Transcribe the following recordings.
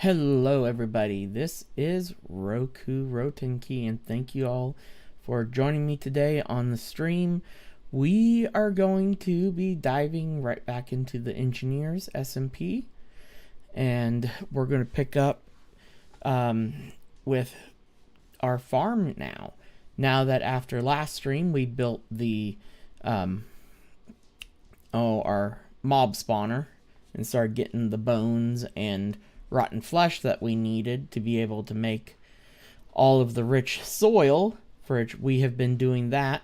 Hello everybody, this is Roku Rotenki, and thank you all for joining me today on the stream. We are going to be diving right back into the Engineers SMP, and we're going to pick up with our farm now. Now that after last stream we built the our mob spawner and started getting the bones and rotten flesh that we needed to be able to make all of the rich soil, for which we have been doing that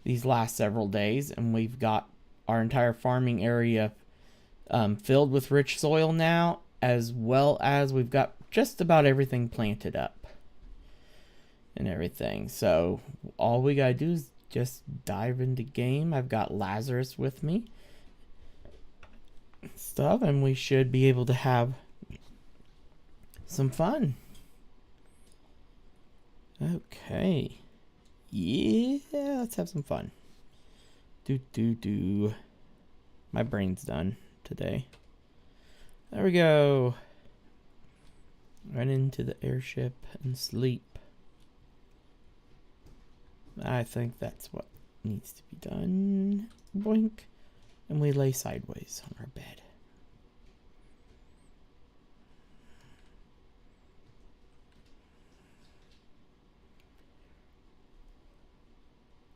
these last several days, and we've got our entire farming area filled with rich soil now, as well as we've got just about everything planted up and everything. So all we gotta do is just dive into game. I've got Lazarus with me stuff, and we should be able to have some fun. Okay. Yeah, let's have some fun. My brain's done today. There we go. Run into the airship and sleep. I think that's what needs to be done. Boink. And we lay sideways on our bed.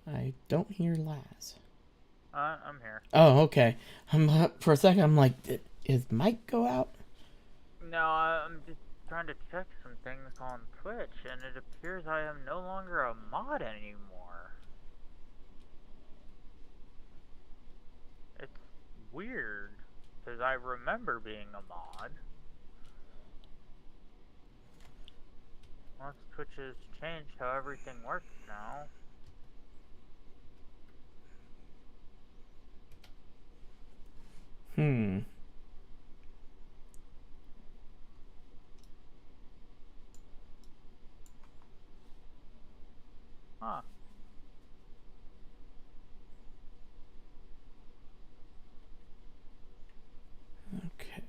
I don't hear Laz. I'm here. Oh, okay. For a second, I'm like, is Mike go out? No, I'm just trying to check some things on Twitch, and it appears I am no longer a mod anymore. It's weird, because I remember being a mod. Unless Twitch has changed how everything works now. Huh. Okay.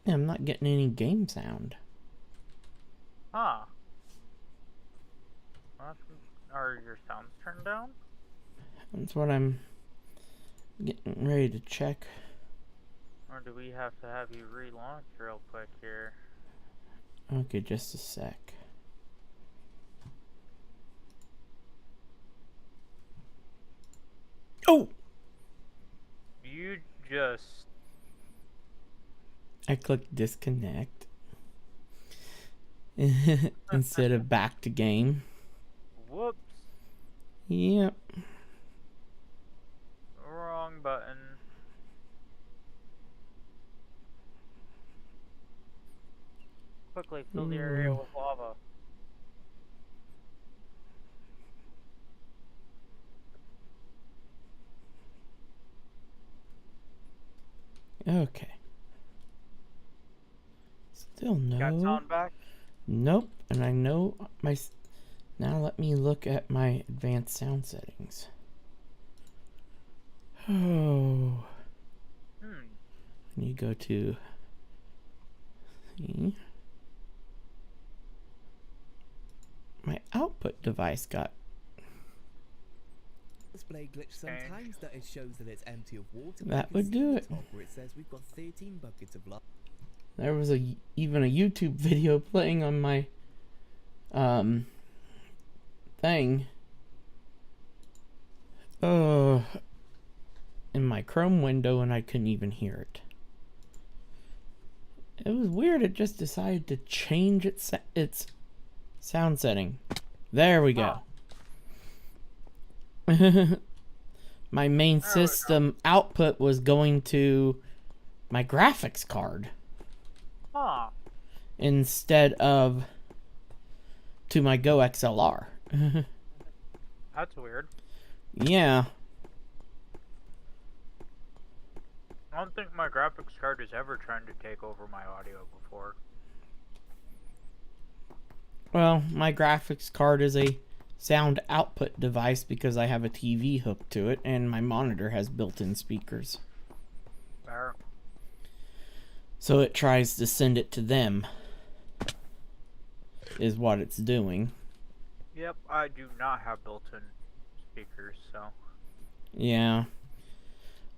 Yeah, I'm not getting any game sound. Huh. Are your sounds turned down? That's what I'm getting ready to check. Or do we have to have you relaunch real quick here? Okay, just a sec. Oh! You just... I clicked disconnect instead of back to game. Whoops. Yep. Wrong button. Quickly fill the area with lava. Okay. Still no. Got sound back? Nope. And I know my... Now let me look at my advanced sound settings. Oh. You go to... See? My output device got... Display glitch sometimes that it shows that it's empty of water. That would do it. Where it says we've got 13 buckets of lava. There was even a YouTube video playing on my thing. In my Chrome window, and I couldn't even hear it. It was weird. It just decided to change its sound setting. There we go. My main system output was going to my graphics card. Huh. Instead of to my Go XLR. That's weird. Yeah. I don't think my graphics card has ever tried to take over my audio before. Well, my graphics card is a sound output device because I have a TV hooked to it and my monitor has built-in speakers. Fair. So it tries to send it to them, is what it's doing. Yep, I do not have built-in speakers, so. Yeah.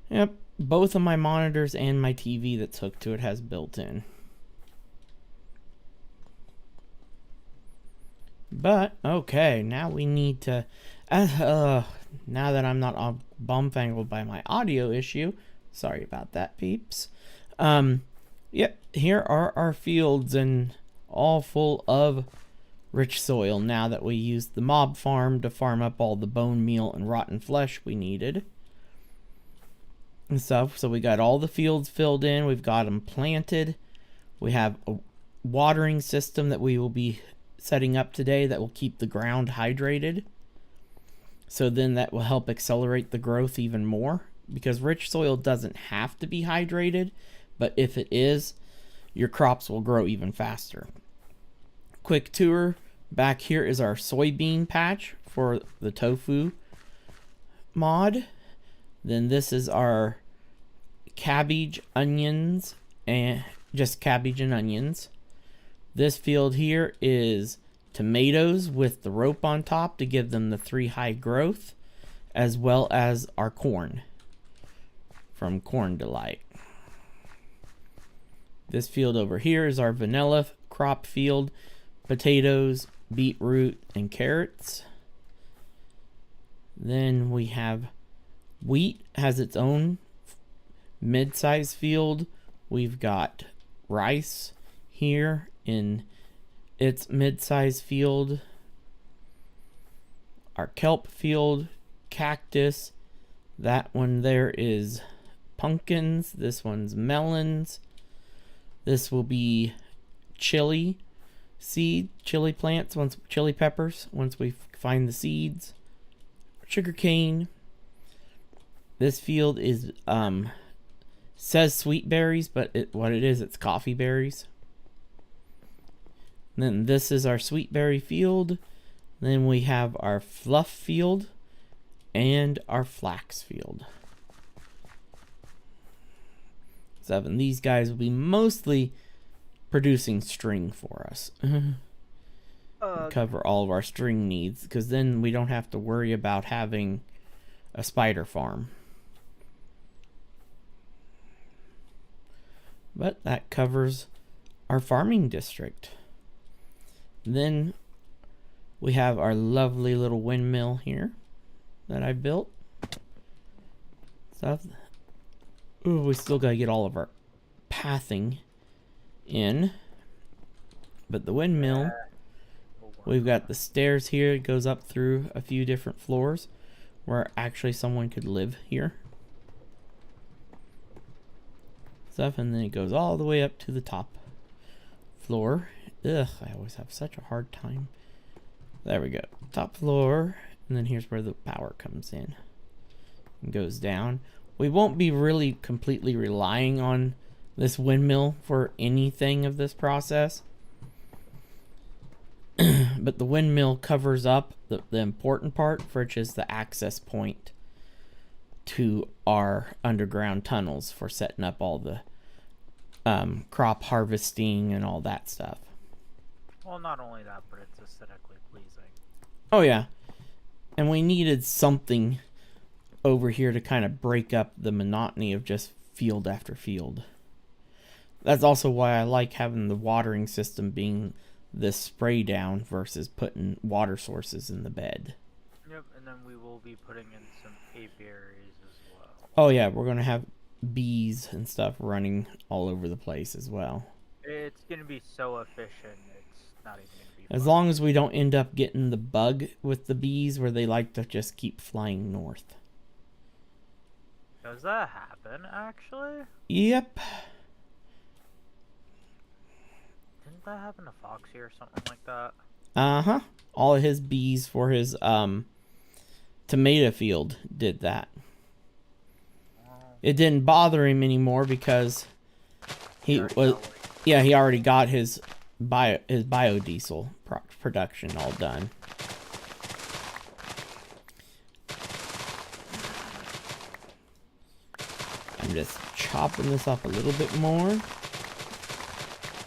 Yep, both of my monitors and my TV that's hooked to it has built-in. But, okay, now we need to... now that I'm not all bumfangled by my audio issue, sorry about that, peeps. Yep, here are our fields, and all full of rich soil now that we used the mob farm to farm up all the bone meal and rotten flesh we needed. And stuff, so we got all the fields filled in, we've got them planted. We have a watering system that we will be setting up today that will keep the ground hydrated. So then that will help accelerate the growth even more, because rich soil doesn't have to be hydrated, but if it is, your crops will grow even faster. Quick tour. Back here is our soybean patch for the tofu mod. Then this is our cabbage, onions, and just cabbage and onions. This field here is tomatoes with the rope on top to give them the 3 high growth, as well as our corn from Corn Delight. This field over here is our vanilla crop field, potatoes, beetroot, and carrots. Then we have wheat, has its own mid-size field. We've got rice here in its mid-size field. Our kelp field, cactus. That one there is pumpkins. This one's melons. This will be chili plants, chili peppers, once we find the seeds. Sugar cane. This field is says sweet berries, but what it is, it's coffee berries. And then this is our sweet berry field. Then we have our fluff field and our flax field. And these guys will be mostly producing string for us. Cover all of our string needs, because then we don't have to worry about having a spider farm. But that covers our farming district. Then we have our lovely little windmill here that I built. Stuff. Ooh, we still gotta get all of our pathing in. But the windmill, we've got the stairs here. It goes up through a few different floors where actually someone could live here. Stuff, and then it goes all the way up to the top floor. Ugh, I always have such a hard time. There we go. Top floor, and then here's where the power comes in and goes down. We won't be really completely relying on this windmill for anything of this process. But the windmill covers up the important part, which is the access point to our underground tunnels for setting up all the crop harvesting and all that stuff. Well, not only that, but it's aesthetically pleasing. Oh yeah. And we needed something over here to kind of break up the monotony of just field after field. That's also why I like having the watering system being this spray down versus putting water sources in the bed. Yep, and then we will be putting in some apiaries as well. Oh yeah, we're going to have bees and stuff running all over the place as well. It's going to be so efficient, it's not even going to be As long as we don't end up getting the bug with the bees where they like to just keep flying north. Does that happen, actually? Yep. Didn't that happen to Foxy or something like that? Uh-huh. All of his bees for his tomato field did that. It didn't bother him anymore because he already got his biodiesel production all done. I'm just chopping this up a little bit more.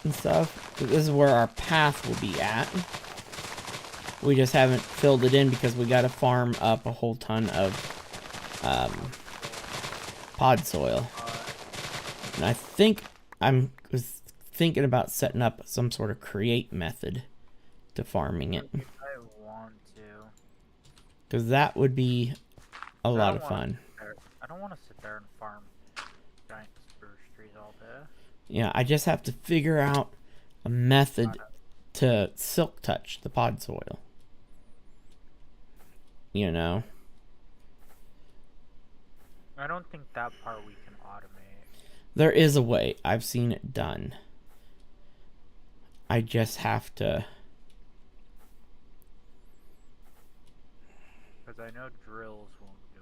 and stuff. This is where our path will be at. We just haven't filled it in because we got to farm up a whole ton of pod soil. And I think was thinking about setting up some sort of create method to farming it. I want to. Because that would be a lot of fun. I don't want to sit there and farm giant spruce trees all day. Yeah, I just have to figure out a method to silk touch the pod soil. You know? I don't think that part we can automate. There is a way. I've seen it done. I just have to... Because I know drills won't do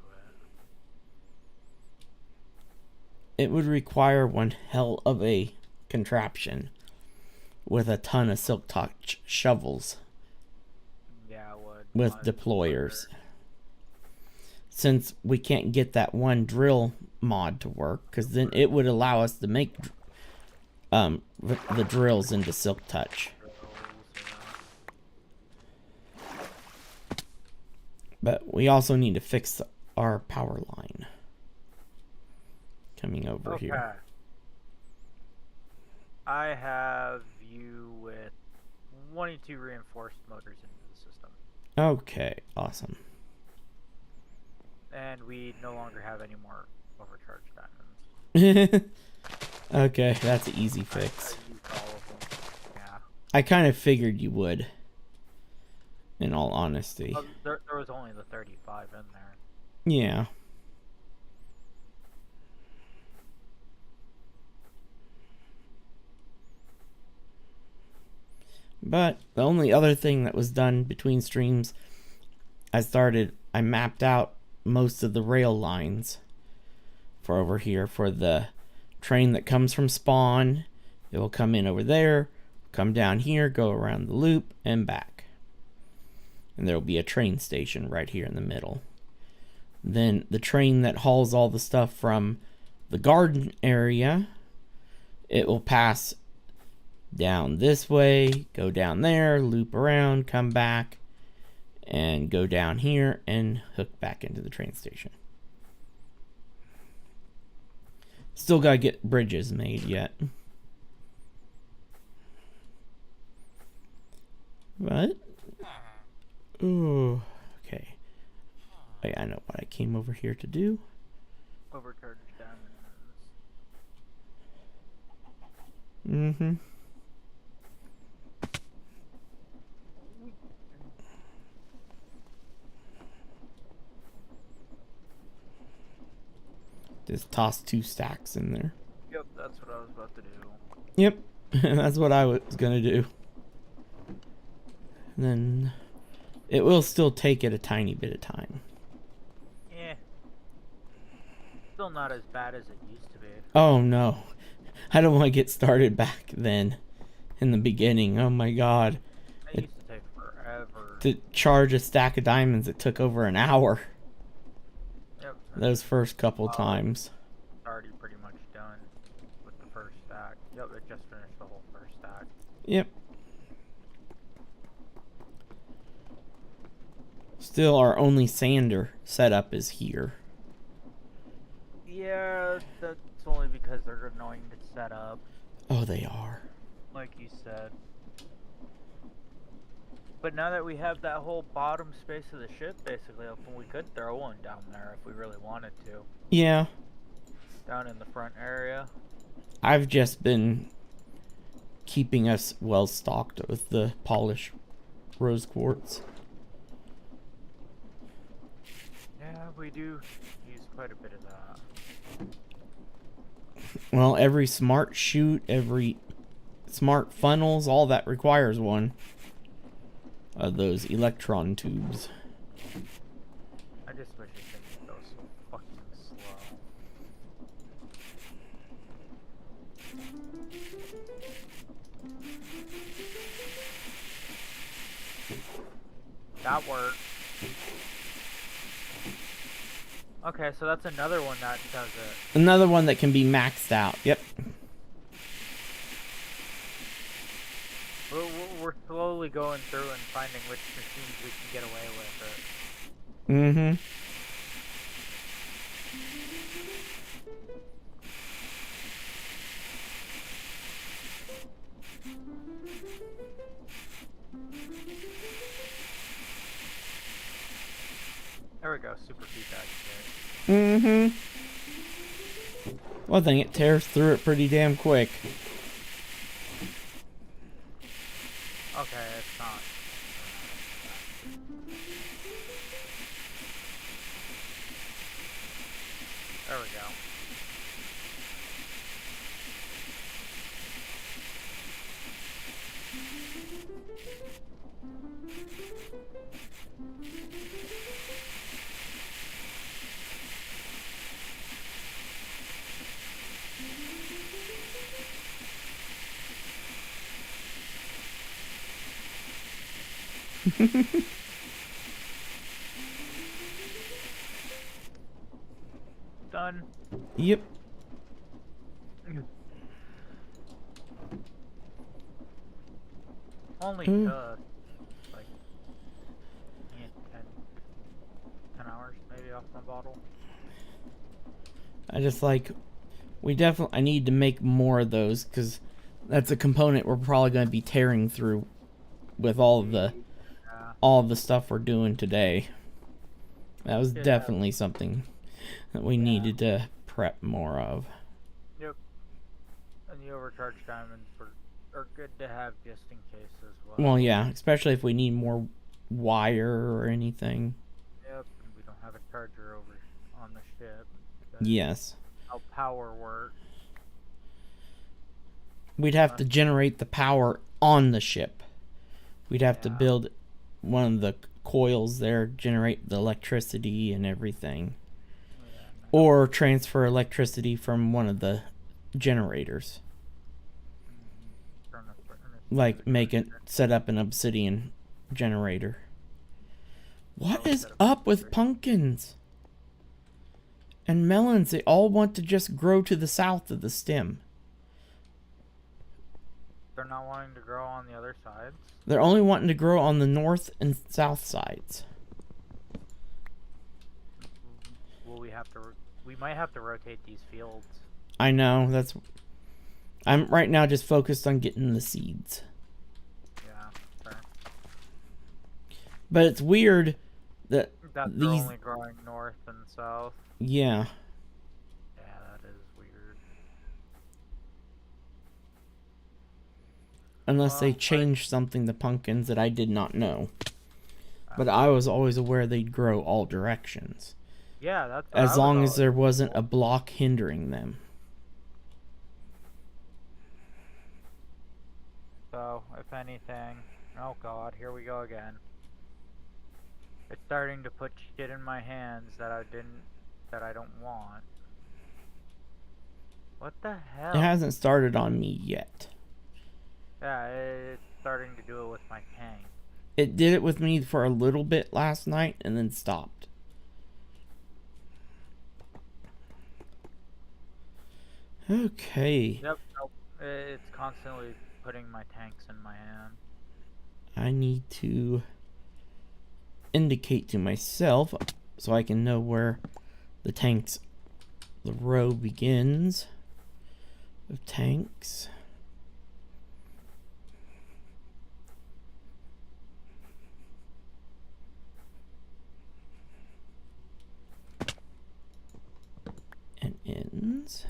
it. It would require one hell of a contraption with a ton of silk touch shovels. Yeah, it would. With deployers. Since we can't get that one drill mod to work, because then it would allow us to make the drills into silk touch. But we also need to fix our power line coming over here. I have you with 22 reinforced motors into the system. Okay, awesome. And we no longer have any more overcharged diamonds. Okay, that's an easy fix. I used all of them. Yeah. I kind of figured you would, in all honesty. There was only the 35 in there. Yeah. But the only other thing that was done between streams, I mapped out most of the rail lines for over here for the train that comes from spawn. It will come in over there, come down here, go around the loop, and back. And there will be a train station right here in the middle. Then the train that hauls all the stuff from the garden area, it will pass down this way, go down there, loop around, come back, and go down here and hook back into the train station. Still gotta get bridges made yet. But, ooh, okay. I know what I came over here to do. Overcharged diamonds. Mm-hmm. Just toss 2 stacks in there. Yep, that's what I was about to do. Yep, that's what I was gonna do. And then it will still take it a tiny bit of time. Yeah. Still not as bad as it used to be. Oh no, I don't want to get started back then in the beginning. Oh my god. It used to take forever. To charge a stack of diamonds, it took over an hour. Yep. Those first couple times. It's already pretty much done with the first stack. Yep, it just finished the whole first stack. Yep. Still, our only sander setup is here. Yeah, that's only because they're annoying to set up, Oh, they are. like you said. But now that we have that whole bottom space of the ship basically open, we could throw one down there if we really wanted to. Yeah. Down in the front area. I've just been keeping us well stocked with the polished rose quartz. Yeah, we do use quite a bit of that. Well, every smart chute, every smart funnels, all that requires one of those electron tubes. I just wish it didn't go so fucking slow. That worked. Okay, so that's another one that does it. Another one that can be maxed out. Yep. We're slowly going through and finding which machines we can get away with. Mm-hmm. There we go, super feedback shit. Mm-hmm. One thing, it tears through it pretty damn quick. Okay, it's not. There we go. Done. Yep. Only just like 10 hours maybe off my bottle. I just like, I need to make more of those, because that's a component we're probably going to be tearing through with all of the stuff we're doing today. That was definitely something that we needed to prep more of. Yep. And the overcharged diamonds are good to have just in case as well. Well, yeah, especially if we need more wire or anything. Yep, and we don't have a charger over on the ship. Yes. How power works. We'd have to generate the power on the ship. We'd have to build one of the coils there, generate the electricity and everything. Yeah, Or transfer electricity from one of the generators. Like set up an obsidian generator. What is up with pumpkins and melons? They all want to just grow to the south of the stem. They're not wanting to grow on the other sides? They're only wanting to grow on the north and south sides. Will we might have to rotate these fields. I know, I'm right now just focused on getting the seeds. Yeah, fair. But it's weird that they're these only growing north and south. Yeah. Yeah, that is weird. Unless they change something to pumpkins that I did not know. But I was always aware they'd grow all directions. Yeah, that's as long as there wasn't a block hindering them. So, if anything, oh god, here we go again. It's starting to put shit in my hands that I don't want. What the hell? It hasn't started on me yet. Yeah, it's starting to do it with my tank. It did it with me for a little bit last night and then stopped. Okay. Yep, nope. It's constantly putting my tanks in my hand. I need to indicate to myself so I can know where the row begins of tanks. And ends.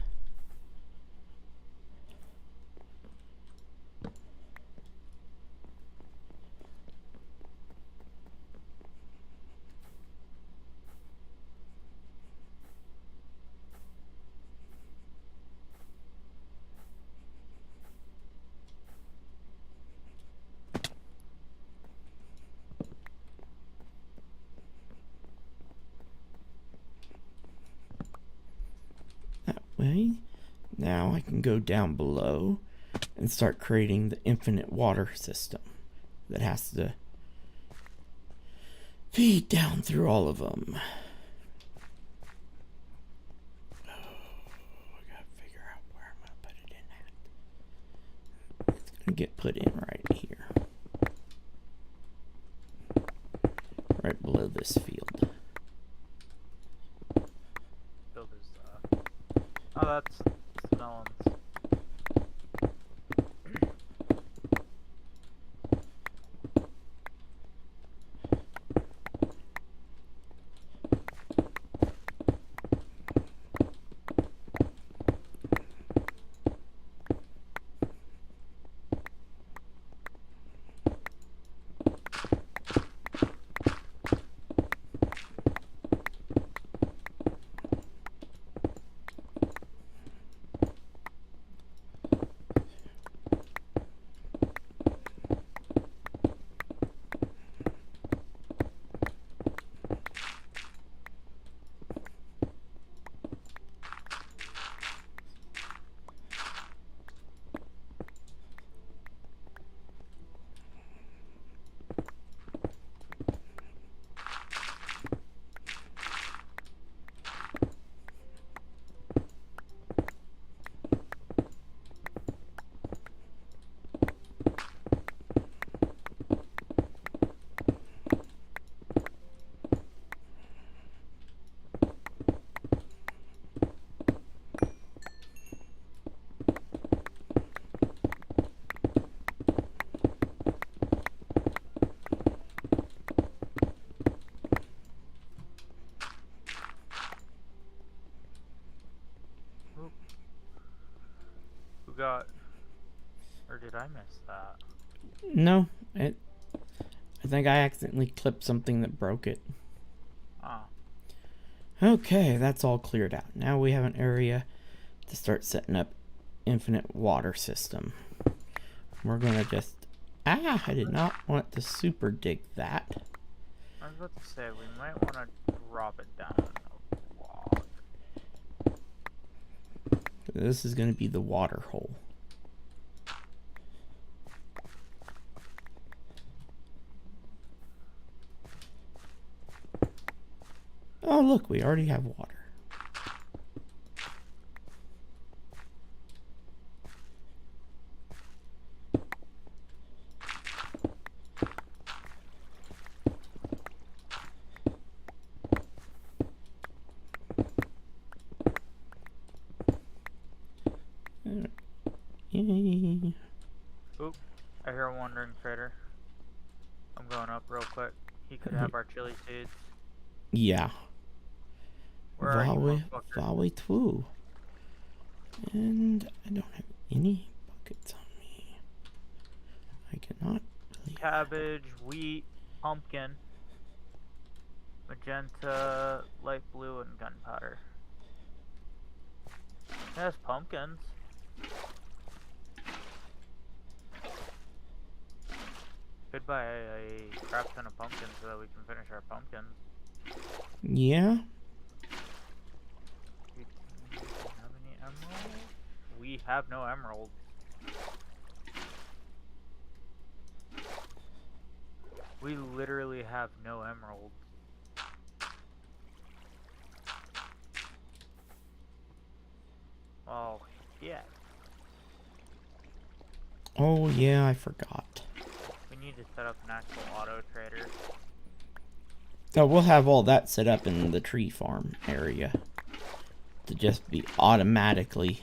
Way. Now I can go down below and start creating the infinite water system that has to feed down through all of them. Oh, I gotta figure out where I'm gonna put it in at. It's get put in right here. Right below this field. Build his, oh, that's melons. Who got, or did I miss that? No, I think I accidentally clipped something that broke it. Oh. Okay, that's all cleared out. Now we have an area to start setting up infinite water system. We're gonna just, I did not want to super dig that. I was about to say, we might want to drop it down a block. This is gonna be the water hole. Oh look, we already have water. Yay. Oop, I hear a wandering critter. I'm going up real quick. He could have our chili seeds. Yeah. Where are you, motherfucker? Vawe Twu. And I don't have any buckets on me. I cannot believe Cabbage, wheat, pumpkin, magenta, light blue, and gunpowder. That's pumpkins. Could buy a crap ton of pumpkins so that we can finish our pumpkins. Yeah. We have any emeralds? We have no emeralds. We literally have no emeralds. Oh, yeah. Oh yeah, I forgot. We need to set up an actual auto trader. Oh, we'll have all that set up in the tree farm area to just be automatically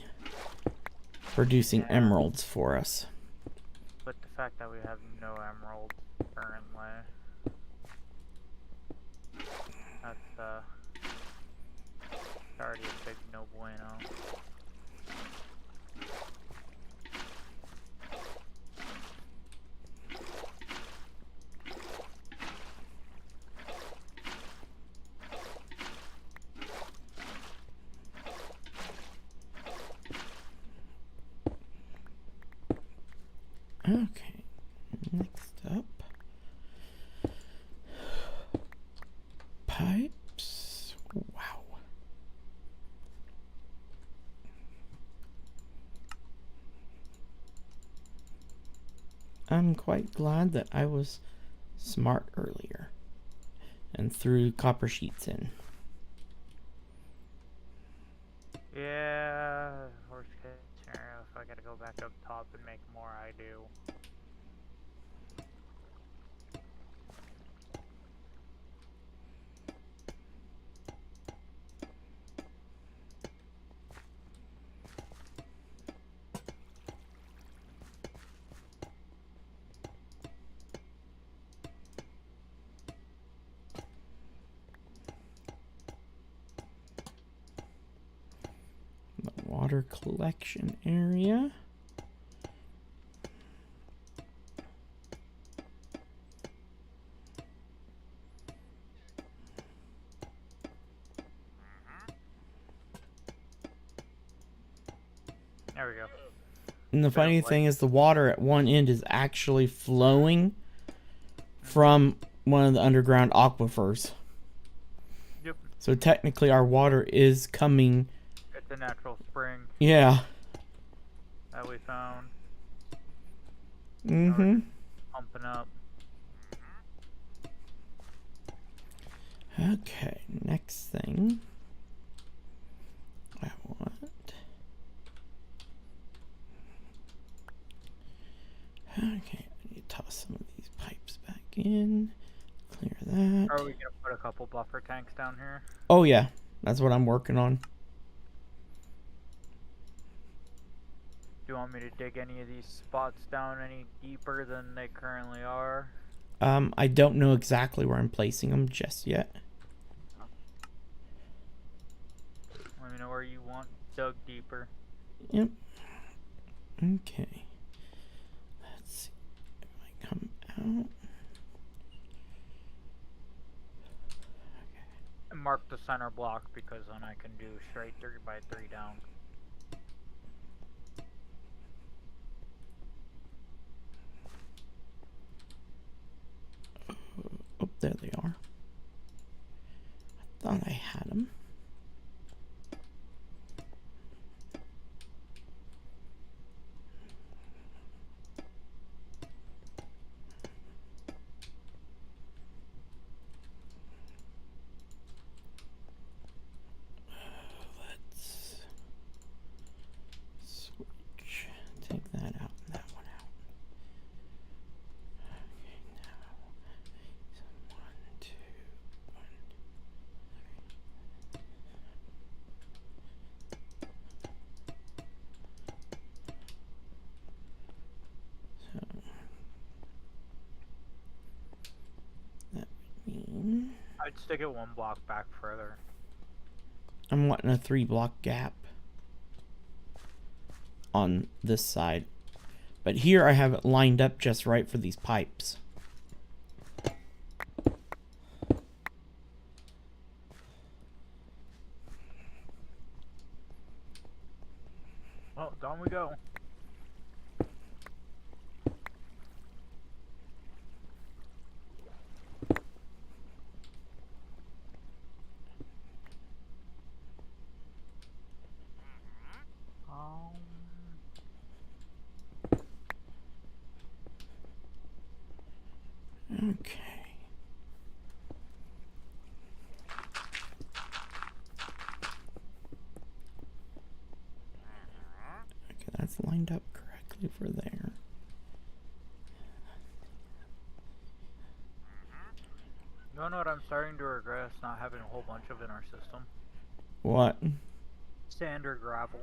producing emeralds for us. But the fact that we have no emeralds currently, that's already a big no bueno. Okay, next up, pipes. Wow. I'm quite glad that I was smart earlier and threw copper sheets in. Yeah, worst case scenario, if I gotta go back up top and make more, I do. The water collection area. There we go. And the funny thing is the water at one end is actually flowing from one of the underground aquifers. Yep. So technically our water is coming. It's a natural spring Yeah. that we found. Mm-hmm. Pumping up. Okay, next thing I want. Okay, I need to toss some of these pipes back in. Clear that. Are we gonna put a couple buffer tanks down here? Oh yeah, that's what I'm working on. Do you want me to dig any of these spots down any deeper than they currently are? I don't know exactly where I'm placing them just yet. Let me know where you want dug deeper. Yep. Okay. Let's see if I come out. And mark the center block because then I can do straight 3x3 down. Oh, there they are. I thought I had them. Let's switch. Take that out and that one out. Okay, now so 1, 2, 1. So that would mean I'd stick it one block back further. I'm wanting a 3-block gap on this side. But here I have it lined up just right for these pipes. Well, down we go. Okay. Okay, that's lined up correctly for there. You wanna know what I'm starting to regret? Is not having a whole bunch of in our system. What? Sand or gravel.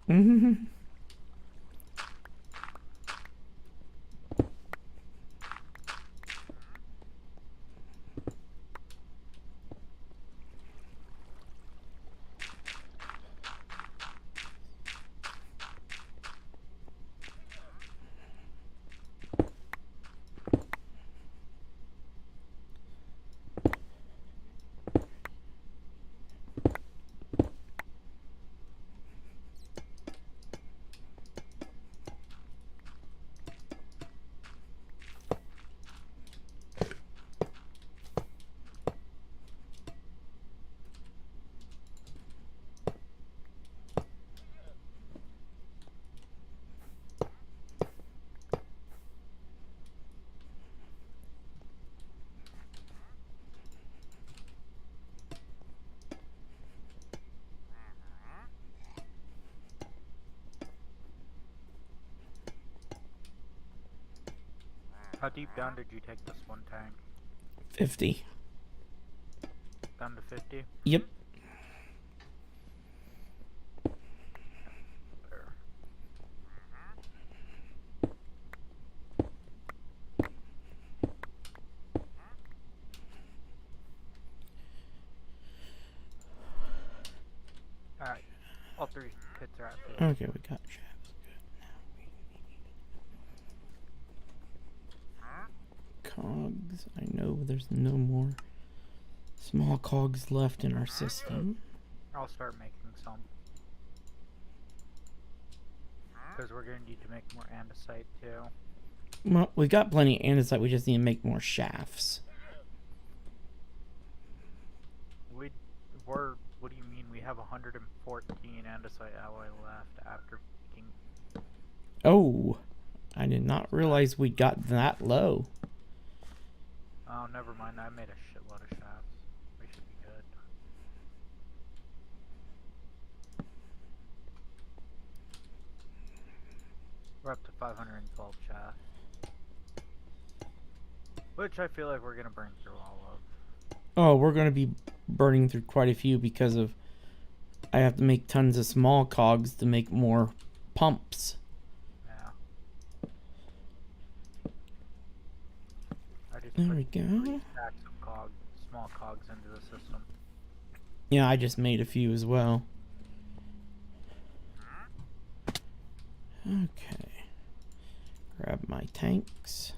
Mm-hmm. How deep down did you take this one tank? 50. Down to 50? Yep. There. Alright. All 3 pits are at 50. Okay, we got shafts. Good. Now cogs. I know there's no more small cogs left in our system. I'll start making some. Because we're going to need to make more andesite too. Well, we got plenty of andesite. We just need to make more shafts. What do you mean? We have 114 andesite alloy left after making. Oh, I did not realize we got that low. Oh, never mind. I made a shitload of shafts. We should be good. We're up to 512 shafts. Which I feel like we're going to burn through all of. Oh, we're going to be burning through quite a few because of I have to make tons of small cogs to make more pumps. Yeah. I just There put we go. 3 stacks of small cogs into the system. Yeah, I just made a few as well. Okay. Grab my tanks.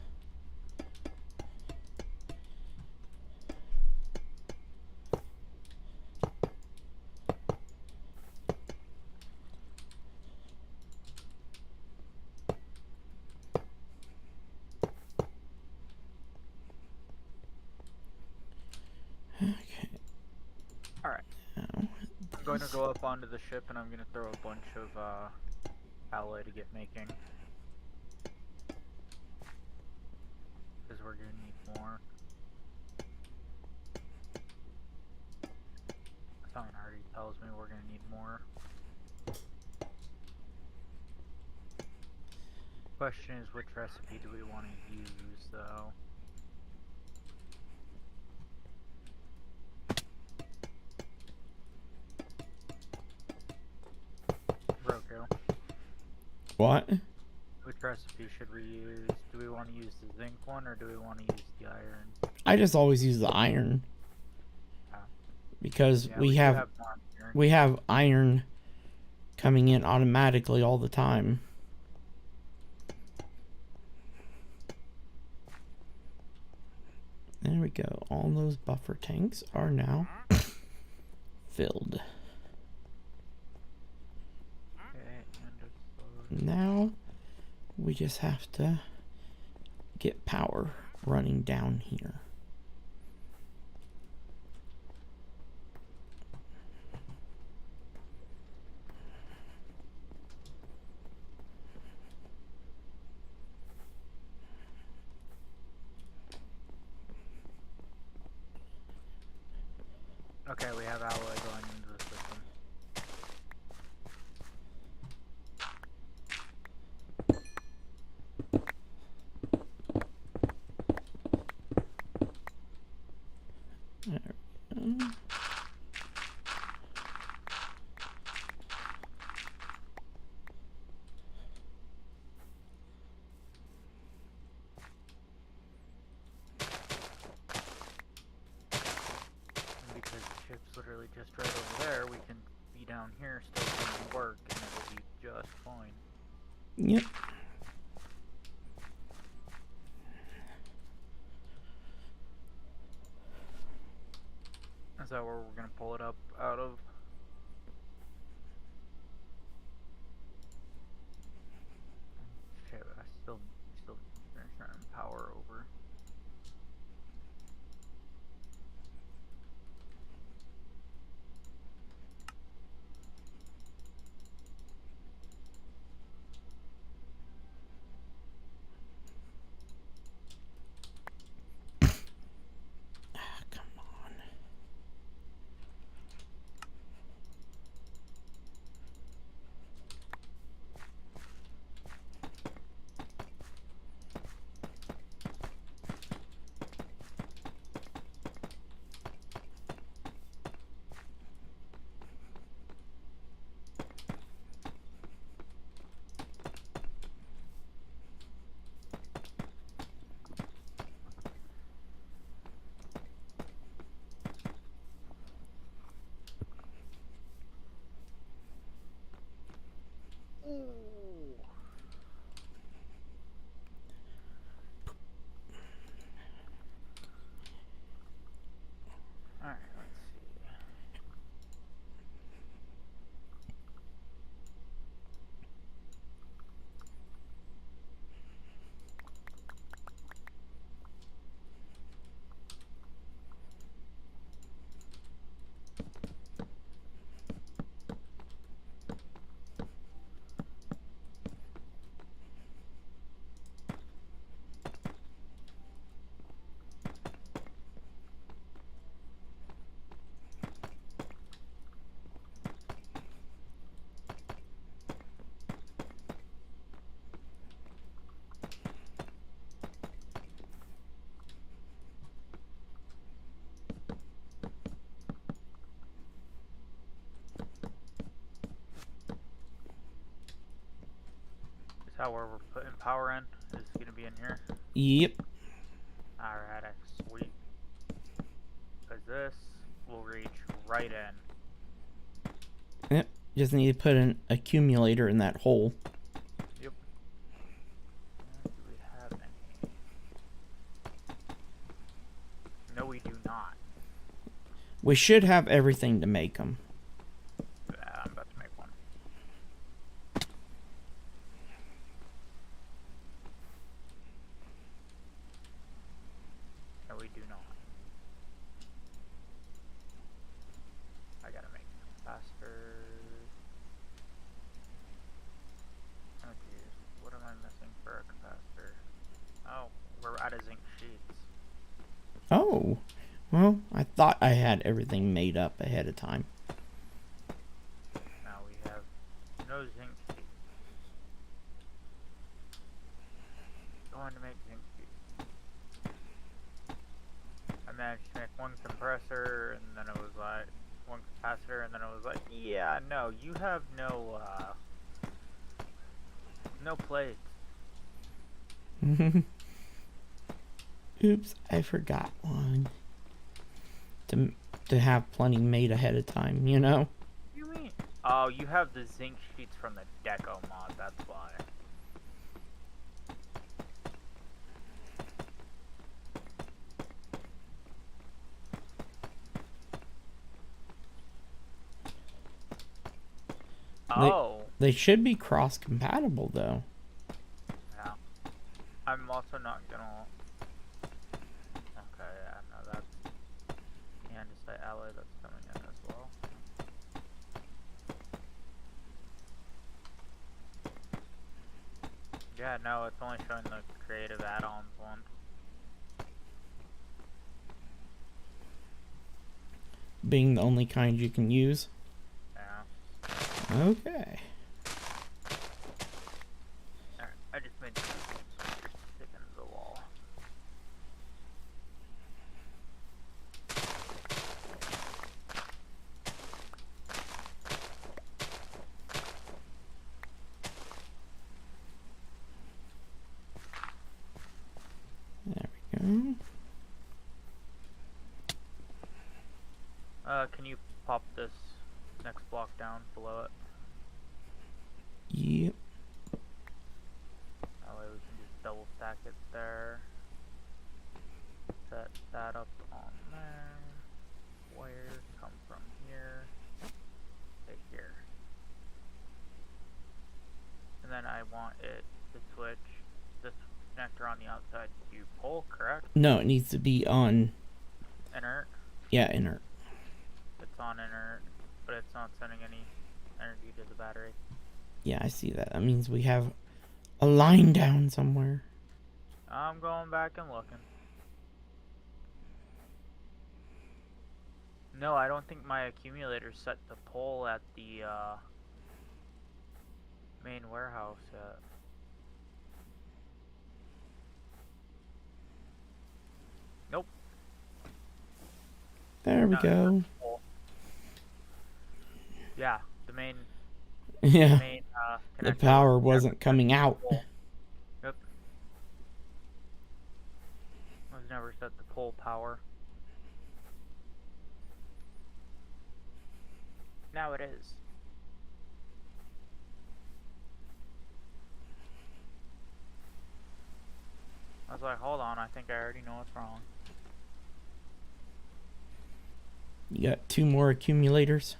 Alright. I'm going to go up onto the ship and I'm going to throw a bunch of alloy to get making. Because we're going to need more. Something already tells me we're going to need more. Question is, which recipe do we want to use, though? Roku. What? Which recipe should we use? Do we want to use the zinc one or do we want to use the iron? I just always use the iron. Because Yeah, we have iron coming in automatically all the time. There we go. All those buffer tanks are now filled. Now we just have to get power running down here. Okay, we have alloy going into the system. There we go. And because the ship's literally just right over there, we can be down here still doing work and it'll be just fine. Yep. Is that where we're gonna pull it up out of? Shit, I still turn power over. Ah, come on. that where we're putting power in? Is it gonna be in here? Yep. Alright, sweet. Because this will reach right in. Yep. Just need to put an accumulator in that hole. Yep. Do we have any? No, we do not. We should have everything to make them. Yeah, I'm about to make one. No, we do not. I gotta make it faster. Oh geez, what am I missing for a capacitor? Oh, we're out of zinc sheets. Oh. Well, I thought I had everything made up ahead of time. Now we have no zinc sheets. Going to make zinc sheets. I managed to make one compressor, and then it was like one capacitor, and then it was like, yeah, no, you have no plates. Oops, I forgot one. To have plenty made ahead of time, you know? What do you mean? Oh, you have the zinc sheets from the Deco mod, that's why. Oh. They should be cross-compatible, though. Yeah. I'm also not gonna... Okay, yeah, no, that's the andesite alloy that's coming in as well. Yeah, no, it's only showing the creative add-ons one. Being the only kind you can use. Yeah. Okay. Alright, I just made some stick into the wall. There we go. Can you pop this next block down below it? Yep. That way we can just double stack it there. Set that up on there. Wires come from here to here. And then I want it to switch this connector on the outside to pole, correct? No, it needs to be on... Inert. Yeah, inert. It's on inert, but it's not sending any energy to the battery. Yeah, I see that. That means we have a line down somewhere. I'm going back and looking. No, I don't think my accumulator's set to pole at the main warehouse yet. Nope. There we go. Yeah, the main. Yeah. Main, The connector power was wasn't coming out. Yep. Was never set to pole power. Now it is. I was like, hold on, I think I already know what's wrong. You got 2 more accumulators?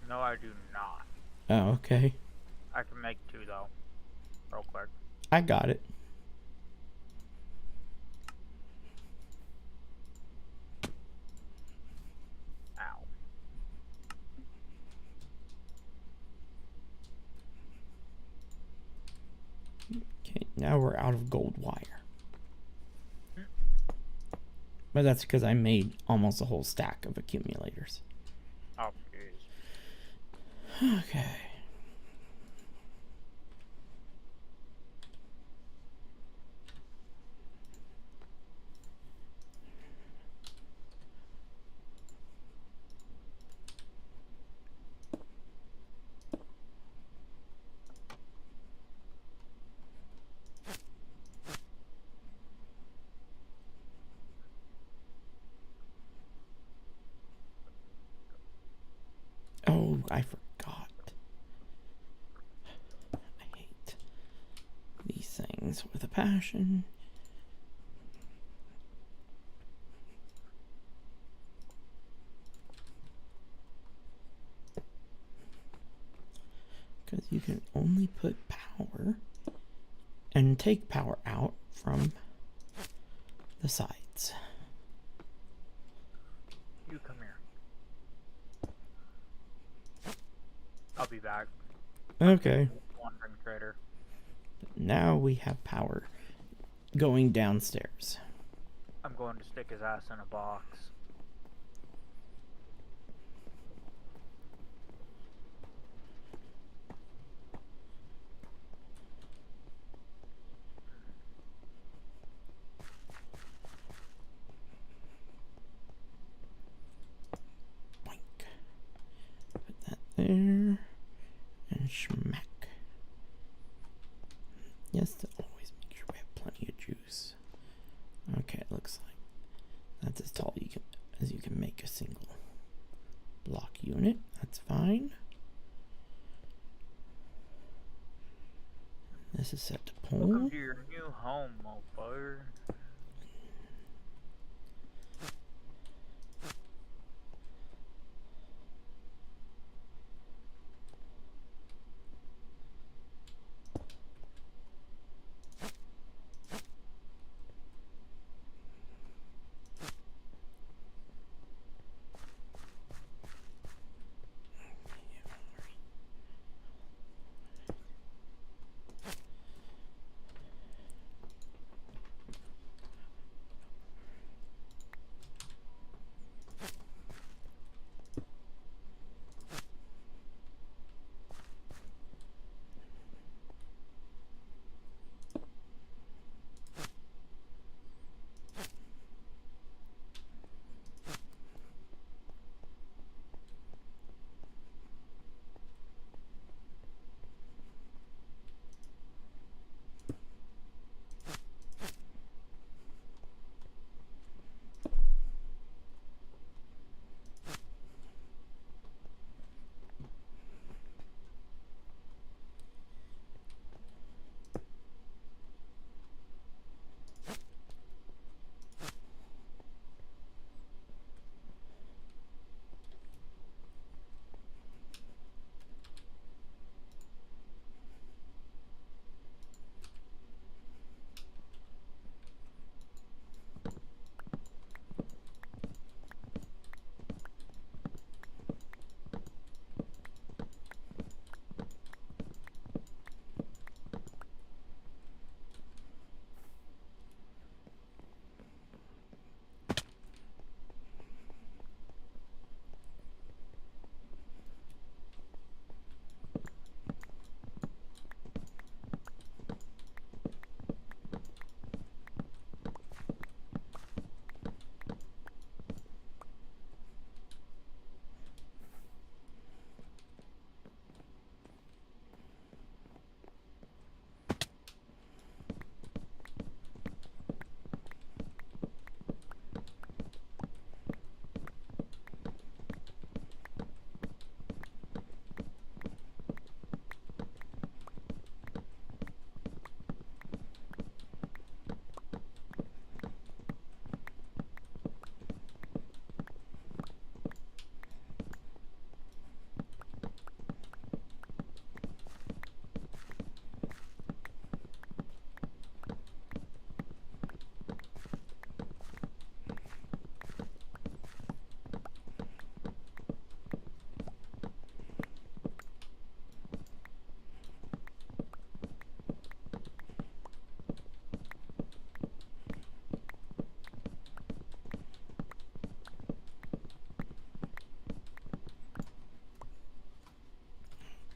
No, I do not. Oh, okay. I can make 2 though. Real quick. I got it. Ow. Okay, now we're out of gold wire. But that's because I made almost a whole stack of accumulators. Oh, jeez. Okay. I forgot. I hate these things with a passion. Because you can only put power and take power out from the sides. You come here. I'll be back. Okay. Wandering critter. Now we have power going downstairs. I'm going to stick his ass in a box. Boink. Put that there. And schmack. Yes, to always make sure we have plenty of juice. Okay, it looks like that's as tall as you can make a single block unit. That's fine. This is set to pull. Welcome to your new home, mofo.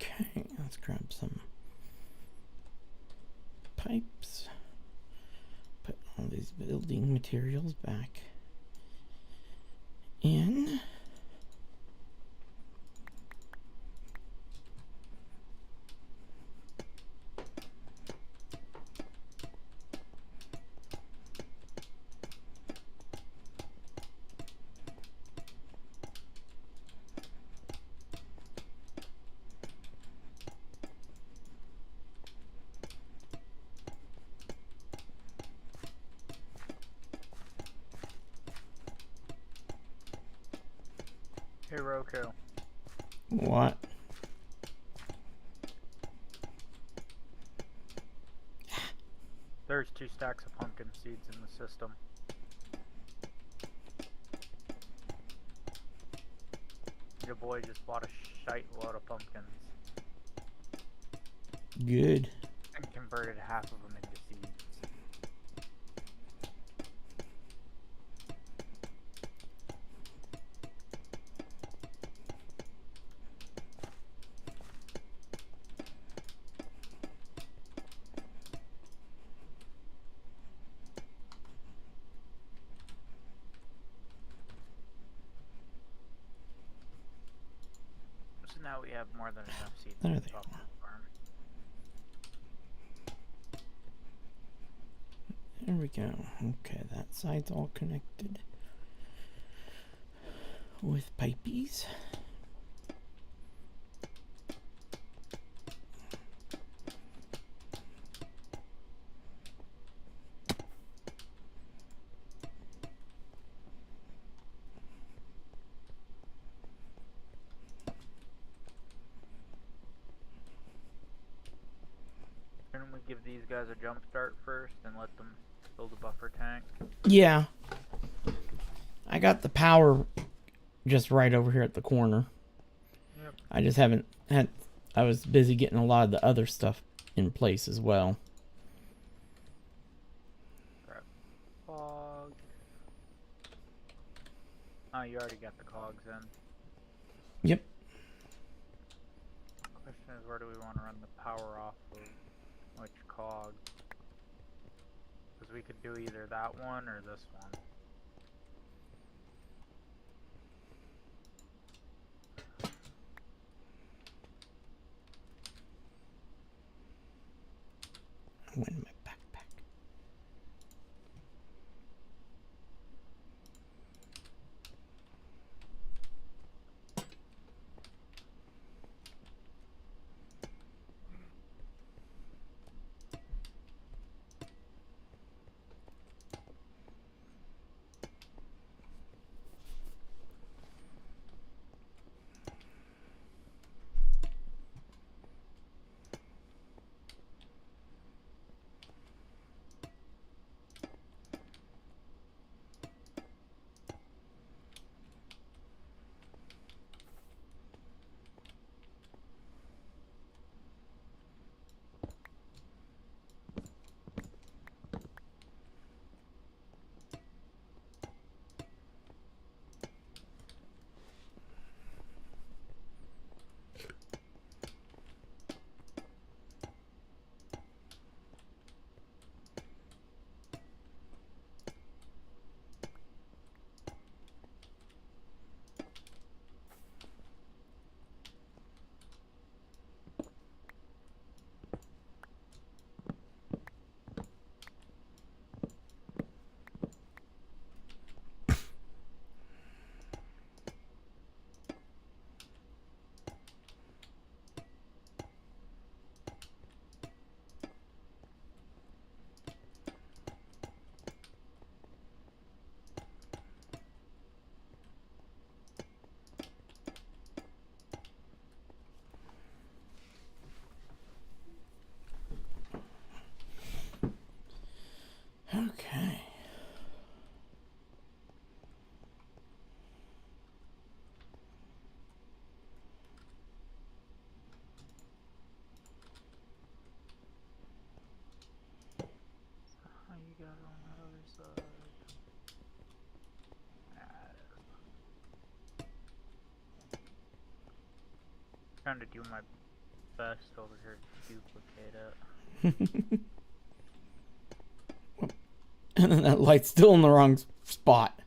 Okay, let's grab some pipes. Put all these building materials back in. Hey, Roku. What? There's 2 stacks of pumpkin seeds in the system. Your boy just bought a shite load of pumpkins. Good. And converted half of them into seeds. So now we have more than enough seeds There to they top the farm. There we go. Okay, that side's all connected with pipies. Shouldn't we give these guys a jump start first and let them build a buffer tank? Yeah. I got the power just right over here at the corner. Yep. I just haven't had... I was busy getting a lot of the other stuff in place as well. Grab cogs. Oh, you already got the cogs in. Yep. Question is, where do we want to run the power off of which cog? Because we could do either that one or this one. I went in my backpack. Okay. How you got it on that other side? Trying to do my best over here to duplicate it. And then that light's still in the wrong spot.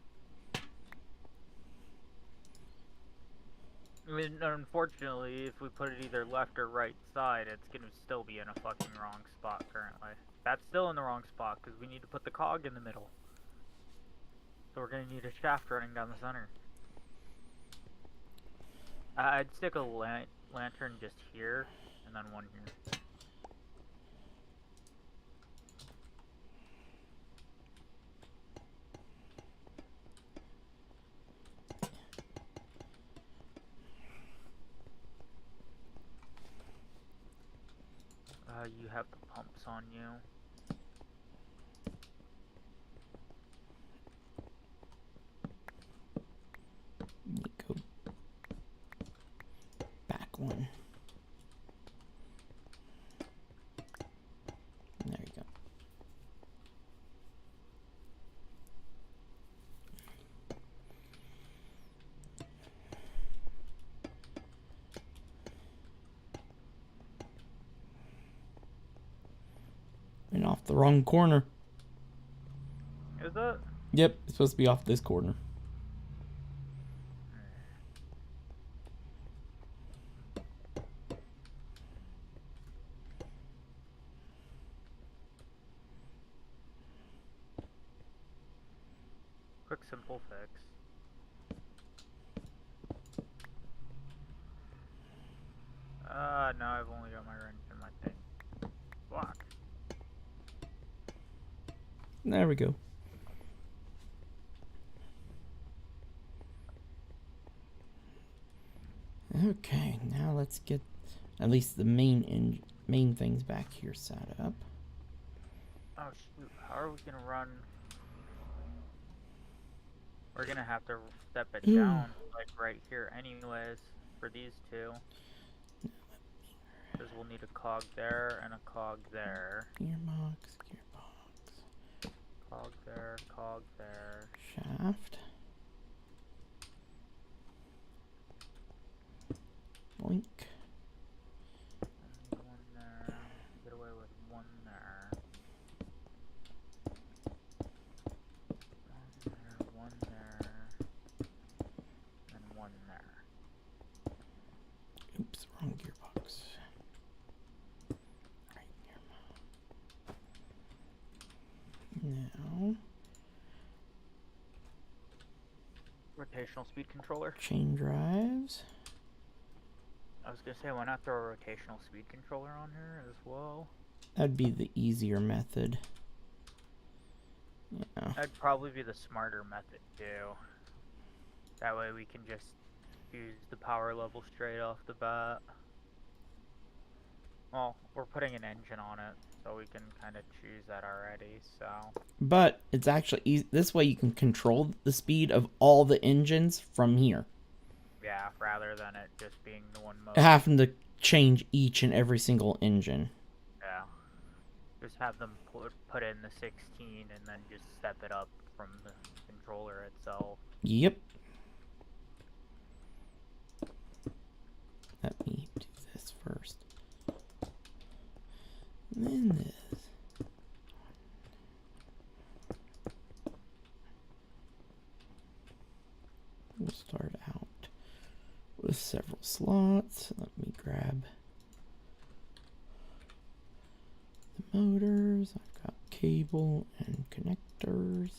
I mean, unfortunately, if we put it either left or right side, it's gonna still be in a fucking wrong spot currently. That's still in the wrong spot, because we need to put the cog in the middle. So we're gonna need a shaft running down the center. I'd stick a lantern just here, and then one here. You have the pumps on you. Let me go back one. There you go. And off the wrong corner. Is it? Yep, it's supposed to be off this corner. Quick, simple fix. No, I've only got my wrench in my thing. Block. There we go. Okay, now let's get at least the main things back here set up. Oh shoot, how are we gonna run? We're gonna have to step it down, like right here anyways, for these two. Because we'll need a cog there and a cog there. Gearbox. Cog there, cog there. Shaft. Boink. And one there. Get away with one there. One there. And one there. Oops, wrong gearbox. Right here. Now. Rotational speed controller. Chain drives. I was gonna say, why not throw a rotational speed controller on here as well? That'd be the easier method. Yeah. That'd probably be the smarter method too. That way we can just use the power level straight off the bat. Well, we're putting an engine on it, so we can kind of choose that already, so... But it's actually easy. This way you can control the speed of all the engines from here. Yeah, rather than it just being the one motor. Having to change each and every single engine. Yeah. Just have them put in the 16 and then just step it up from the controller itself. Yep. Let me do this first. And then this. We'll start out with several slots. Let me grab the motors. I've got cable and connectors.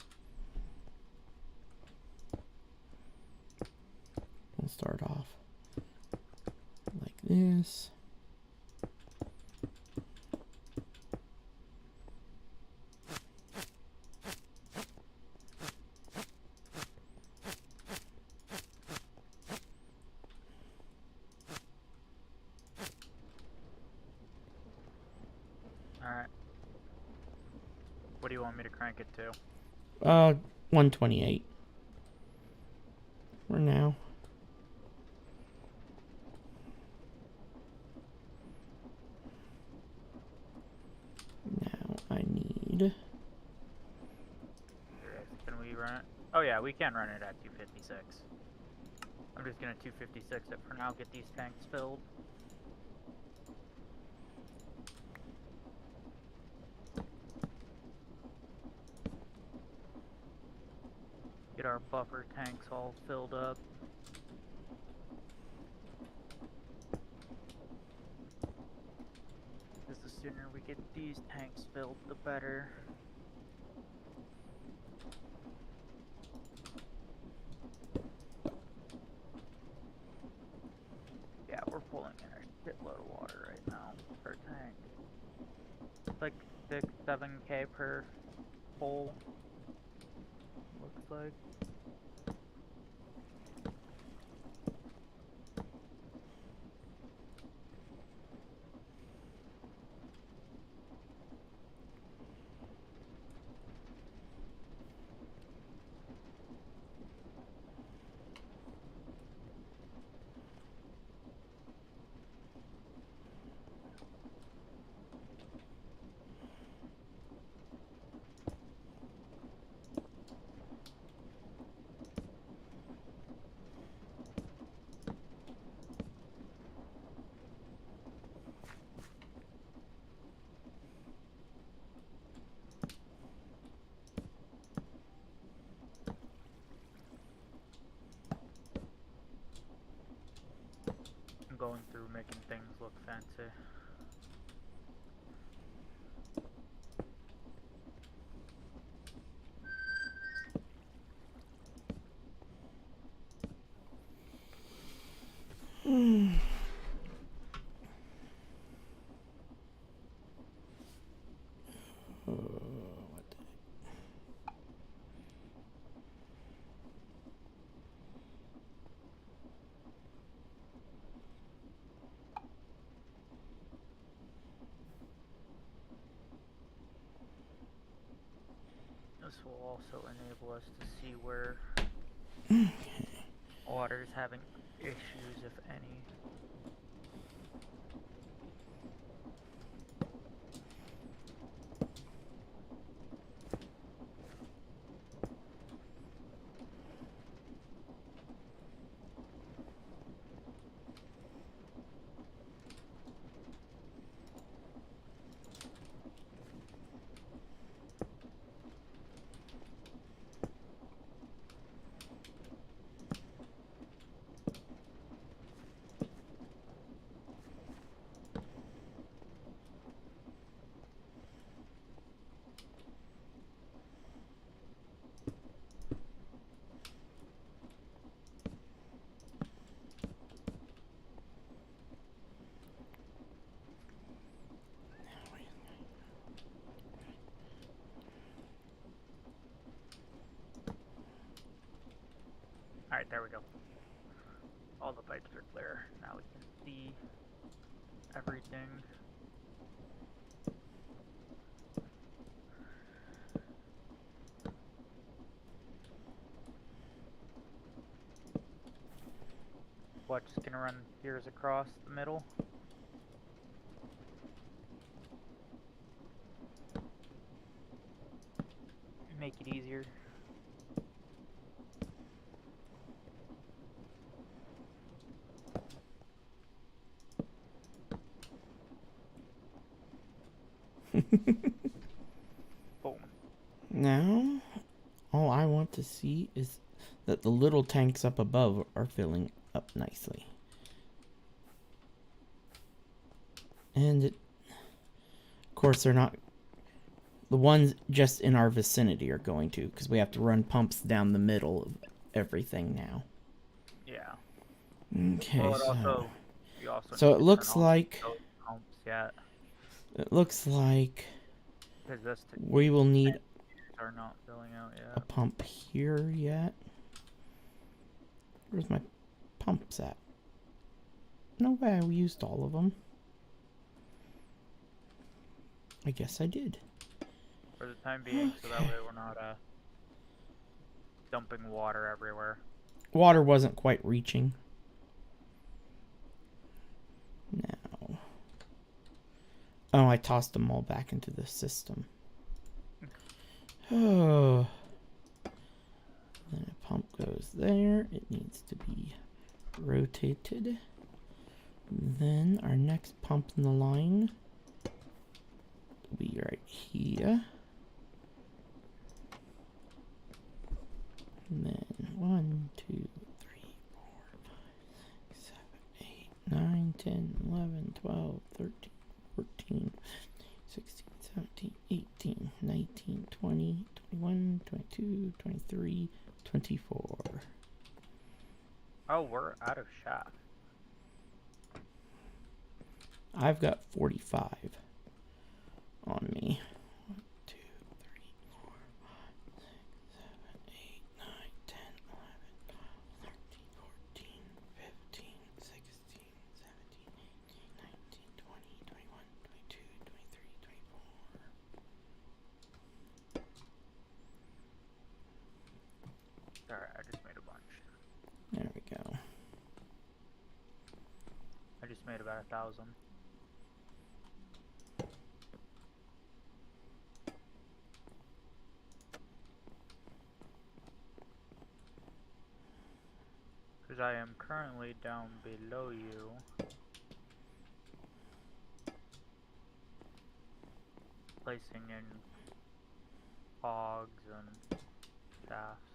We'll start off like this. Alright. What do you want me to crank it to? 128. For now. Now I need... Can we run it? Oh yeah, we can run it at 256. I'm just gonna 256 it for now, get these tanks filled. Get our buffer tanks all filled up. Because the sooner we get these tanks filled, the better. Yeah, we're pulling in a shitload of water right now per tank. It's like 6-7K per pull. Looks like. making things look fancy. This will also enable us to see where water is having issues, if any. Alright, there we go. All the pipes are clear. Now we can see everything. What, just gonna run gears across the middle? Make it easier. Boom. Now, all I want to see is that the little tanks up above are filling up nicely. And of course they're not, the ones just in our vicinity are going to, because we have to run pumps down the middle of everything now. Yeah. Okay, Well, you also so need it to looks turn on like, those pumps yet, it looks like because this we will need are not filling out a yet. pump here yet. Where's my pumps at? No way, I used all of them. I guess I did. For the time being, so that way we're not dumping water everywhere. Water wasn't quite reaching. Now. Oh, I tossed them all back into the system. Oh. Then a pump goes there. It needs to be rotated. Then our next pump in the line will be right here. And then 1, 2, 3, 4, 5, 6, 7, 8, 9, 10, 11, 12, 13, 14, 16, 17, 18, 19, 20, 21, 22, 23, 24. Oh, we're out of shaft. I've got 45 on me. 1, 2, 3, 4, 5, 6, 7, 8, 9, 10, 11, 12, 13, 14, 15, 16, 17, 18, 19, 20, 21, 22, 23, 24. Alright, I just made a bunch. There we go. I just made about 1,000. Because I am currently down below you. Placing in hogs and shafts.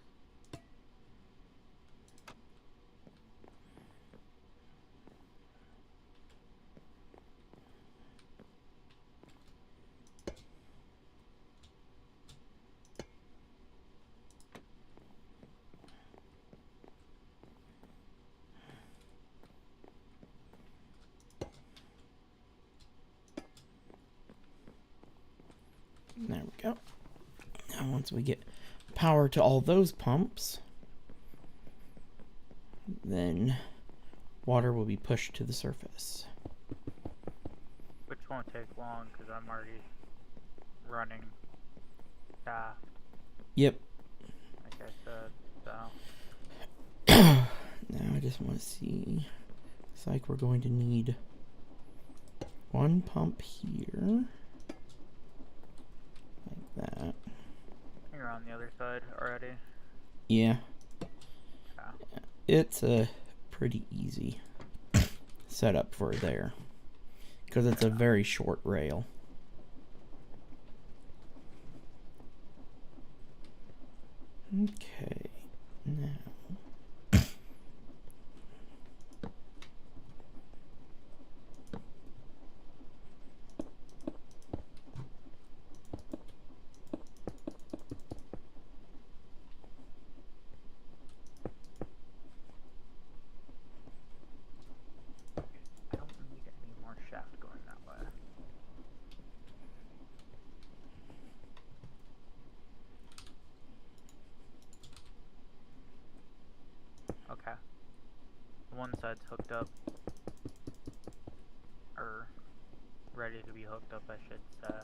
once we get power to all those pumps, then water will be pushed to the surface. Which won't take long because I'm already running shaft. Yep. Like I said, so. Now I just want to see. It's like we're going to need one pump here. Like that. You're on the other side already. Yeah. Yeah. It's a pretty easy setup for there. Because it's a very short rail. Okay. Now. I don't need any more shaft going that way. Okay. One side's hooked up. Or ready to be hooked up, I should say.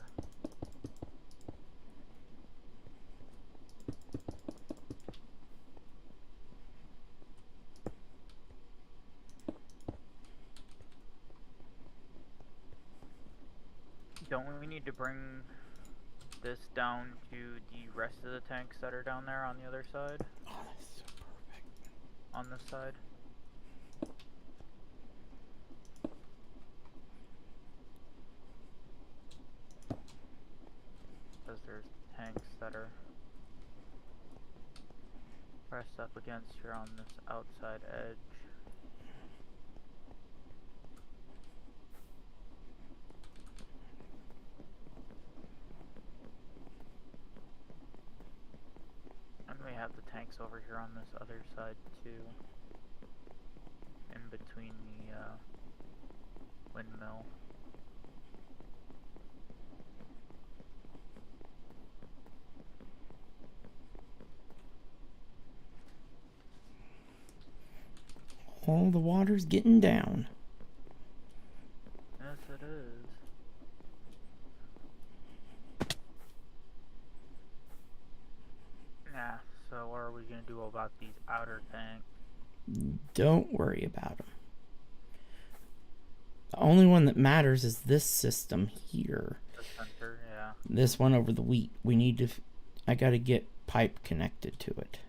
Don't we need to bring this down to the rest of the tanks that are down there on the other side? Oh, that's so perfect. On this side? Because there's tanks that are pressed up against here on this outside edge. And we have the tanks over here on this other side too. In between the windmill. All the water's getting down. Yes, it is. Nah, so what are we gonna do about these outer tanks? Don't worry about them. The only one that matters is this system here. The center, yeah. This one over the wheat. We need to... I gotta get pipe connected to it.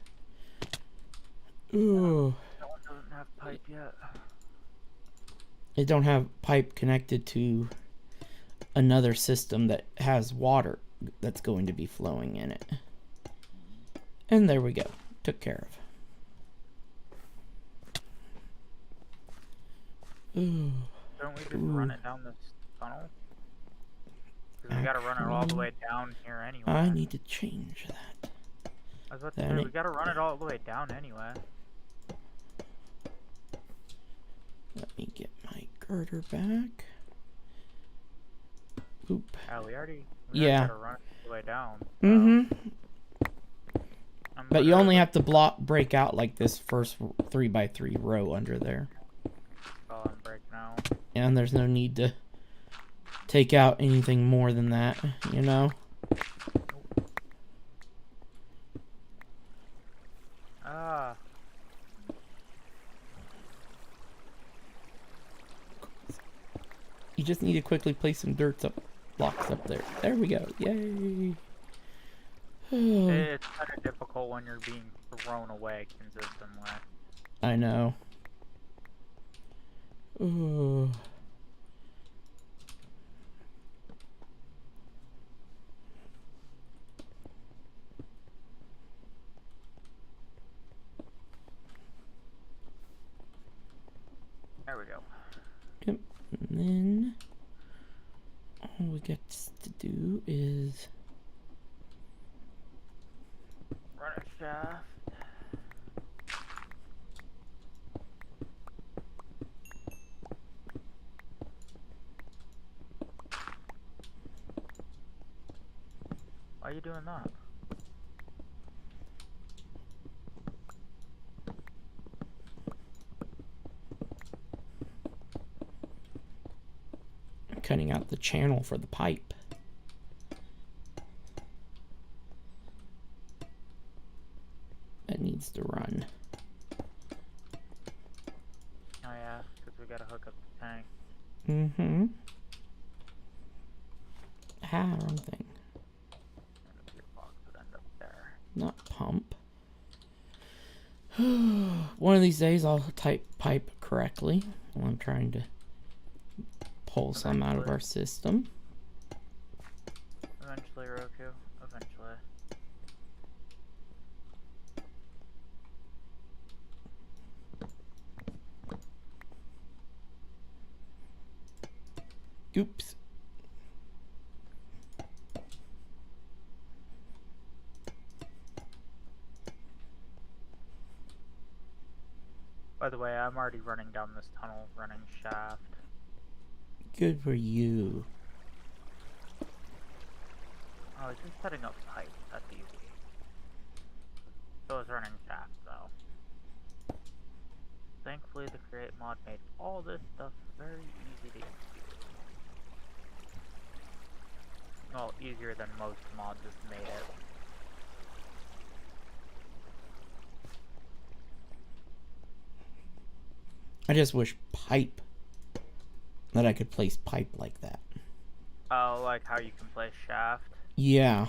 Ooh. That one doesn't have pipe yet. It don't have pipe connected to another system that has water that's going to be flowing in it. And there we go. Took care of. Ooh. Don't we just run it down this tunnel? Because we gotta run it all the way down here anyway. I need to change that. I was about to say, we gotta run it all the way down anyway. Let me get my girder back. Oop. Yeah, we already gotta run it all the way down. So Mm-hmm. But you only have to break out like this first 3x3 row under there. Oh, I'm breaking out. And there's no need to take out anything more than that, you know? Ah. You just need to quickly place some blocks up there. There we go. Yay. It's kind of difficult when you're being thrown away consistently. I know. Ooh. There we go. Yep. And then all we got to do is Run a shaft. Why are you doing that? cutting out the channel for the pipe. That needs to run. Oh yeah, because we gotta hook up the tank. Mm-hmm. Ah, wrong thing. And the gearbox would end up there. Not pump. One of these days I'll type pipe correctly while I'm trying to pull some out of our system. Eventually, Roku. Eventually. Oops. By the way, I'm already running down this tunnel, running shaft. Good for you. Oh, it's just setting up pipe. That's easy. So it's running shaft, though. Thankfully, the create mod made all this stuff very easy to use. Well, easier than most mods have made it. I just wish pipe that I could place pipe like that. Oh, like how you can place shaft? Yeah.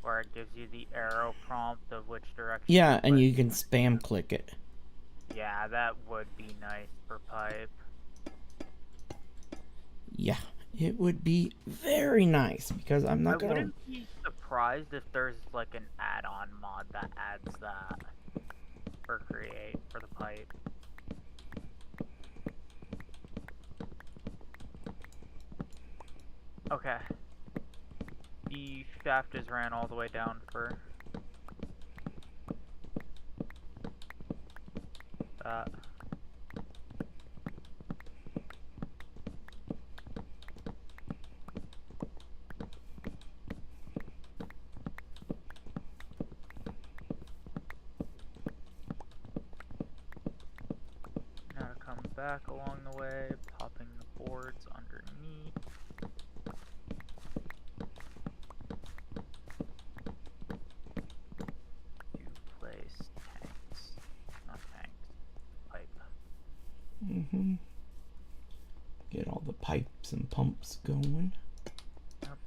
Where it gives you the arrow prompt of which direction. Yeah, and you can spam click it. Yeah, that would be nice for pipe. Yeah, it would be very nice because I'm not I gonna. wouldn't be surprised if there's like an add-on mod that adds that for create for the pipe. Okay. The shaft is ran all the way down for that. Now to come back along the way, popping the boards underneath. To place tanks. Not tanks. Pipe. Mm-hmm. Get all the pipes and pumps going. Yep.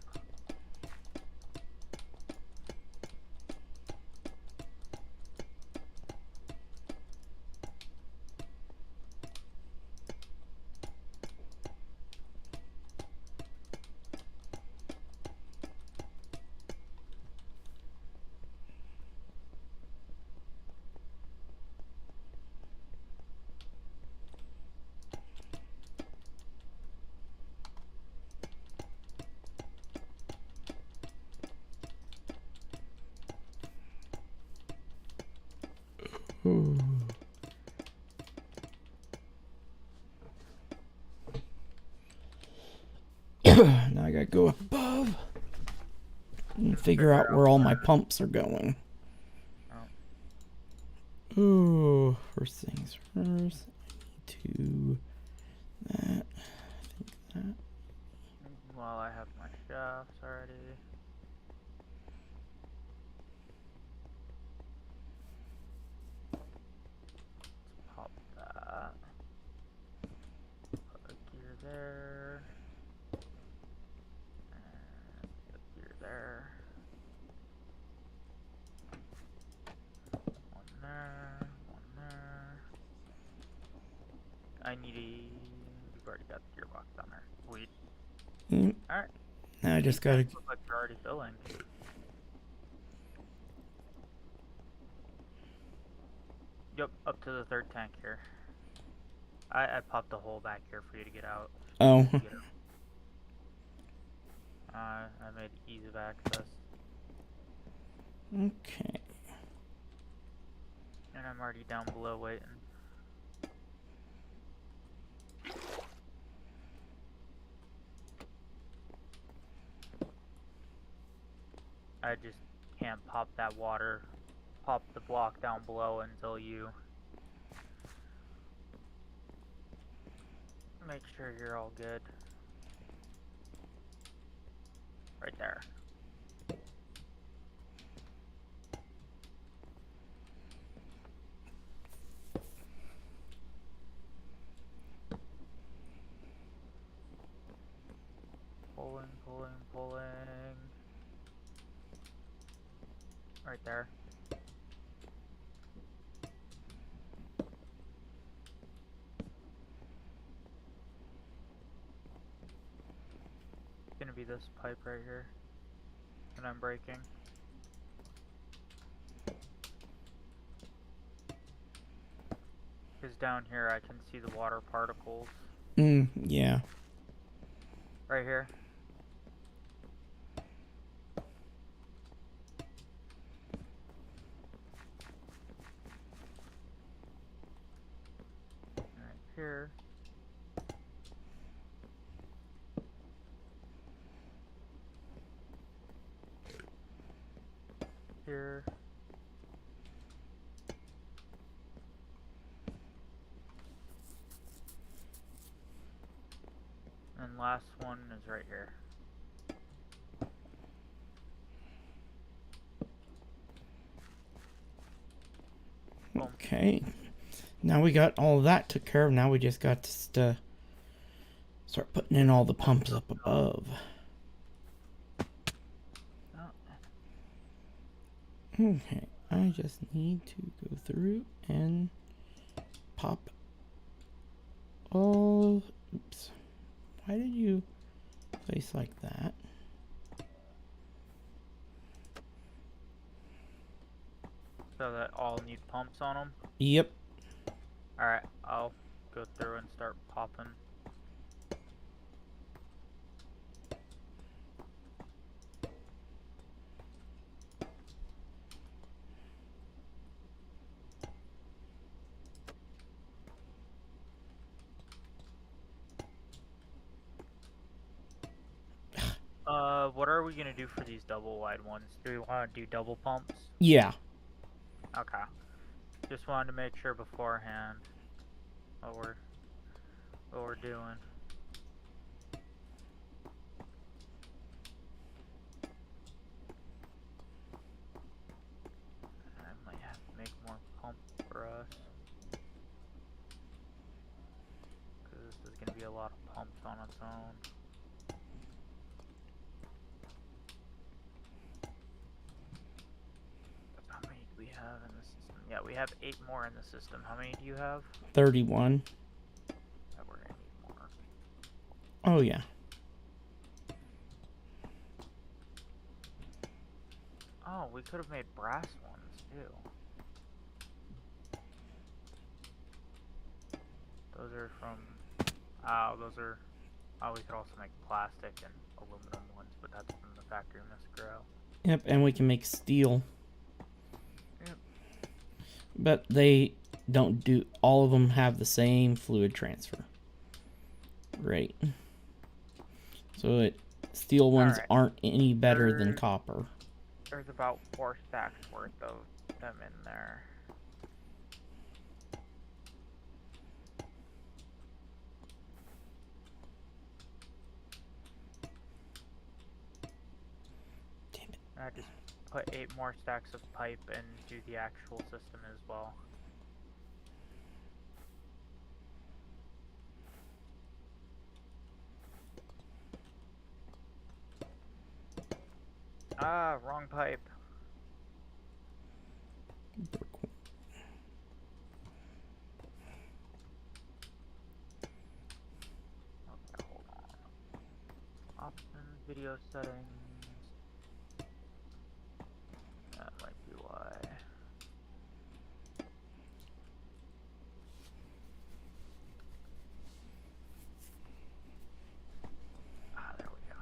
Ooh. Now I gotta go above and figure out where all my pumps are going. Oh. Ooh, first things first. I need to that. I think that. Well, I have my shafts already. Pop that. Put a gear there. And put a gear there. One there. One there. I need a... We've already got the gearbox down there. Sweet. Alright. Now I just gotta. Looks like they're already filling. Yep, up to the third tank here. I popped a hole back here for you to get out. Oh. Get out. I made ease of access. Okay. And I'm already down below waiting. I just can't pop that water, pop the block down below until you make sure you're all good. Right there. Pulling, pulling, pulling. Right there. It's gonna be this pipe right here. And I'm breaking. Because down here I can see the water particles. Yeah. Right here. Right here. Here. And last one is right here. Boom. Okay. Now we got all of that took care of. Now we just got to start putting in all the pumps up above. Oh. Okay. I just need to go through and pop all... Oops. Why did you place like that? So that all need pumps on them? Yep. Alright, I'll go through and start popping. What are we gonna do for these double wide ones? Do we want to do double pumps? Yeah. Okay. Just wanted to make sure beforehand what we're doing. I might have to make more pumps for us. Because this is gonna be a lot of pumps on its own. How many do we have in the system? Yeah, we have 8 more in the system. How many do you have? 31. We're gonna need more. Oh, yeah. Oh, we could have made brass ones too. Those are from... Oh, those are... Oh, we could also make plastic and aluminum ones, but that's from the factory misgrow. Yep, and we can make steel. Yep. But they don't do... All of them have the same fluid transfer. Right. So steel ones aren't any better than copper. There's about 4 stacks worth of them in there. Damn it. I just put 8 more stacks of pipe and do the actual system as well. Ah, wrong pipe. Okay, hold on. Options, video settings. That might be why. Ah, there we go.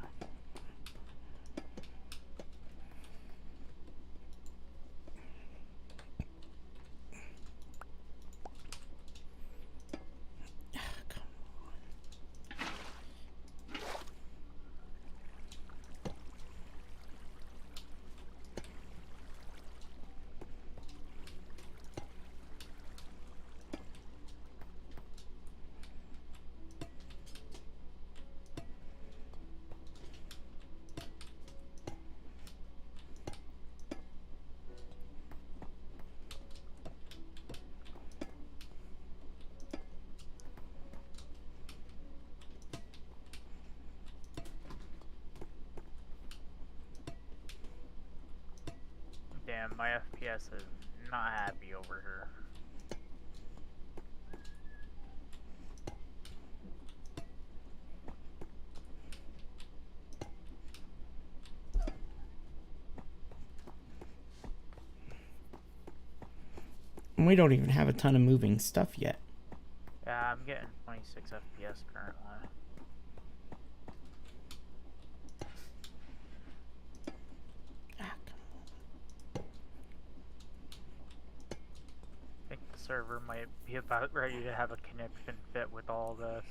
my FPS is not happy over here. And we don't even have a ton of moving stuff yet. Yeah, I'm getting 26 FPS currently. I think the server might be about ready to have a connection fit with all this.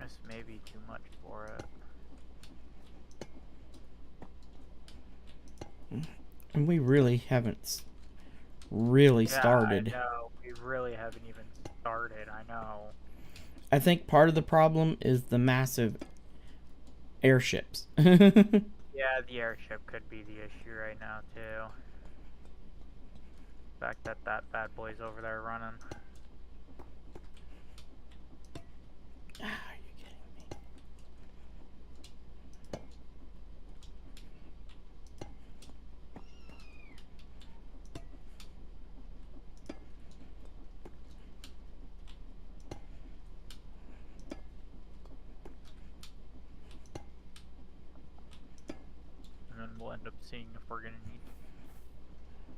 This may be too much for it. And we really haven't really started. Yeah, I know. We really haven't even started, I know. I think part of the problem is the massive airships. Yeah, the airship could be the issue right now, too. The fact that that bad boy's over there running. Are you kidding me? And then we'll end up seeing if we're gonna need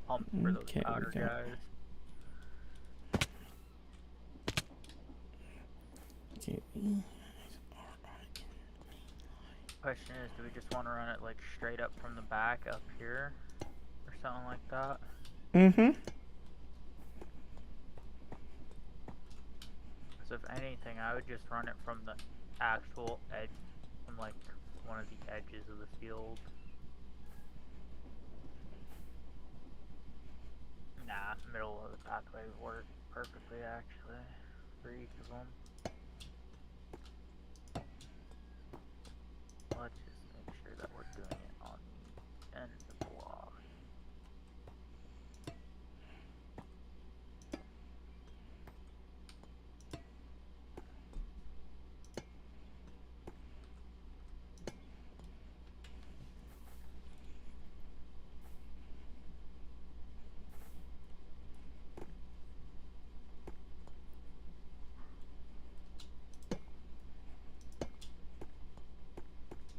pumps for those Okay, we powder got- guys. Okay. Question is, do we just want to run it like straight up from the back up here? Or something like that? Mm-hmm. Because if anything, I would just run it from the actual edge, from like one of the edges of the field. Nah, middle of the pathway would work perfectly actually, for each of them. Let's just make sure that we're doing it on the end of the block.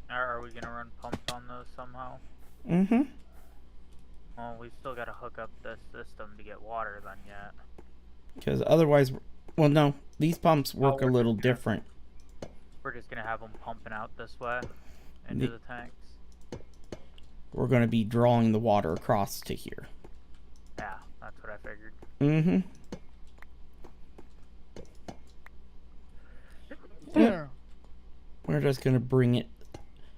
Are we gonna run pumps on those somehow? Mm-hmm. Well, we still gotta hook up this system to get water then yet. Because otherwise, well, no, these pumps work a we're little just gonna- different. We're just gonna have them pumping out this way into the tanks. We're going to be drawing the water across to here. Yeah, that's what I figured. Mm-hmm. There. We're just going to bring it,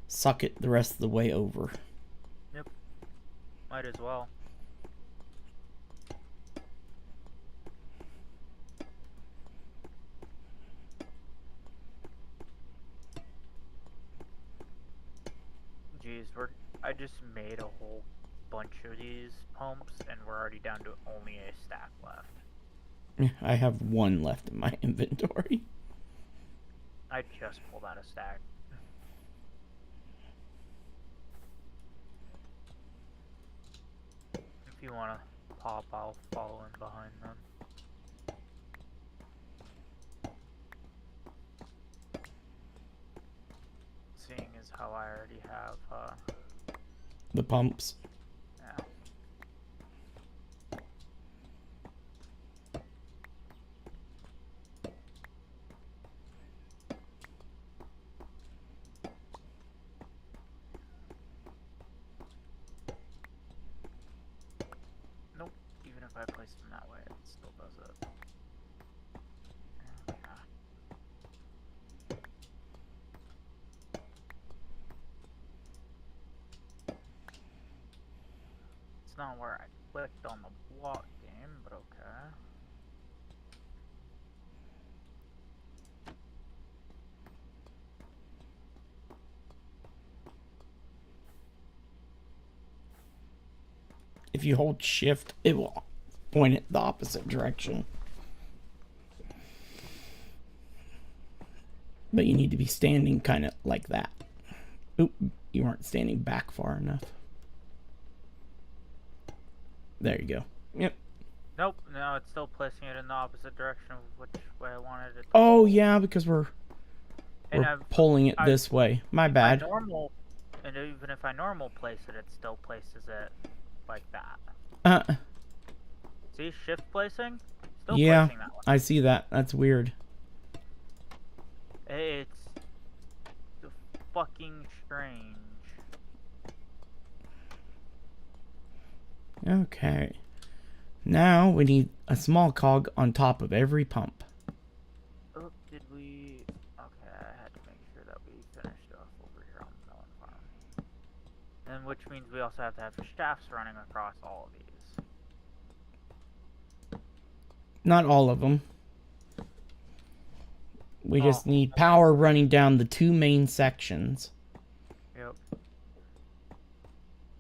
suck it the rest of the way over. Yep. Might as well. Jeez, I just made a whole bunch of these pumps and we're already down to only a stack left. I have one left in my inventory. I just pulled out a stack. If you wanna pop, I'll follow in behind them. Seeing as how I already have, The pumps. yeah. Nope, even if I place them that way, it still does it. Okay. It's not where I clicked on the block game, but okay. If you hold shift, it will point it the opposite direction. But you need to be standing kind of like that. Oop, you weren't standing back far enough. There you go. Yep. Nope, no, it's still placing it in the opposite direction of which way I wanted it to Oh, go. yeah, because we're pulling it this way. My bad. And even if I normal place it, it still places it like that. See, shift placing? Still Yeah, placing that one. I see that. That's weird. It's fucking strange. Okay. Now we need a small cog on top of every pump. Oh, did we... Okay, I had to make sure that we finished off over here on the melon farm. And which means we also have to have shafts running across all of these. Not all of them. We just need power running down the 2 main sections. Yep.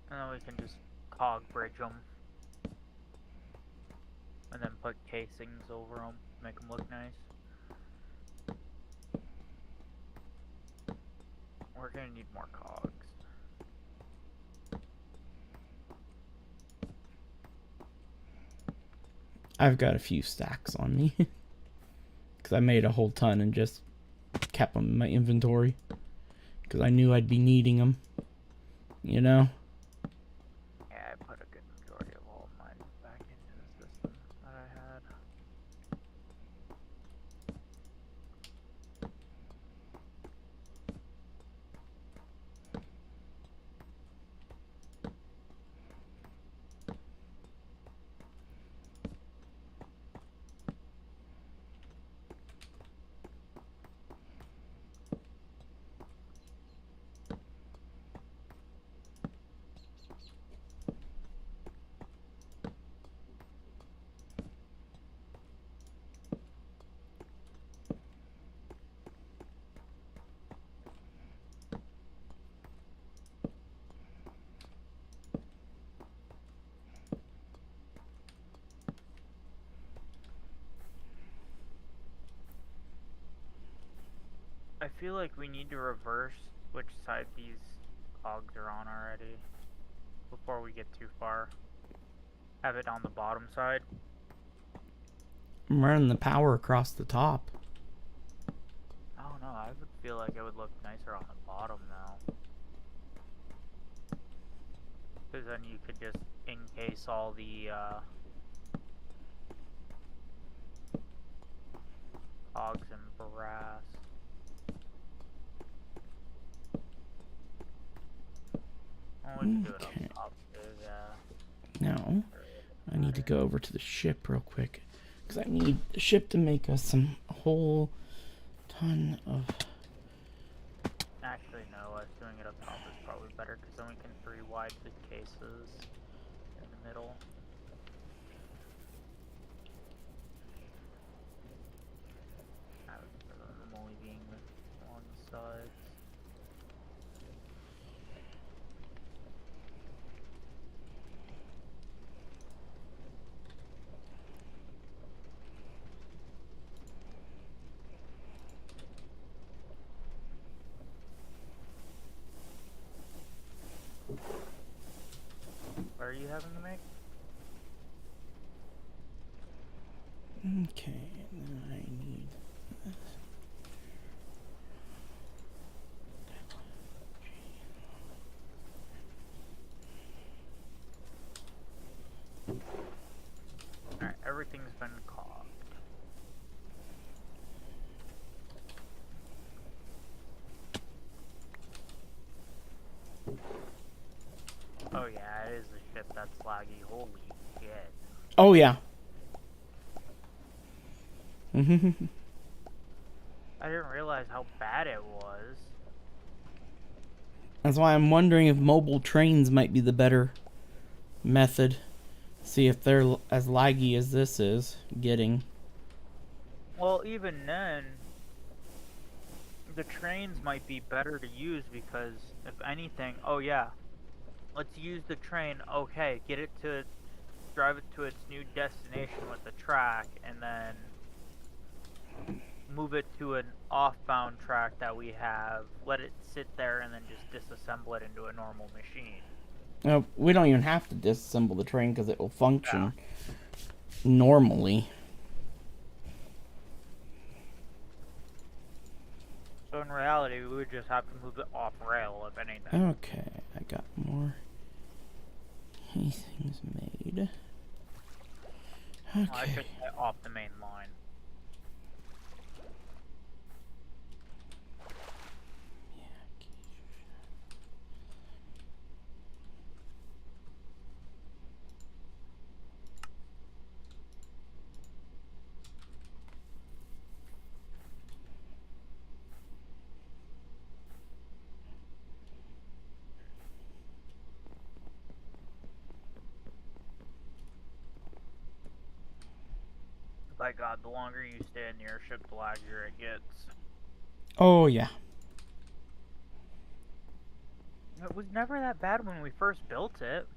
And then we can just cog bridge them. And then put casings over them, make them look nice. We're gonna need more cogs. I've got a few stacks on me. Because I made a whole ton and just kept them in my inventory. Because I knew I'd be needing them. You know? Yeah, I put a good majority of all of mine back into the system that I had. I feel like we need to reverse which side these cogs are on already before we get too far. Have it on the bottom side. I'm running the power across the top. I don't know, I would feel like it would look nicer on the bottom now. Because then you could just encase all the cogs and brass. Oh, we can do it on Okay. top too, yeah. Now, I need to go over to the ship real quick. Because I need the ship to make us a whole ton of... Actually, no, us doing it up top is probably better because then we can wide the cases in the middle. I would prefer them only being on the sides. What are you having to make? Okay, and then I need this. Alright, everything's been cogged. Oh yeah, it is the ship that's laggy. Holy shit. Oh yeah. I didn't realize how bad it was. That's why I'm wondering if mobile trains might be the better method. See if they're as laggy as this is getting. Well, even then, the trains might be better to use because, if anything, oh yeah, let's use the train, okay, get it to, drive it to its new destination with the track, and then move it to an off-bound track that we have, let it sit there, and then just disassemble it into a normal machine. No, we don't even have to disassemble the train because it will function Yeah. normally. So in reality, we would just have to move it off rail, if anything. Okay, I got more things made. Well, I Okay. should say off the main line. By God, the longer you stay in the airship, the laggier it gets. Oh, yeah. It was never that bad when we first built it.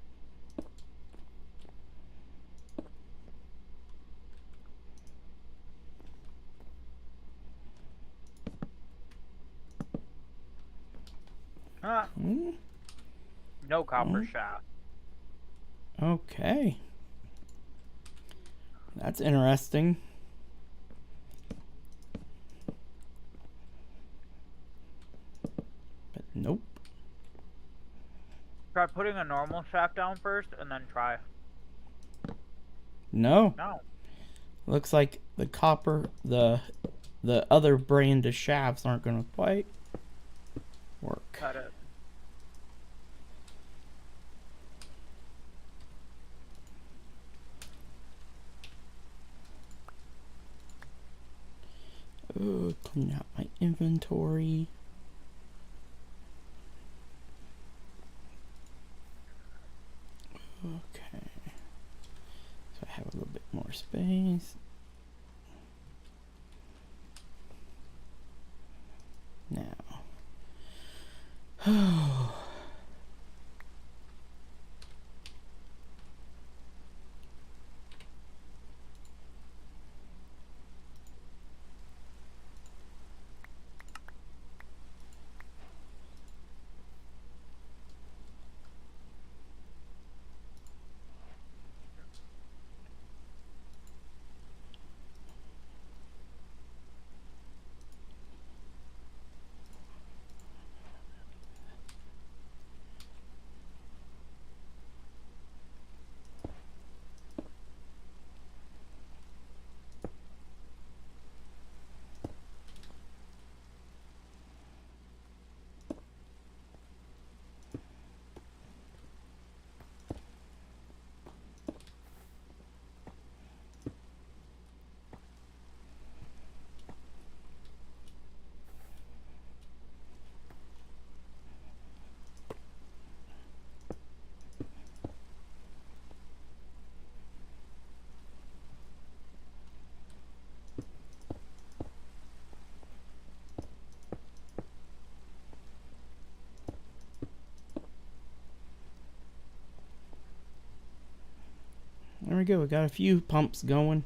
Ah, no copper shaft. Okay. That's interesting. But nope. Try putting a normal shaft down first, and then try. No. No. Looks like the copper, the other brand of shafts aren't going to quite work. Cut it. Oh, clean out my inventory. Okay. So I have a little bit more space. Now. There we go. We got a few pumps going.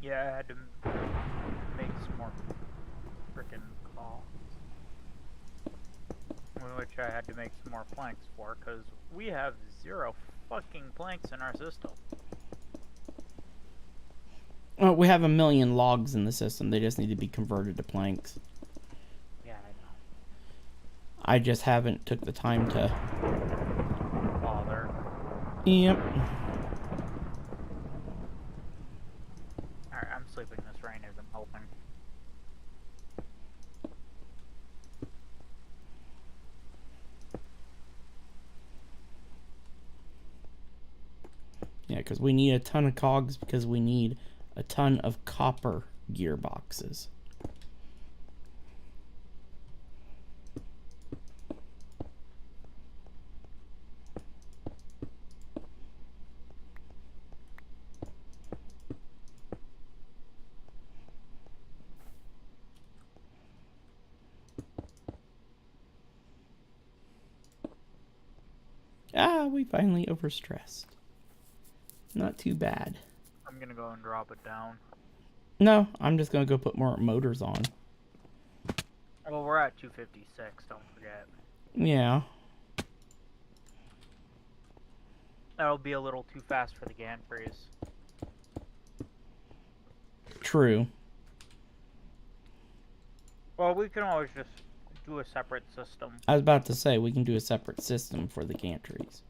Yeah, I had to make some more frickin' calls. Which I had to make some more planks for, because we have 0 fucking planks in our system. Oh, we have 1 million logs in the system. They just need to be converted to planks. Yeah, I know. I just haven't took the time to Bother. Yep. Alright, I'm sleeping. This rain isn't helping. Yeah, because we need a ton of cogs because we need a ton of copper gearboxes. Ah, we finally overstressed. Not too bad. I'm gonna go and drop it down. No, I'm just gonna go put more motors on. Well, we're at 256, don't forget. Yeah. That'll be a little too fast for the gantries. True. Well, we can always just do a separate system. I was about to say, we can do a separate system for the gantries.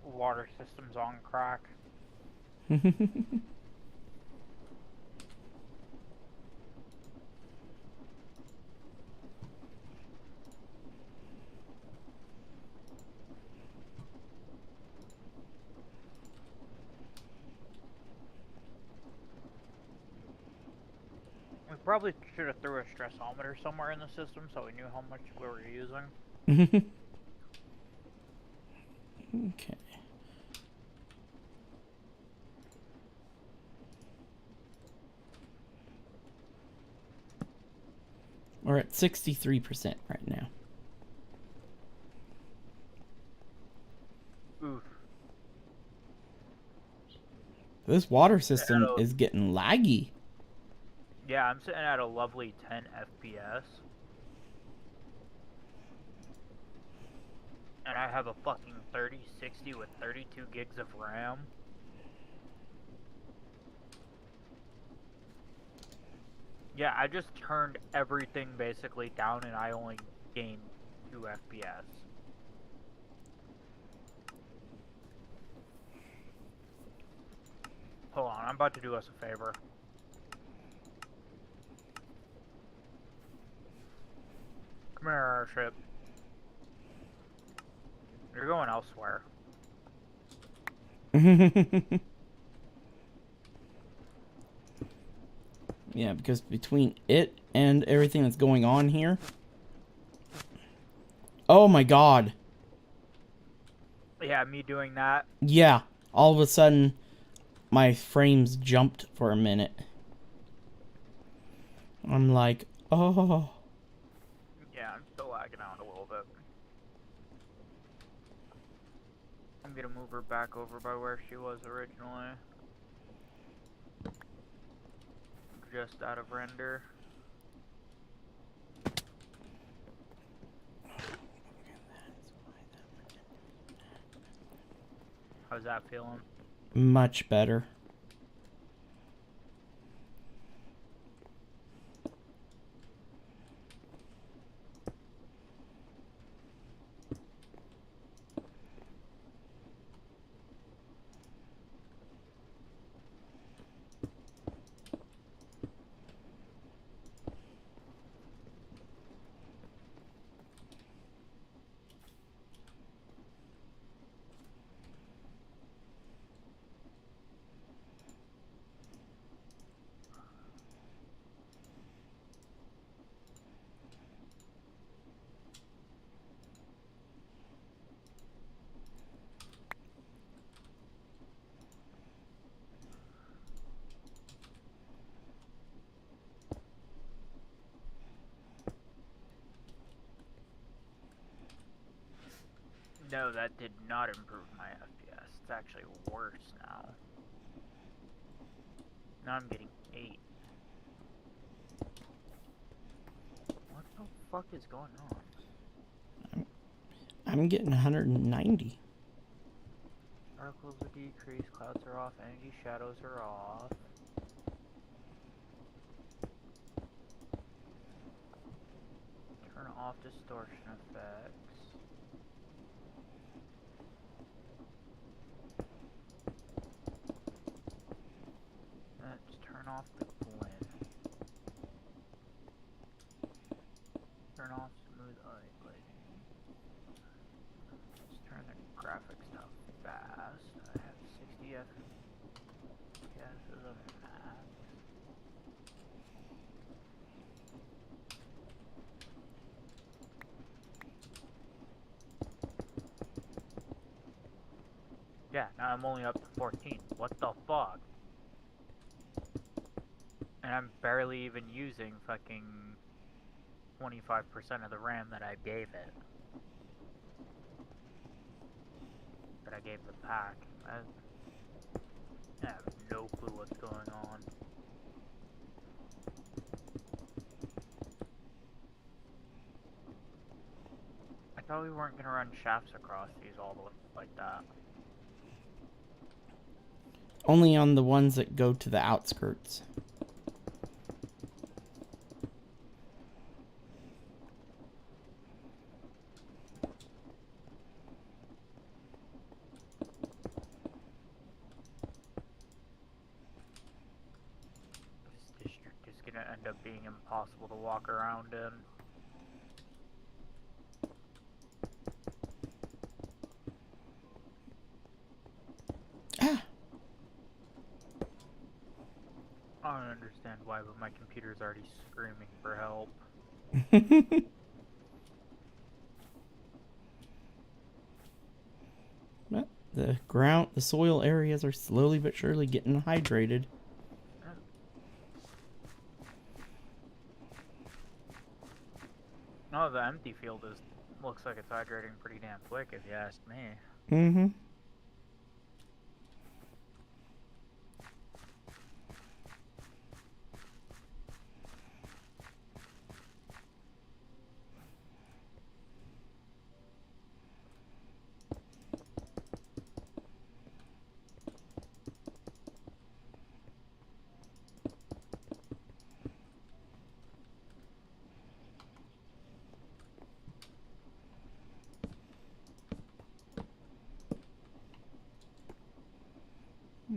Water system's on crack. We probably should have threw a stressometer somewhere in the system so we knew how much we were using. Okay. We're at 63% right now. Oof. This water system is getting laggy. Yeah, I'm sitting at a lovely 10 FPS. And I have a fucking 3060 with 32 gigs of RAM. Yeah, I just turned everything basically down and I only gained 2 FPS. Hold on, I'm about to do us a favor. Come here, airship. You're going elsewhere. Yeah, because between it and everything that's going on here. Oh my god. Yeah, me doing that. Yeah, all of a sudden my frames jumped for a minute. I'm like, oh. Yeah, I'm still lagging out a little bit. I'm gonna move her back over by where she was originally. Just out of render. How's that feeling? Much better. No, that did not improve my FPS. It's actually worse now. Now I'm getting 8. What the fuck is going on? I'm getting 190. Particles are decreased, clouds are off, energy shadows are off. Turn off distortion effects. Let's turn off the blend. Turn off smooth lighting. Let's turn the graphics down fast. I have 60 FPS as a max. I'm only up to 14. What the fuck? And I'm barely even using fucking 25% of the RAM that I gave it. That I gave the pack. I have no clue what's going on. I thought we weren't gonna run shafts across these all the way like that. Only on the ones that go to the outskirts. This district is gonna end up being impossible to walk around in. I don't understand why, but my computer's already screaming for help. The soil areas are slowly but surely getting hydrated. No, the empty field looks like it's hydrating pretty damn quick, if you ask me. Mm-hmm. I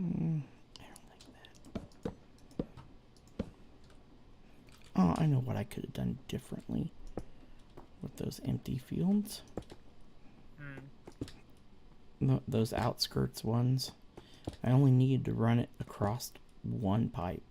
don't like that. Oh, I know what I could have done differently with those empty fields. Those outskirts ones. I only needed to run it across one pipe.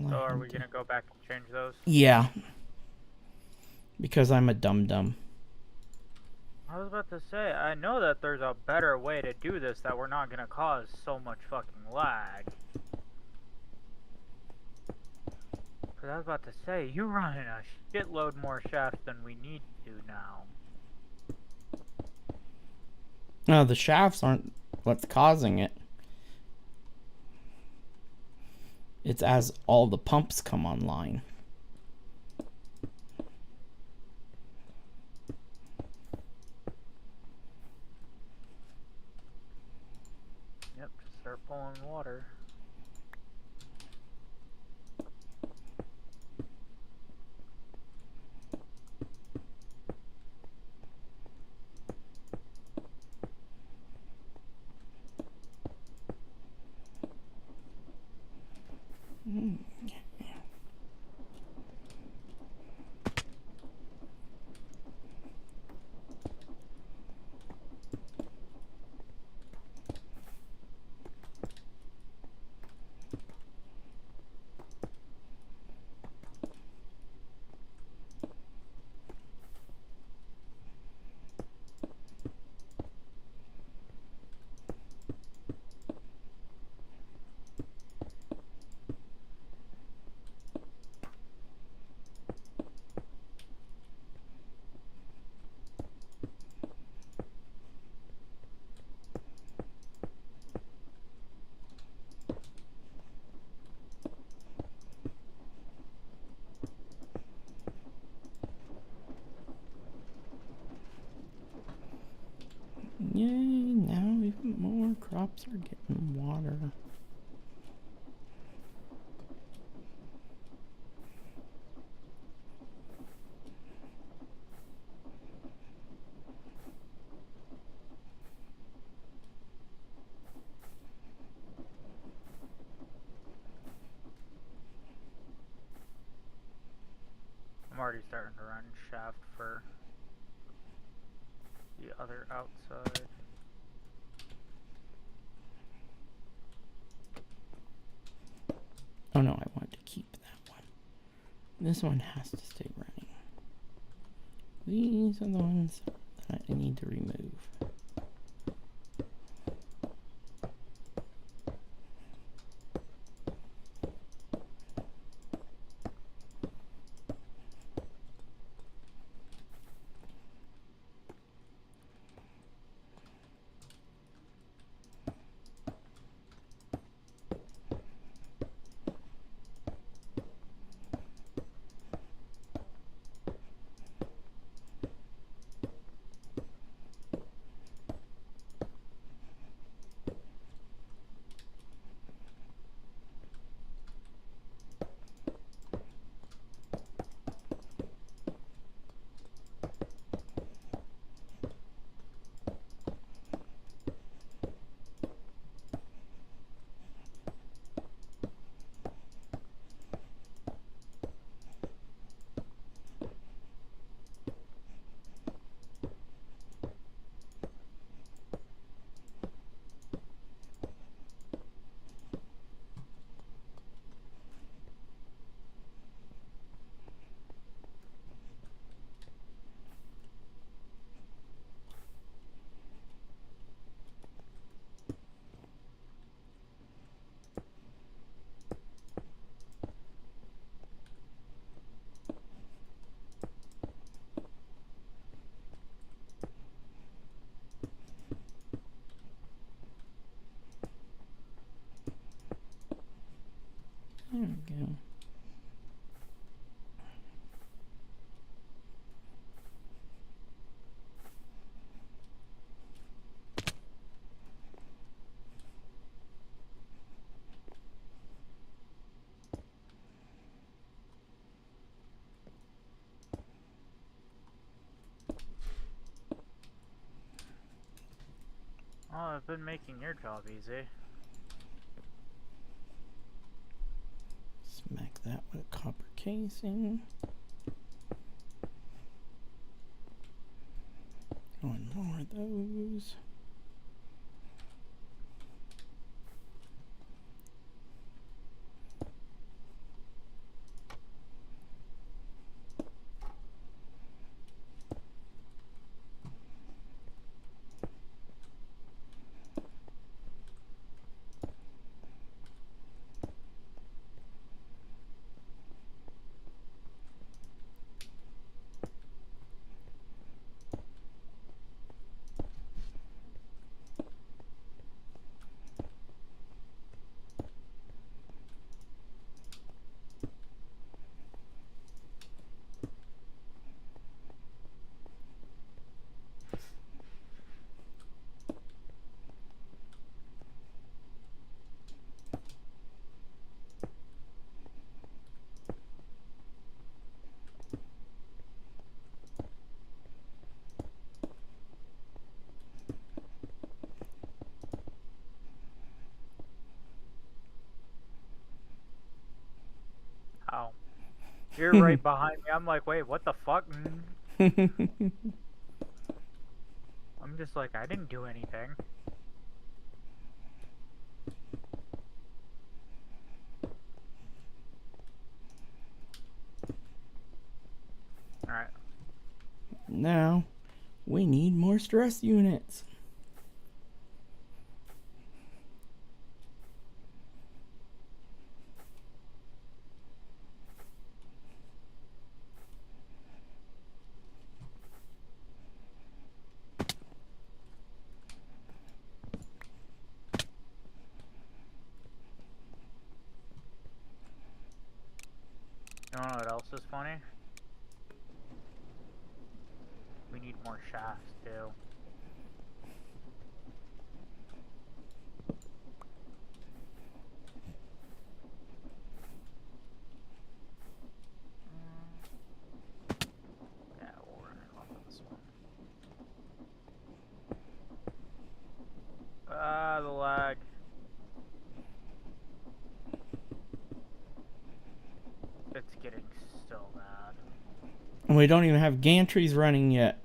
So are we gonna go back and change those? Yeah. Because I'm a dum-dum. I was about to say, I know that there's a better way to do this that we're not gonna cause so much fucking lag. Cause I was about to say, you're running a shitload more shafts than we need to now. No, the shafts aren't what's causing it. It's as all the pumps come online. Yep, just start pulling water. Yay, now even more crops are getting water. I'm already starting to run shaft for the other outside. Oh no, I want to keep that one. This one has to stay running. These are the ones that I need to remove. There we go. Oh, I've been making your job easy. Smack that with a copper casing. One more of those. Ow. You're right behind me. I'm like, wait, what the fuck? I'm just like, I didn't do anything. Alright. Now, we need more stress units. You know what else is funny? We need more shafts, too. Yeah, we'll run it off of this one. Ah, the lag. It's getting so bad. And we don't even have gantries running yet.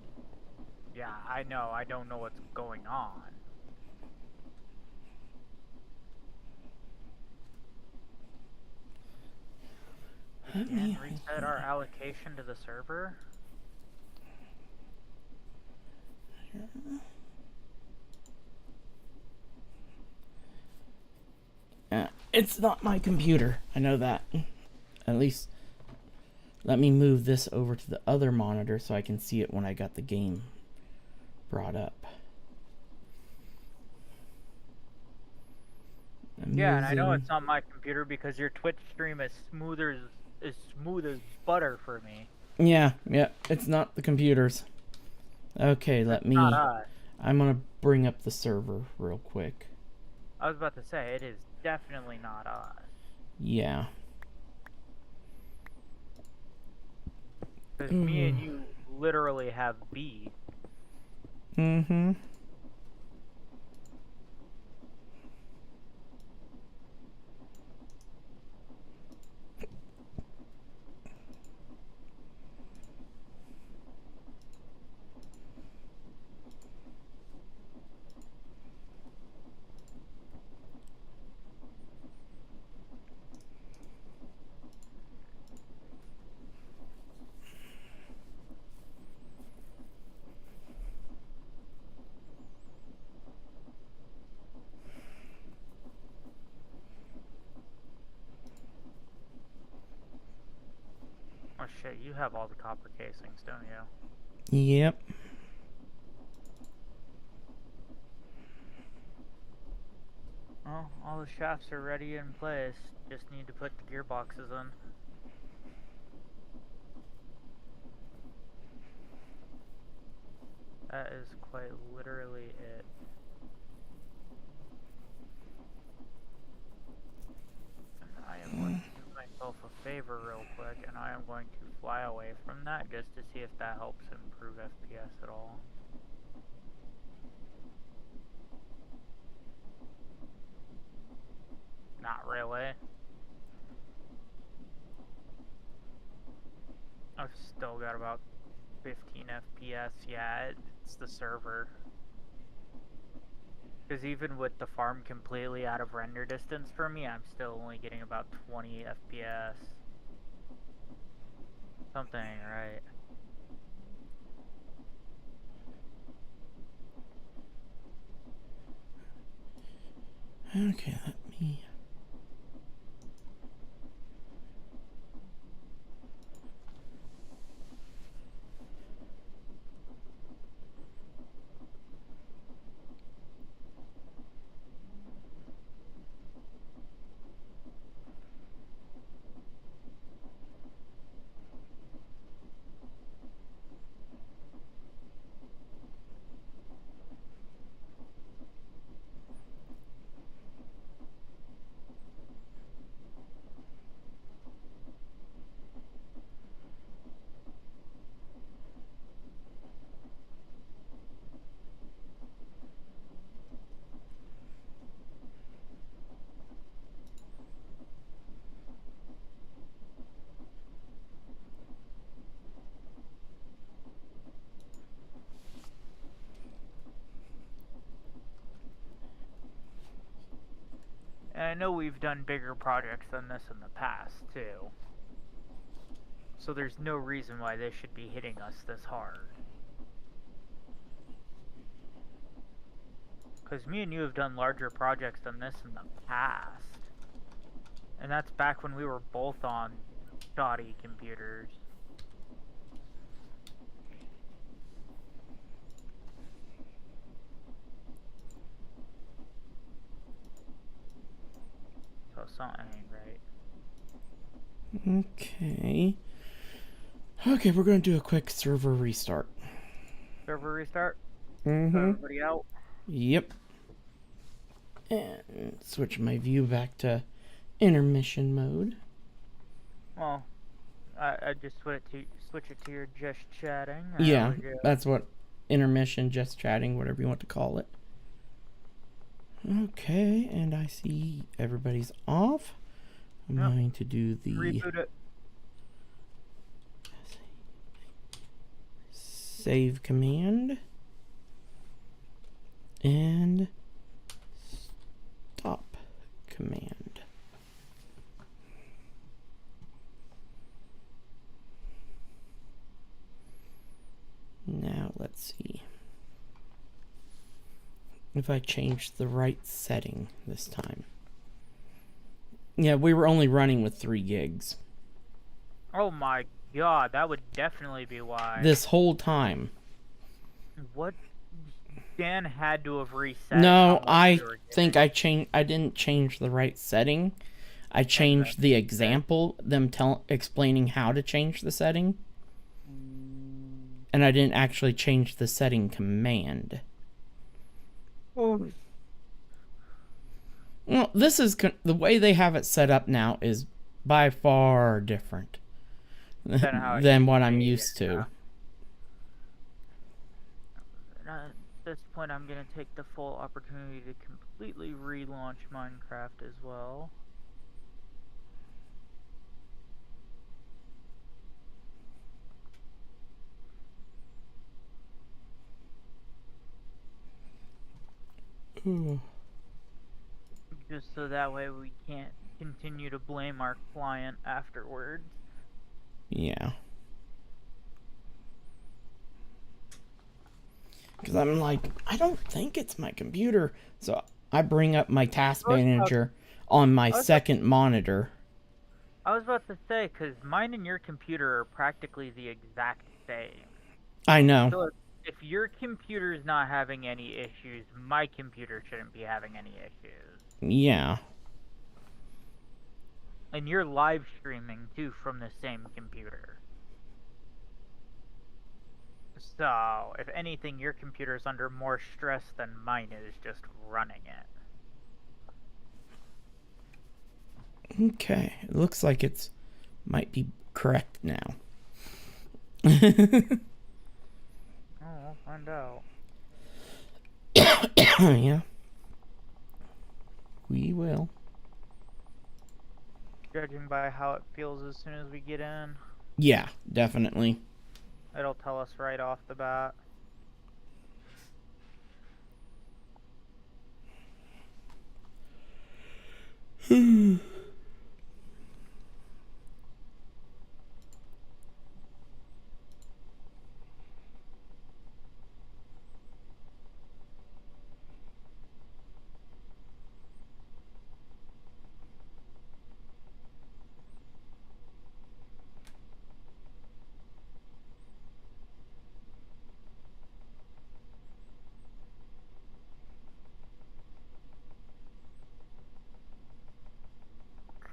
Yeah, I know. I don't know what's going on. Again, reset our allocation to the server. It's not my computer. I know that. At least let me move this over to the other monitor so I can see it when I got the game brought up. Yeah, and I know it's not my computer because your Twitch stream is smooth as butter for me. Yeah, it's not the computers. Okay, Not us. I'm gonna bring up the server real quick. I was about to say, it is definitely not us. Yeah. Because me and you literally have B. Mm-hmm. Oh shit, you have all the copper casings, don't you? Yep. Well, all the shafts are ready in place. Just need to put the gearboxes in. That is quite literally it. And I am going to do myself a favor real quick, and I am going to fly away from that just to see if that helps improve FPS at all. Not really. I've still got about 15 FPS. Yeah, it's the server. Because even with the farm completely out of render distance for me, I'm still only getting about 20 FPS. Something ain't right. Okay, let me... And I know we've done bigger projects than this in the past, too. So there's no reason why this should be hitting us this hard. Because me and you have done larger projects than this in the past. And that's back when we were both on shoddy computers. So something ain't right. Okay. Okay, we're going to do a quick server restart. Server restart? Mm-hmm. Everybody out? Yep. And switch my view back to intermission mode. Well, I just switch it to your just chatting. Yeah, that's what intermission, just chatting, whatever you want to call it. Okay, and I see everybody's off. I'm going to do the reboot it. Save command and stop command. if I change the right setting this time. Yeah, we were only running with 3 gigs. Oh my god, that would definitely be why. This whole time. What? Dan had to have reset. No, how much I we were think getting. I didn't change the right setting. I changed the example, them explaining how to change the setting. And I didn't actually change the setting command. Oh. Well, this is the way they have it set up now is by far different than what I'm used to. At this point, I'm going to take the full opportunity to completely relaunch Minecraft as well. Just so that way we can't continue to blame our client afterwards. Yeah. Because I'm like, I don't think it's my computer. So I bring up my task manager on my second monitor. I was about to say, because mine and your computer are practically the exact same. I know. So if your computer is not having any issues, my computer shouldn't be having any issues. Yeah. And you're live streaming, too, from the same computer. So, if anything, your computer's under more stress than mine is just running it. Okay. It looks like it's might be correct now. Oh, we'll find out. Yeah. We will. Judging by how it feels as soon as we get in. Yeah, definitely. It'll tell us right off the bat.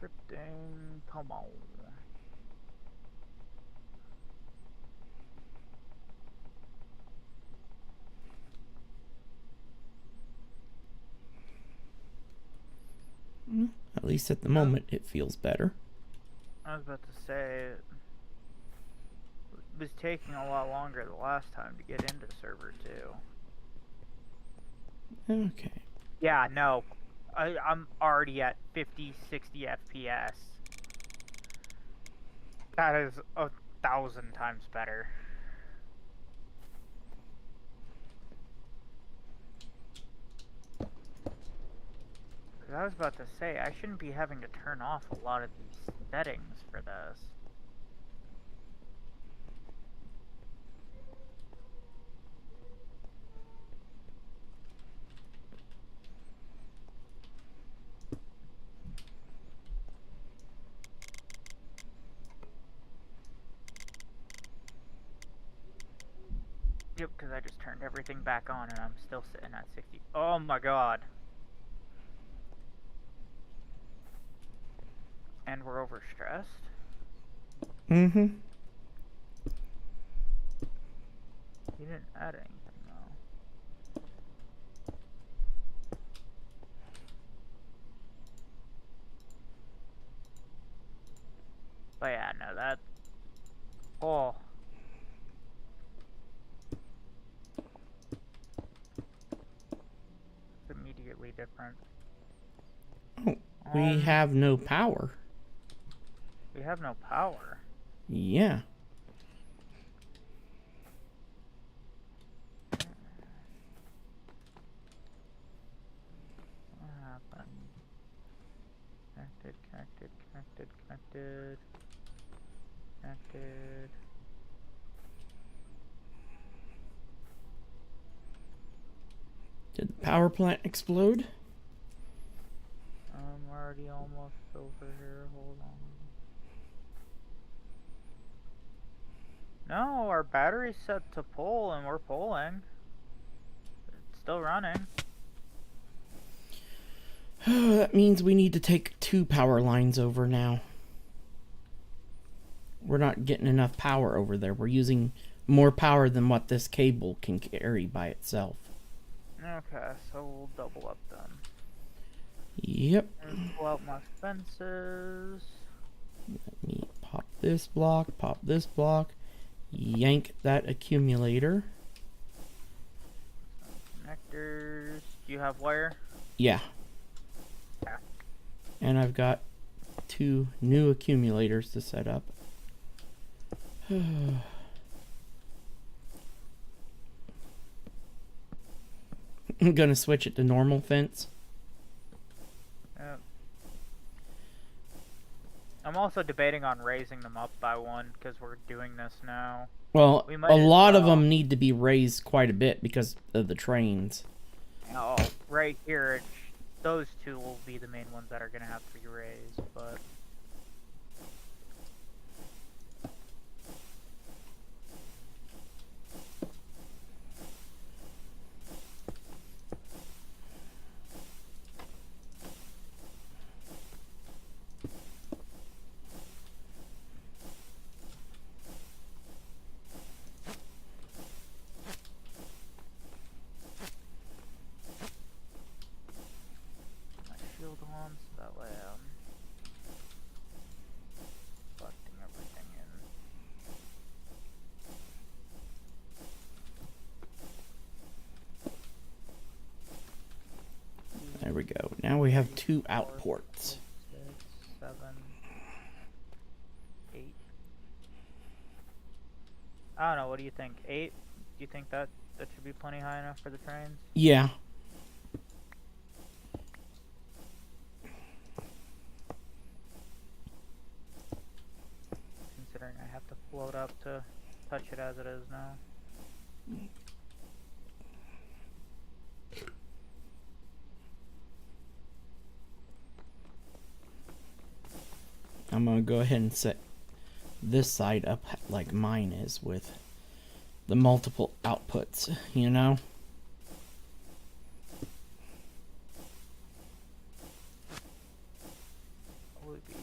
Crypting, come on. At least at the moment, it feels better. I was about to say, it was taking a lot longer the last time to get into server 2. Okay. Yeah, no. I'm already at 50, 60 FPS. That is 1,000 times better. I was about to say, I shouldn't be having to turn off a lot of these settings for this. Yep, because I just turned everything back on and I'm still sitting at 60. Oh my god. And we're overstressed? Mm-hmm. He didn't add anything though. But yeah, no, that... Oh. It's immediately different. Oh, we have no power. We have no power. Yeah. What happened? Connected, connected, connected, connected. Connected. Did the power plant explode? I'm already almost over here. Hold on. No, our battery's set to pull and we're pulling. It's still running. That means we need to take 2 power lines over now. We're not getting enough power over there. We're using more power than what this cable can carry by itself. Okay, so we'll double up then. Yep. And pull out my fences. Let me pop this block, yank that accumulator. Connectors. Do you have wire? Yeah. Yeah. And I've got 2 new accumulators to set up. I'm gonna switch it to normal fence. Yep. I'm also debating on raising them up by 1 because we're doing this now. Well, We a might as lot of well. them need to be raised quite a bit because of the trains. Oh, right here, those 2 will be the main ones that are gonna have to be raised, but. My shield on so that way I'm collecting everything in. There we go. Now we have 2 outports. 6, 7, 8. I don't know, what do you think? 8? Do you think that should be plenty high enough for the trains? Yeah. Considering I have to float up to touch it as it is now. I'm gonna go ahead and set this side up like mine is with the multiple outputs, you know? What would be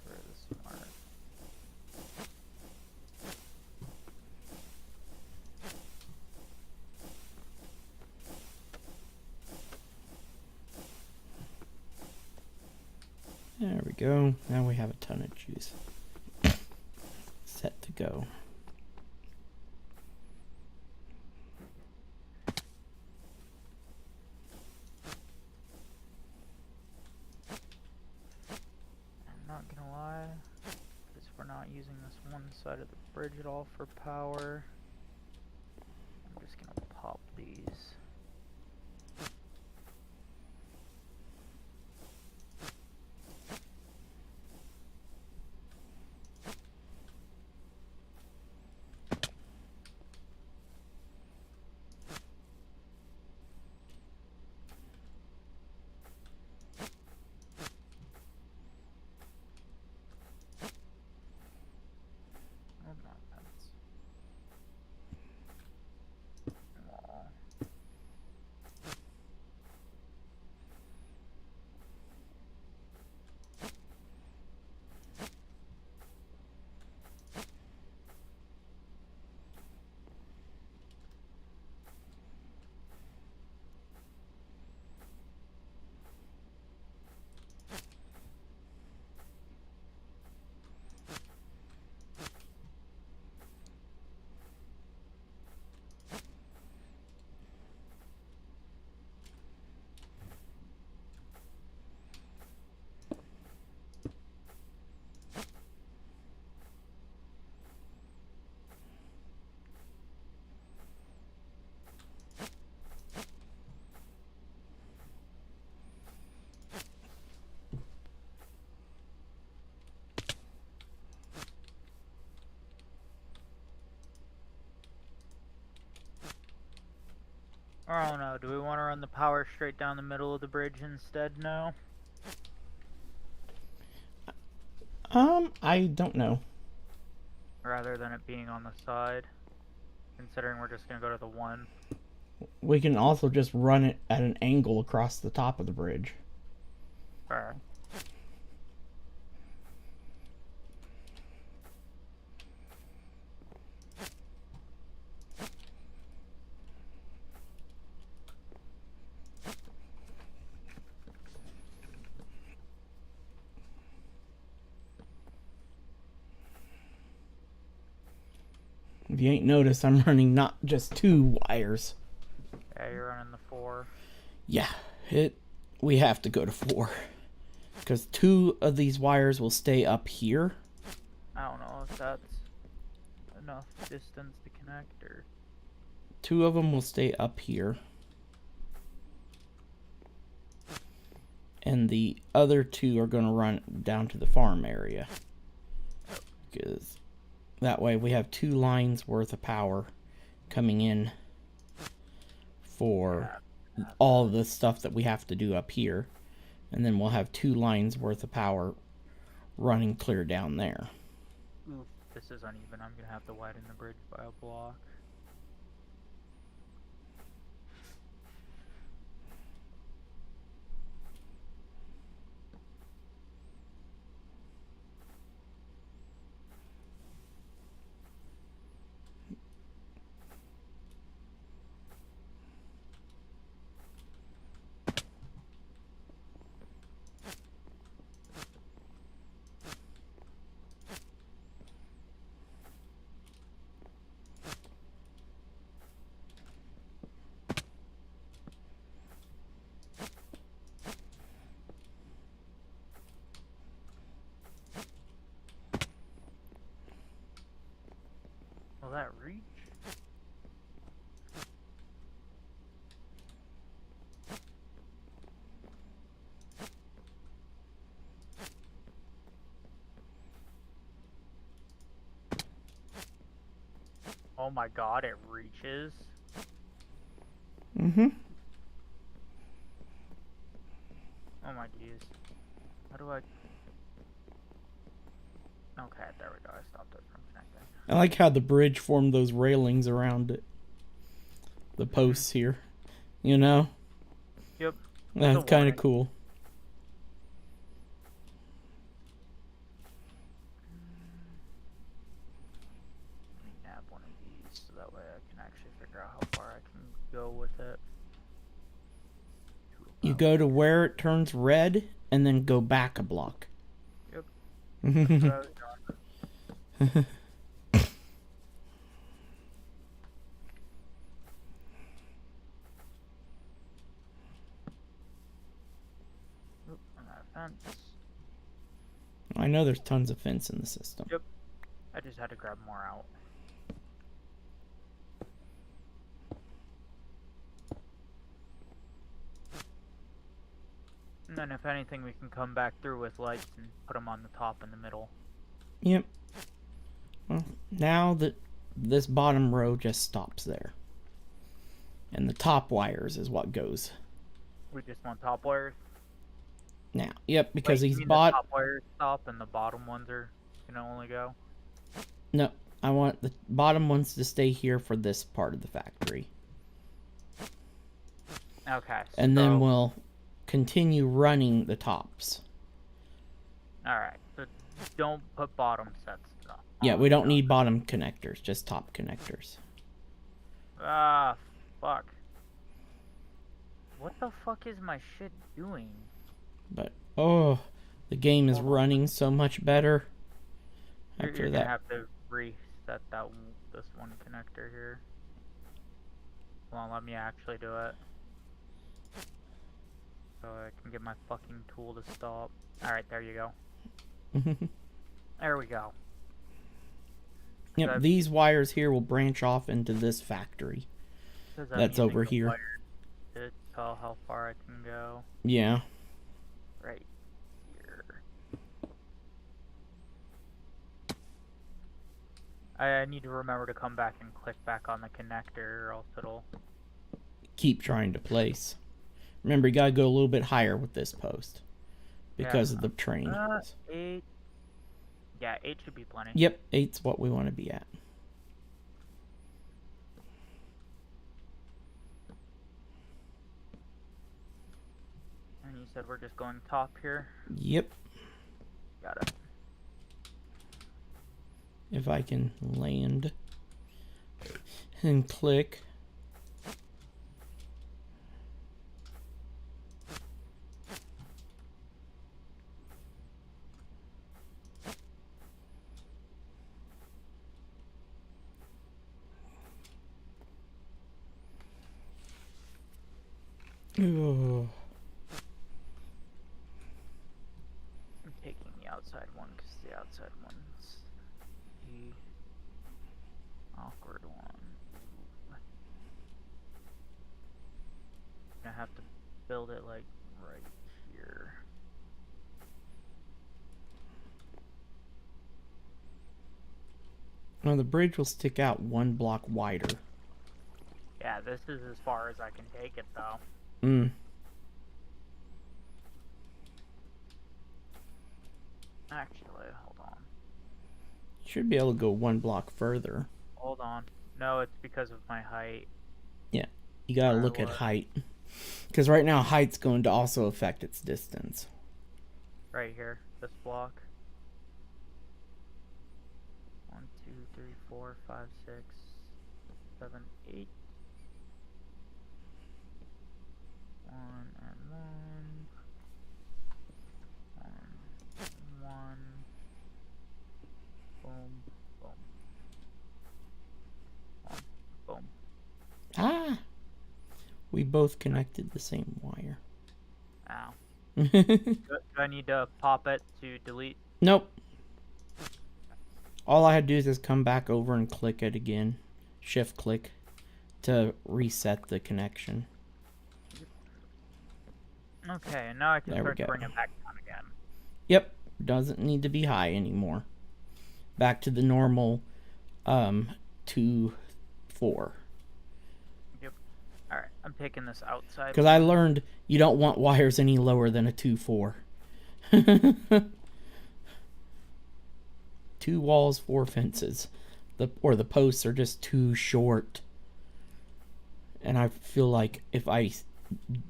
for the smart? There we go. Now we have a ton of juice. Set to go. I'm not gonna lie, because we're not using this one side of the bridge at all for power. I'm just gonna pop these. Oh, my fence. Wall. I don't know. Do we want to run the power straight down the middle of the bridge instead now? I don't know. Rather than it being on the side? Considering we're just gonna go to the one. We can also just run it at an angle across the top of the bridge. Alright. If you ain't noticed, I'm running not just 2 wires. Yeah, you're running the 4. Yeah, we have to go to 4. Because 2 of these wires will stay up here. I don't know if that's enough distance to connect or... 2 of them will stay up here. And the other 2 are going to run down to the farm area. Because that way we have 2 lines worth of power coming in for all the stuff that we have to do up here. And then we'll have 2 lines worth of power running clear down there. Oof, this is uneven. I'm gonna have to widen the bridge by a block. Will that reach? Oh my god, it reaches. Mm-hmm. Oh my geez. How do I... Okay, there we go. I stopped it from connecting. I like how the bridge formed those railings around it. The posts here. You know? Yep. That's kind of cool. Let me nab one of these so that way I can actually figure out how far I can go with it. You go to where it turns red and then go back a block. Yep. That's what I was doing. Oop, I'm out of fence. I know there's tons of fence in the system. Yep. I just had to grab more out. And then if anything, we can come back through with lights and put them on the top and the middle. Yep. Well, now that this bottom row just stops there. And the top wires is what goes. We just want top wires? Now, yep, because Wait, you he's mean bought... the top wires stop and the bottom ones are gonna only go? No, I want the bottom ones to stay here for this part of the factory. Okay. And then we'll continue running the tops. Alright, so don't put bottom sets up. Yeah, we don't need bottom connectors, just top connectors. Ah, fuck. What the fuck is my shit doing? But, oh, the game is running so much better after You're that. gonna have to reset this one connector here. Hold on, let me actually do it. So I can get my fucking tool to stop. Alright, there you go. There we go. Yep, these wires here will branch off into this factory. That's over here. To tell how far I can go. Yeah. Right here. I need to remember to come back and click back on the connector or else it'll... keep trying to place. Remember, you gotta go a little bit higher with this post because of the train. 8. Yeah, 8 should be plenty. Yep, 8's what we want to be at. And you said we're just going top here? Yep. Got it. If I can land and click. Oh. I'm taking the outside one because the outside one's the awkward one. I have to build it like right here. Now the bridge will stick out 1 block wider. Yeah, this is as far as I can take it though. Actually, hold on. Should be able to go 1 block further. Hold on. No, it's because of my height. Yeah, you gotta look at height. Because right now height's going to also affect its distance. Right here, this block. 1, 2, 3, 4, 5, 6, 7, 8. 1 and 1. 1. Boom, boom. 1, boom. Ah! We both connected the same wire. Ow. Do I need to pop it to delete? Nope. All I had to do is just come back over and click it again. Shift click to reset the connection. Okay, and now I can There we start to go. bring it back down again. Yep. Doesn't need to be high anymore. Back to the normal 2, 4. Yep. Alright, I'm taking this outside. Because I learned you don't want wires any lower than a 2, 4. 2 walls, 4 fences. The posts are just too short. And I feel like if I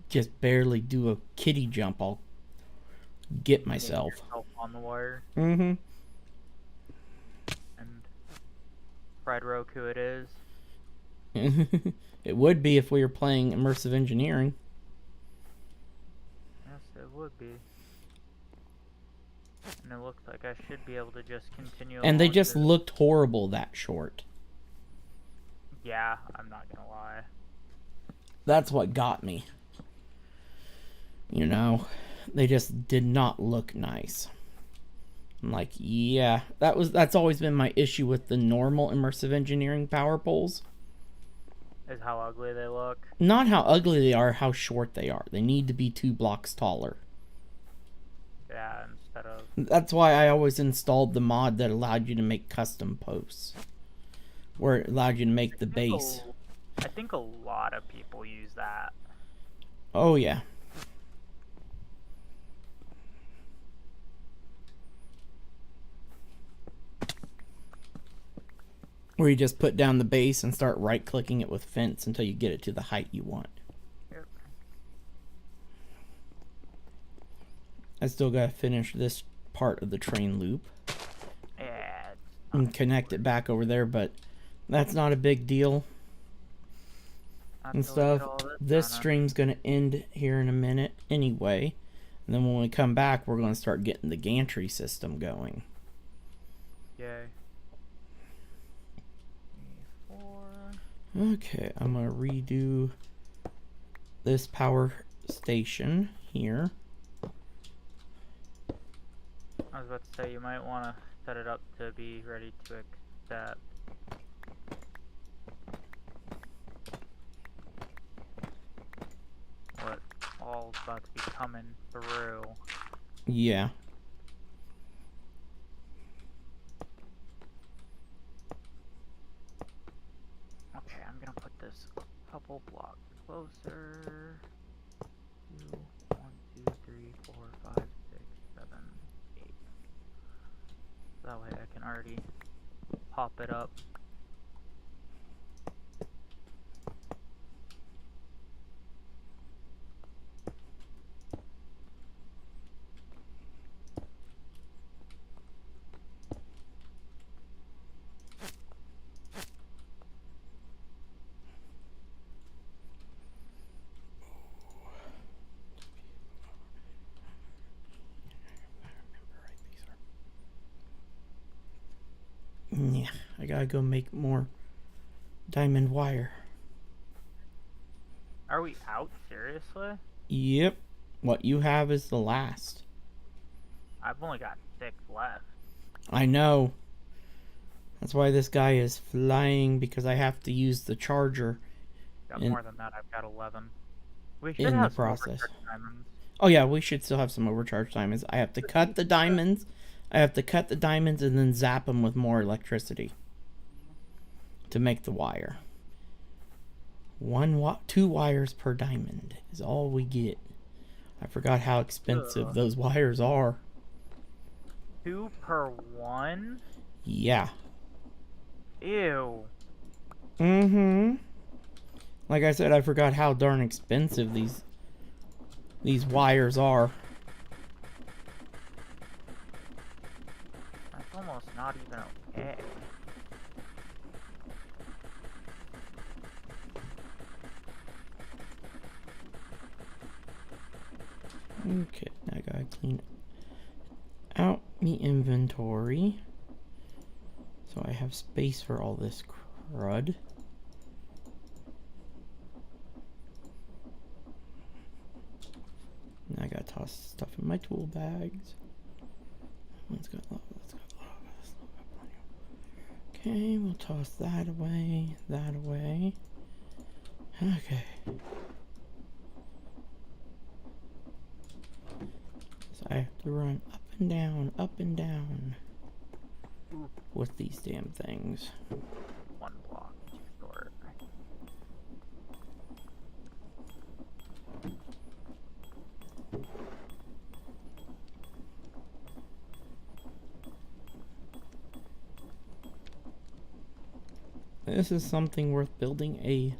just barely do a kiddie jump, I'll get myself. On the wire. Mm-hmm. And fried Roku it is. It would be if we were playing immersive engineering. Yes, it would be. And it looks like I should be able to just continue. And they along just this. looked horrible that short. Yeah, I'm not gonna lie. That's what got me. You know, they just did not look nice. I'm like, yeah, that's always been my issue with the normal immersive engineering power poles. Is how ugly they look. Not how ugly they are, how short they are. They need to be 2 blocks taller. Yeah, instead of. That's why I always installed the mod that allowed you to make custom posts. Where it allowed you to make the base. I think a lot of people use that. Oh, yeah. Where you just put down the base and start right-clicking it with fence until you get it to the height you want. Yep. I still gotta finish this part of the train loop. Yeah. And connect it back over there, but that's not a big deal. And stuff. This stream's gonna end here in a minute anyway. And then when we come back, we're gonna start getting the gantry system going. Yay. Okay, I'm gonna redo this power station here. I was about to say, you might want to set it up to be ready to accept. What all's about to be coming through. Yeah. Okay, I'm gonna put this a couple blocks closer. 2, 1, 2, 3, 4, 5, 6, 7, 8. That way I can already pop it up. Yeah, I gotta go make more diamond wire. Are we out? Seriously? Yep. What you have is the last. I've only got 6 left. I know. That's why this guy is flying, because I have to use the charger Got more than that. I've got 11. We should in the have some process. overcharged diamonds. Oh yeah, we should still have some overcharged diamonds. I have to cut the diamonds. And then zap them with more electricity to make the wire. 2 wires per diamond is all we get. I forgot how expensive those wires are. 2 per 1? Yeah. Ew. Mm-hmm. Like I said, I forgot how darn expensive these wires are. That's almost not even okay. Okay, now I gotta clean out me inventory so I have space for all this crud. Now I gotta toss stuff in my tool bags. Let's go. Okay, we'll toss that away. That away. Okay. So I have to run up and down with these damn things. 1 block too short. This is something worth building a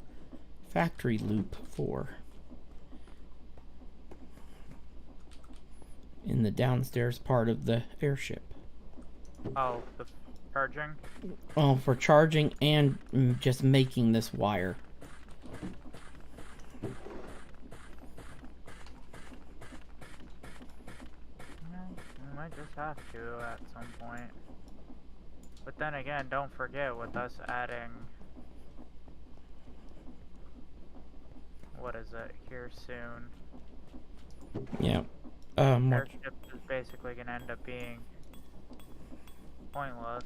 factory loop for. In the downstairs part of the airship. Oh, the charging? Oh, for charging and just making this wire. We might just have to at some point. But then again, don't forget with us adding... What is it? Here soon. Yeah. Airship is basically going to end up being pointless.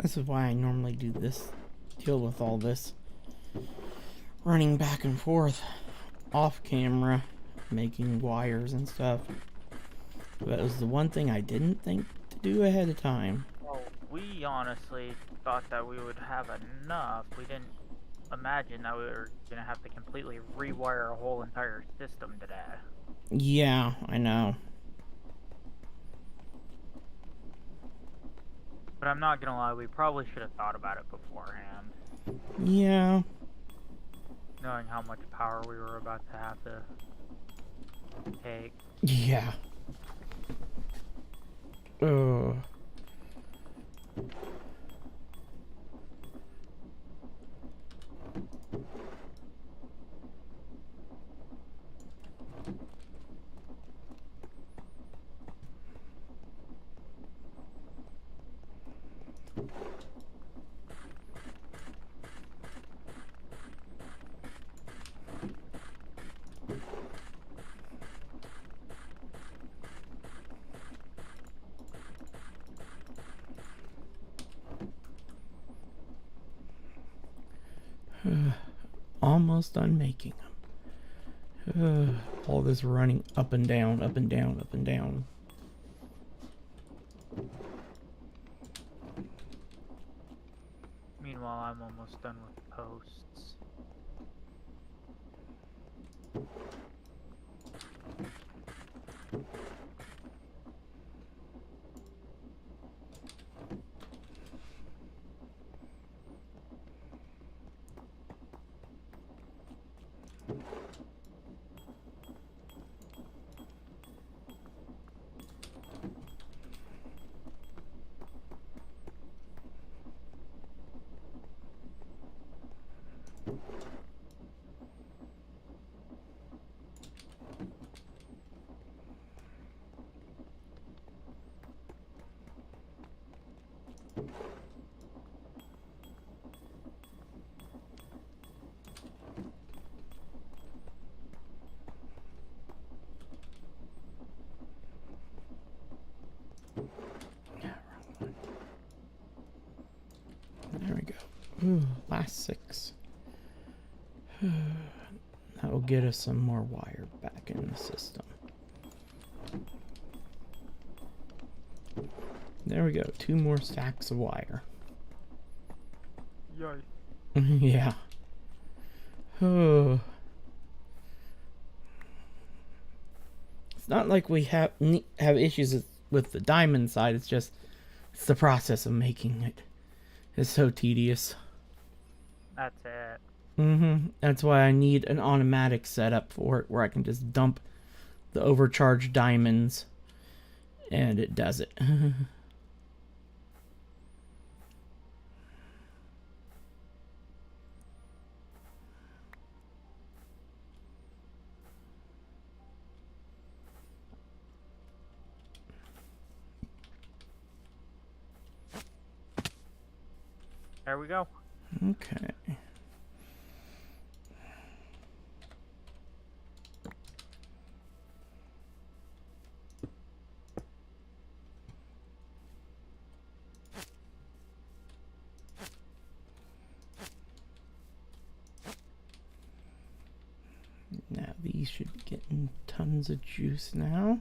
This is why I normally do this deal with all this running back and forth off camera, making wires and stuff. That was the one thing I didn't think to do ahead of time. Well, we honestly thought that we would have enough. We didn't imagine that we were gonna have to completely rewire a whole entire system today. Yeah, I know. But I'm not gonna lie, we probably should have thought about it beforehand. Yeah. Knowing how much power we were about to have to take. Yeah. Ugh. Almost done making them. All this running up and down, up and down, up and down. Meanwhile, I'm almost done with posts. There we go. Ooh, last 6. That will get us some more wire back in the system. There we go. 2 more stacks of wire. Yay. Yeah. Oh. It's not like we have issues with the diamond side. It's just the process of making it is so tedious. That's it. That's why I need an automatic setup for it, where I can just dump the overcharged diamonds, and it does it. There we go. Okay. Now these should be getting tons of juice now.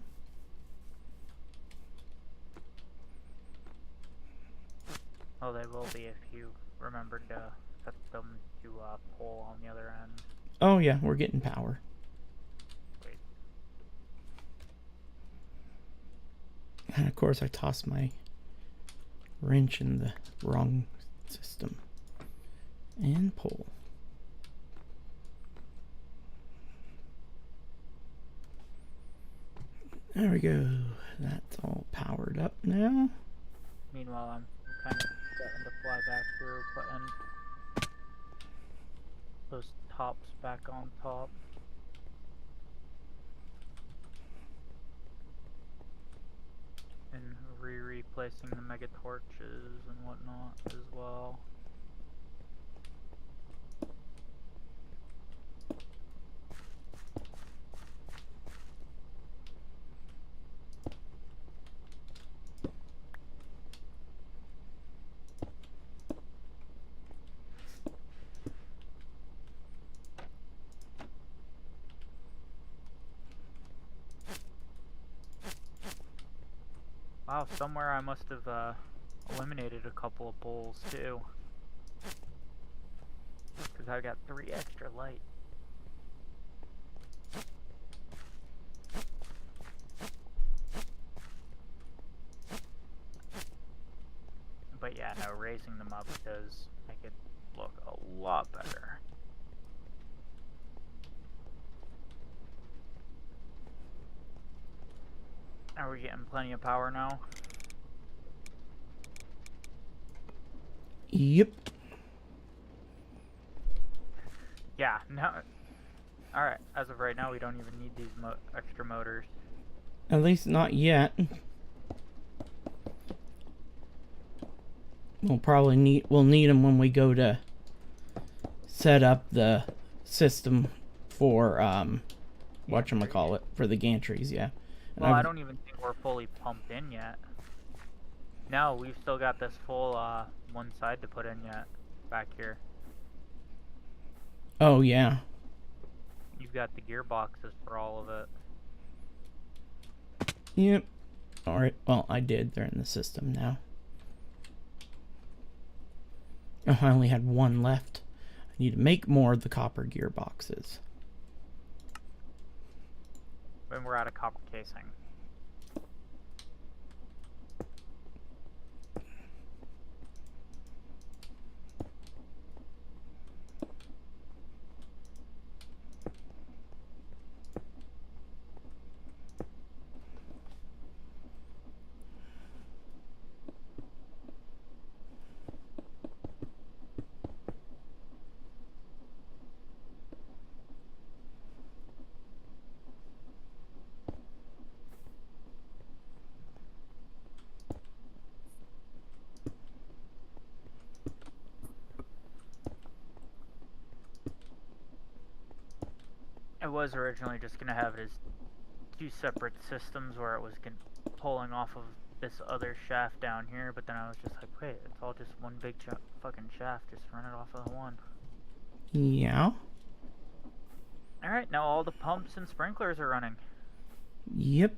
Oh, they will be if you remember to set them to pull on the other end. Oh yeah, we're getting power. Wait. And of course I tossed my wrench in the wrong system. And pull. There we go. That's all powered up now. Meanwhile, I'm kind of starting to fly back through, putting those tops back on top. And replacing the mega torches and whatnot as well. Wow, somewhere I must have eliminated a couple of poles too. Because I got 3 extra light. But yeah, no, raising them up does make it look a lot better. Are we getting plenty of power now? Yep. Yeah, no. Alright, as of right now, we don't even need these extra motors. At least not yet. We'll need them when we go to set up the system for whatchamacallit, for the gantries, yeah. And Well, I don't even think we're fully pumped in yet. No, we've still got this full one side to put in yet, back here. Oh yeah. You've got the gearboxes for all of it. Yep. Alright, well, I did. They're in the system now. Oh, I only had one left. I need to make more of the copper gearboxes. When we're out of copper casing. It was originally just going to have it as 2 separate systems where it was pulling off of this other shaft down here, but then I was just like, wait, it's all just one big fucking shaft, just run it off of the one. Yeah. Alright, now all the pumps and sprinklers are running. Yep.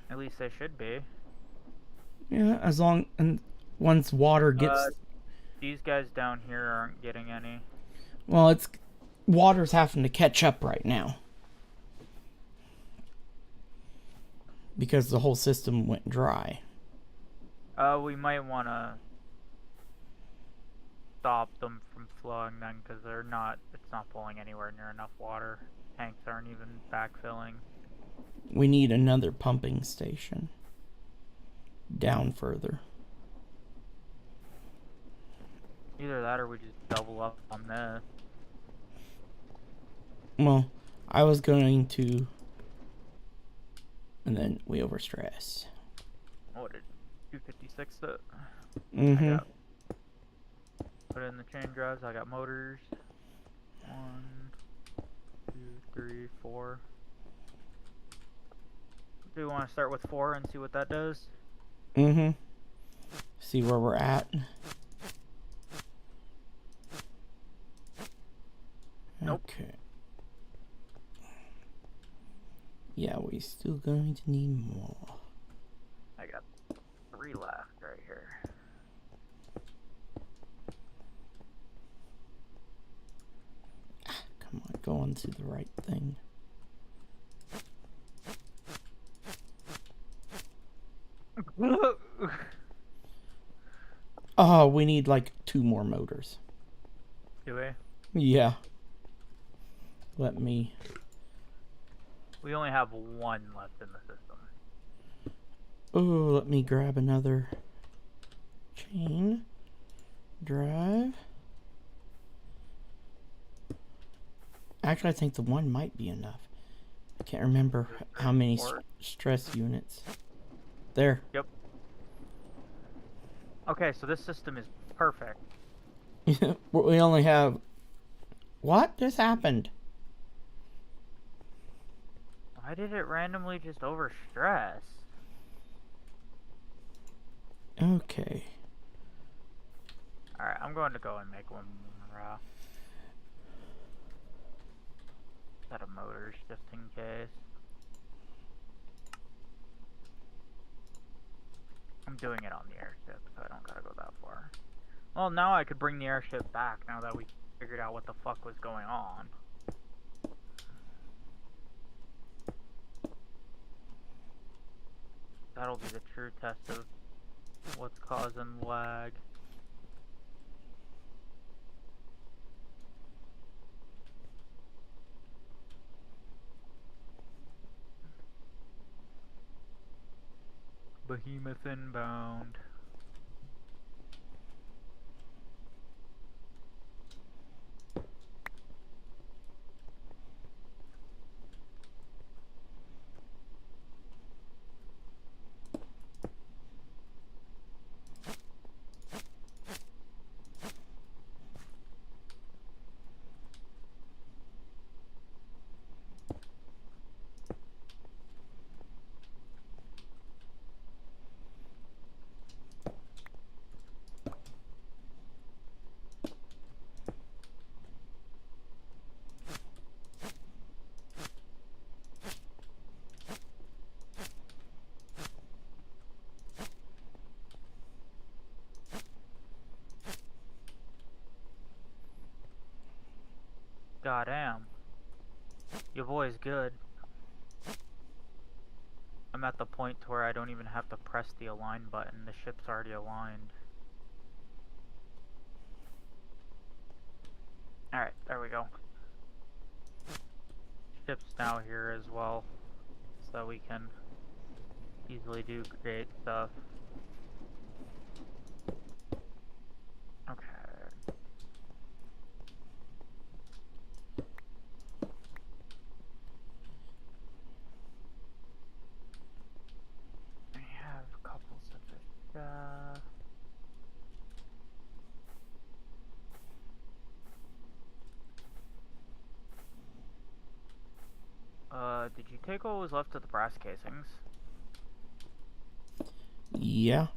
At least they should be. Yeah, as long and once water gets These guys down here aren't getting any. well, it's water's having to catch up right now. Because the whole system went dry. We might want to stop them from flowing then, because it's not pulling anywhere near enough water. Tanks aren't even backfilling. We need another pumping station. Down further. Either that or we just double up on this. Well, I was going to... And then we overstress. What did 256 it? Mm-hmm. Put it in the chain drives. I got motors. 1, 2, 3, 4. Do you want to start with 4 and see what that does? Mm-hmm. See where we're at. Nope. Okay. Yeah, we still going to need more. I got 3 left right here. Come on, go on to the right thing. Oh, we need like 2 more motors. Do we? Yeah. Let me... We only have 1 left in the system. Oh, let me grab another chain drive. Actually, I think the 1 might be enough. I can't remember how many stress units. There. Yep. Okay, so this system is perfect. We only have... What just happened? Why did it randomly just overstress? Okay. Alright, I'm going to go and make one more set of motors just in case. I'm doing it on the airship, so I don't gotta go that far. Well, now I could bring the airship back now that we figured out what the fuck was going on. That'll be the true test of what's causing lag. Behemoth inbound. Goddamn. Your boy's good. I'm at the point to where I don't even have to press the align button. The ship's already aligned. Alright, there we go. Ship's now here as well, so we can easily do great stuff. Okay. I have couples of this. Did you take what was left of the brass casings? Yeah.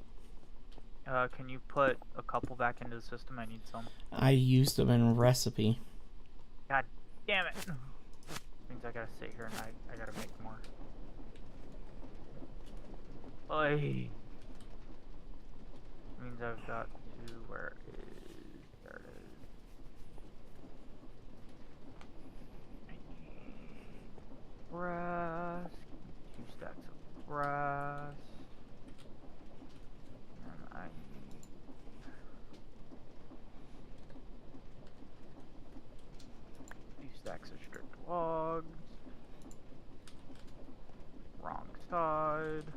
Can you put a couple back into the system? I need some. I used them in recipe. God damn it! Means I gotta sit here and I gotta make more. Oy. Means I've got to, where is, there it is. I need brass, 2 stacks of brass, and I need 2 stacks of stripped logs. Wrong side.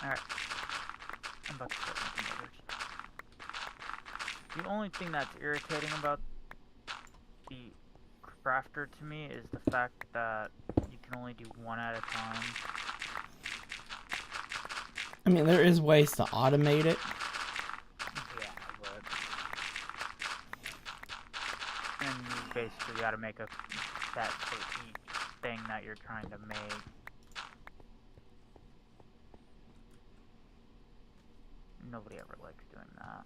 Alright. I'm about to start making others. The only thing that's irritating about the crafter to me is the fact that you can only do one at a time. I mean, there is ways to automate it. Yeah, but... And you basically gotta make a set for each thing that you're trying to make. Nobody ever likes doing that.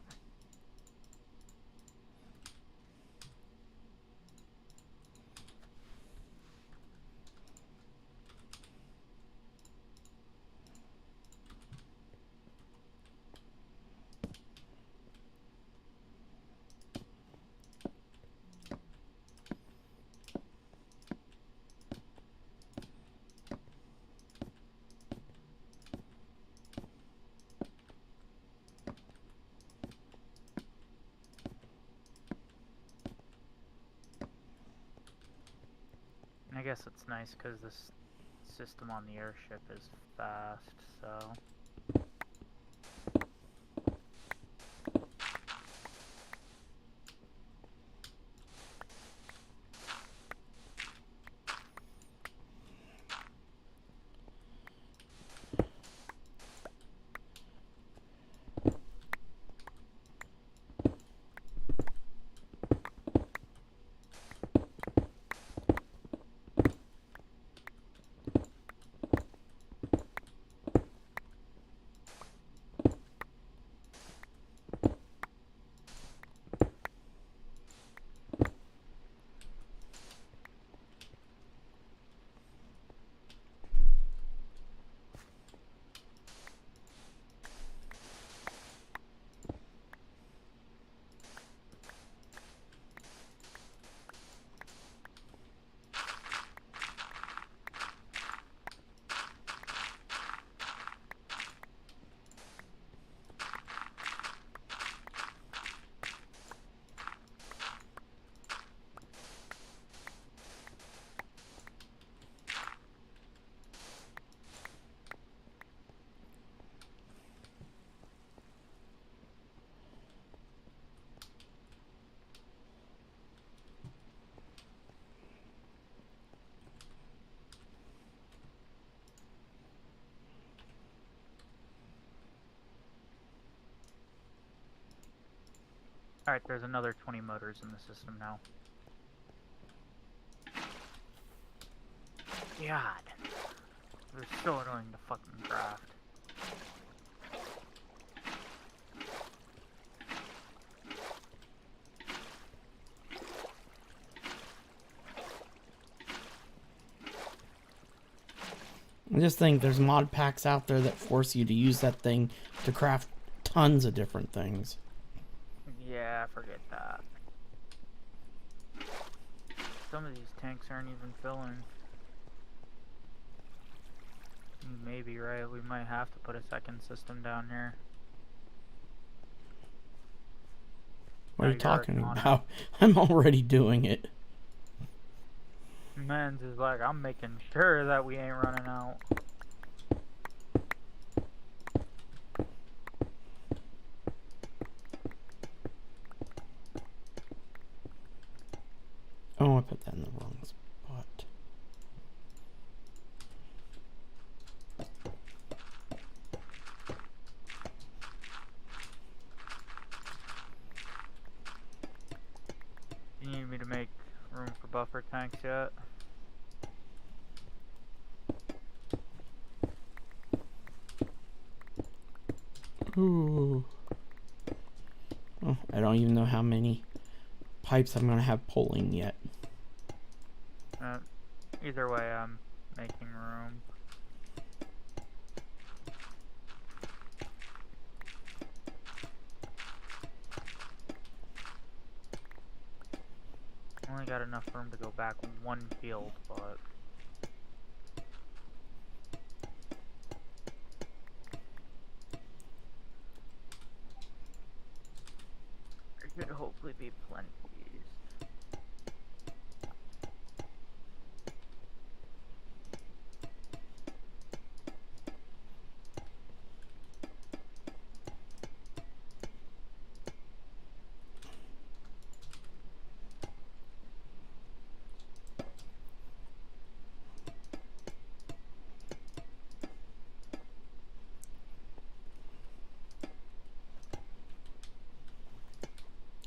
I guess it's nice because this system on the airship is fast, so... Alright, there's another 20 motors in the system now. God. They're so annoying to fucking craft. I just think there's mod packs out there that force you to use that thing to craft tons of different things. Yeah, forget that. Some of these tanks aren't even filling. You may be right, we might have to put a second system down here. What are Now you you're talking on it. about? I'm already doing it. Man's is like, I'm making sure that we ain't running out. Oh, I put that in the wrong spot. You need me to make room for buffer tanks yet? Ooh. Oh, I don't even know how many pipes I'm gonna have pulling yet. Either way, I'm making room. Only got enough room to go back one field, but... there should hopefully be plenty.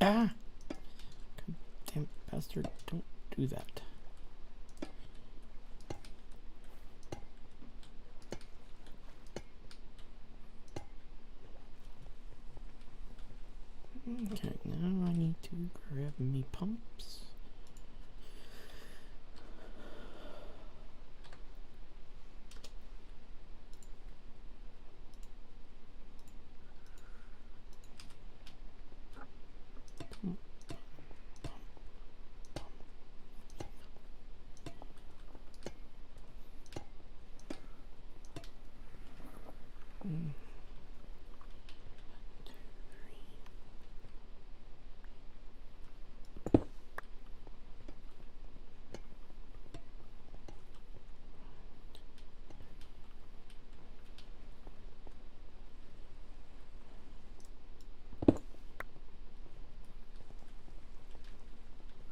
Ah! Damn bastard, don't do that. Okay, now I need to grab me pumps.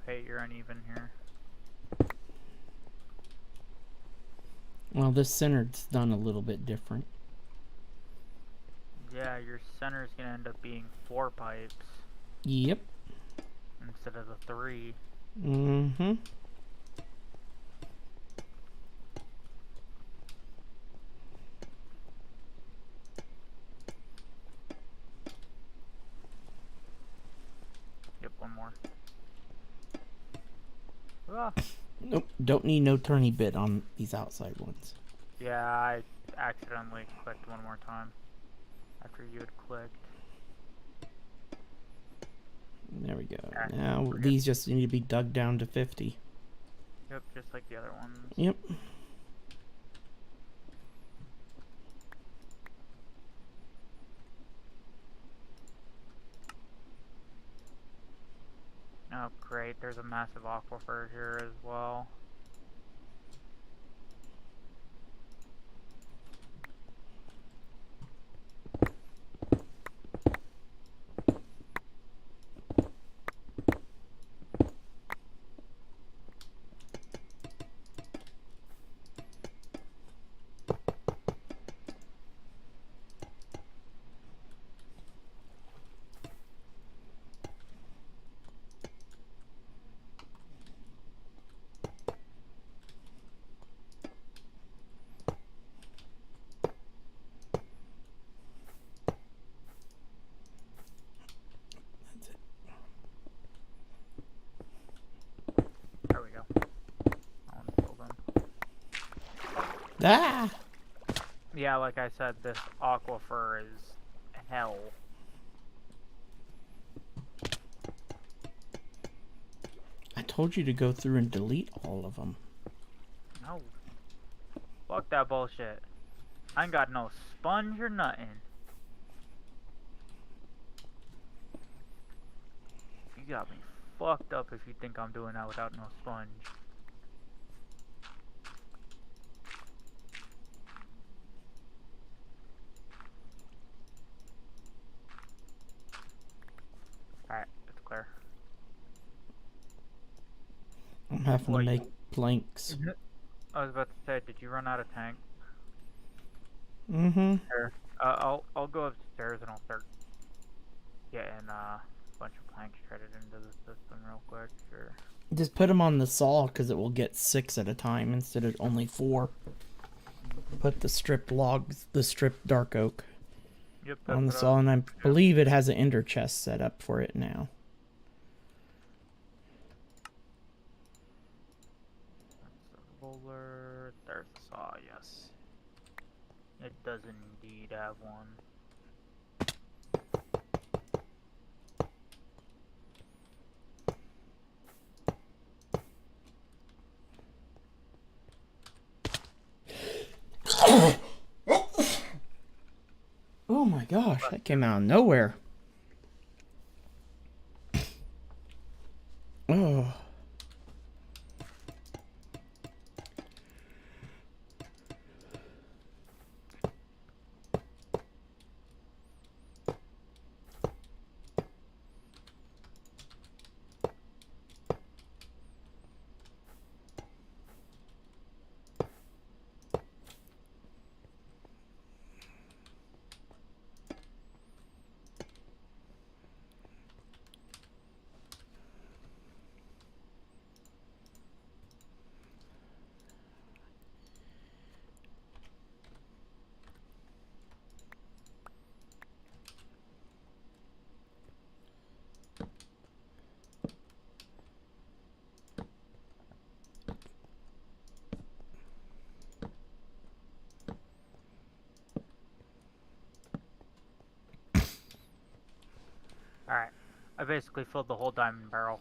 Hey, you're uneven here. Well, this centered's done a little bit different. Yeah, your center's gonna end up being 4 pipes Yep. instead of the 3. Mm-hmm. Yep, one more. Ah. Nope, don't need no turny bit on these outside ones. Yeah, I accidentally clicked one more time after you had clicked. There we go. Okay, Now we're good. these just need to be dug down to 50. Yep, just like the other ones. Yep. Oh, great. There's a massive aquifer here as well. That's it. There we go. That one's filled in. Ah! Yeah, like I said, this aquifer is hell. I told you to go through and delete all of them. No. Fuck that bullshit. I ain't got no sponge or nothing. You got me fucked up if you think I'm doing that without no sponge. Alright, it's clear. I'm having Well, to make planks. I was about to say, did you run out of tank? Mm-hmm. Sure. I'll go upstairs and I'll start getting a bunch of planks shredded into the system real quick. Sure. Just put them on the saw because it will get 6 at a time instead of only 4. Put the stripped logs, the stripped dark oak Yep. on the saw, and I believe it has an ender chest set up for it now. That's the roller. There's the saw. Yes. It does indeed have one. Oh my gosh, that came out of nowhere. Oh. I basically filled the whole diamond barrel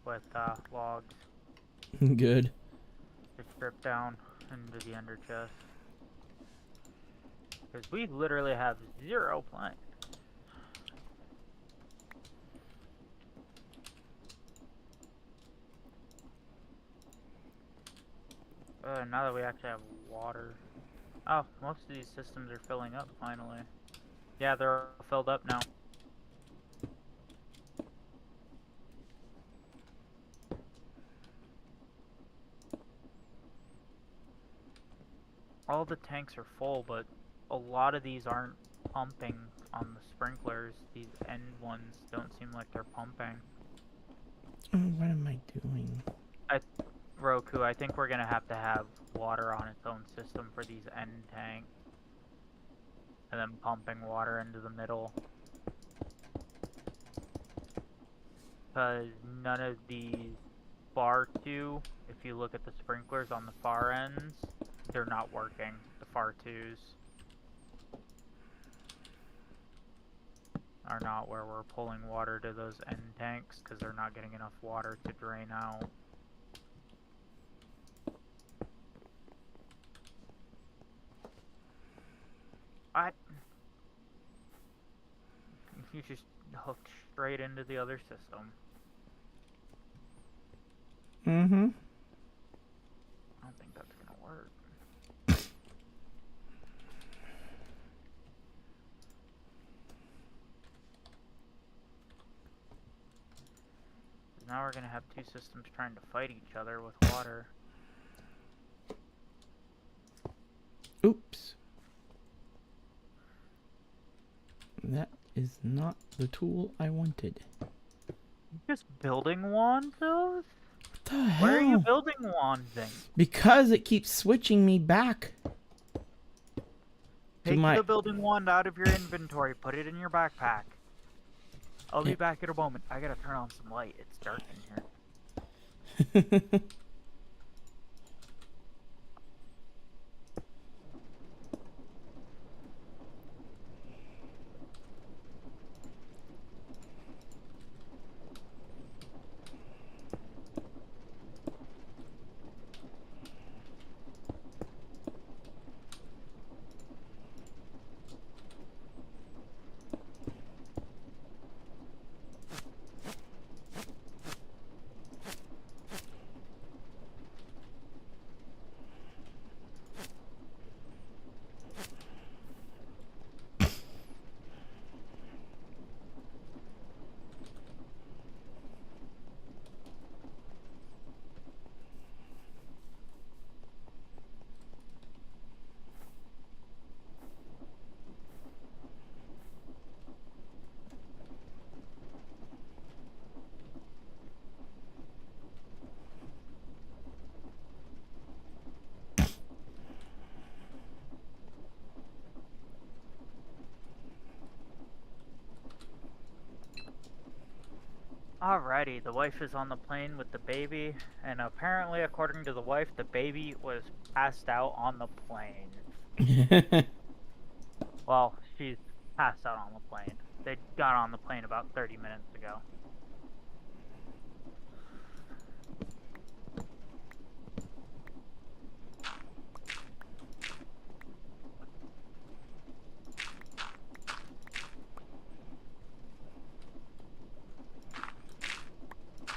with logs Good. to strip down into the ender chest. Because we literally have 0 planks. Now that we actually have water. Oh, most of these systems are filling up finally. Yeah, they're all filled up now. All the tanks are full, but a lot of these aren't pumping on the sprinklers. These end ones don't seem like they're pumping. Oh, what am I doing? Roku, I think we're gonna have to have water on its own system for these end tanks. And then pumping water into the middle. Because none of these far two, if you look at the sprinklers on the far ends, they're not working, the far twos. Are not where we're pulling water to those end tanks, because they're not getting enough water to drain out. You just hooked straight into the other system. Mm-hmm. I don't think that's gonna work. Now we're gonna have two systems trying to fight each other with water. Oops. That is not the tool I wanted. Just building wands those? What the hell? Why are you building wandsing? Because it keeps switching me back. Take the building wand out of your inventory, put it in your backpack. I'll be back in a moment. I gotta turn on some light. It's dark in here. Alrighty, the wife is on the plane with the baby, and apparently, according to the wife, the baby was passed out on the plane. Well, she's passed out on the plane. They got on the plane about 30 minutes ago.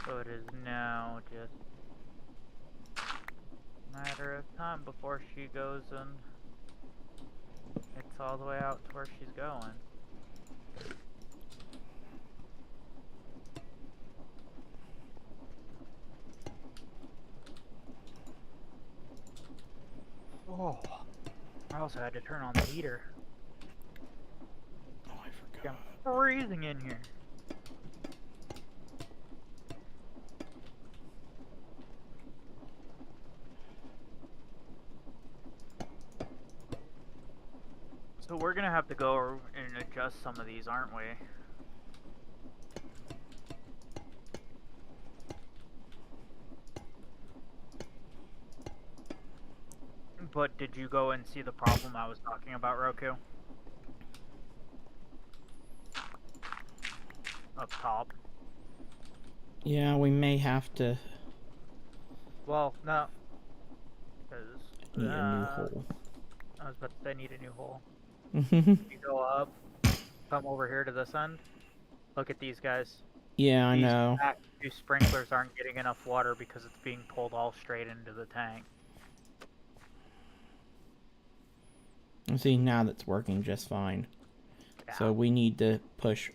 So it is now just a matter of time before she goes and it's all the way out to where she's going. Oh, I also had to turn on the heater. Oh, I forgot. I'm freezing in here. So we're gonna have to go and adjust some of these, aren't we? But did you go and see the problem I was talking about, Roku? Up up top. Yeah, we may have to Well, no. Because, need a new hole. I was about to say need a new hole. You go up, come over here to this end. Look at these guys. Yeah, I These know. back two sprinklers aren't getting enough water because it's being pulled all straight into the tank. See, now that's working just fine. Yeah. So we need to push.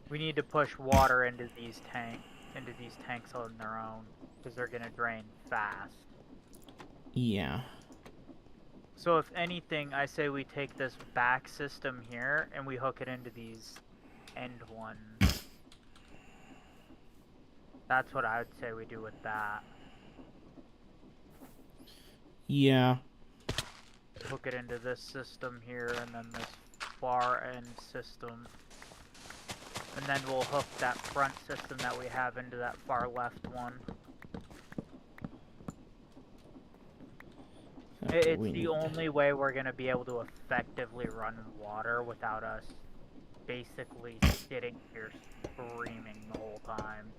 We need to push water into these tanks on their own because they're gonna drain fast. Yeah. So if anything, I say we take this back system here and we hook it into these end ones. That's what I would say we do with that. Yeah. Hook it into this system here and then this far end system. And then we'll hook that front system that we have into that far left one. It's the only way we're going to be able to effectively run water without us basically sitting here screaming the whole time.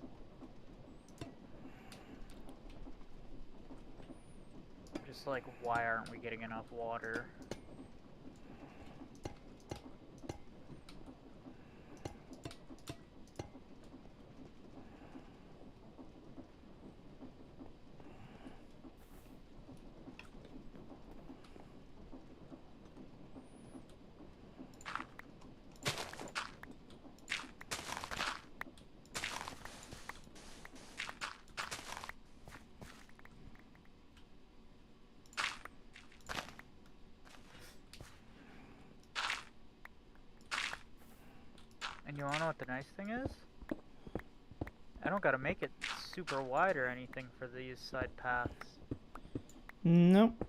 Just like, why aren't we getting enough water? And you wanna know what the nice thing is? I don't gotta make it super wide or anything for these side paths. Nope.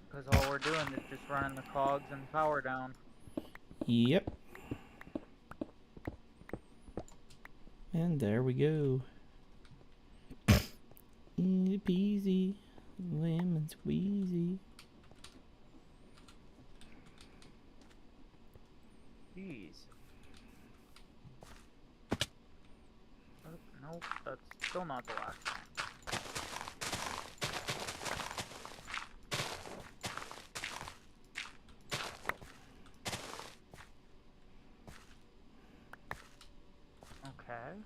Because all we're doing is just running the cogs and power down. Yep. And there we go. Easy peasy, lemon squeezy. Jeez. Oh, nope, that's still not the last one. Okay.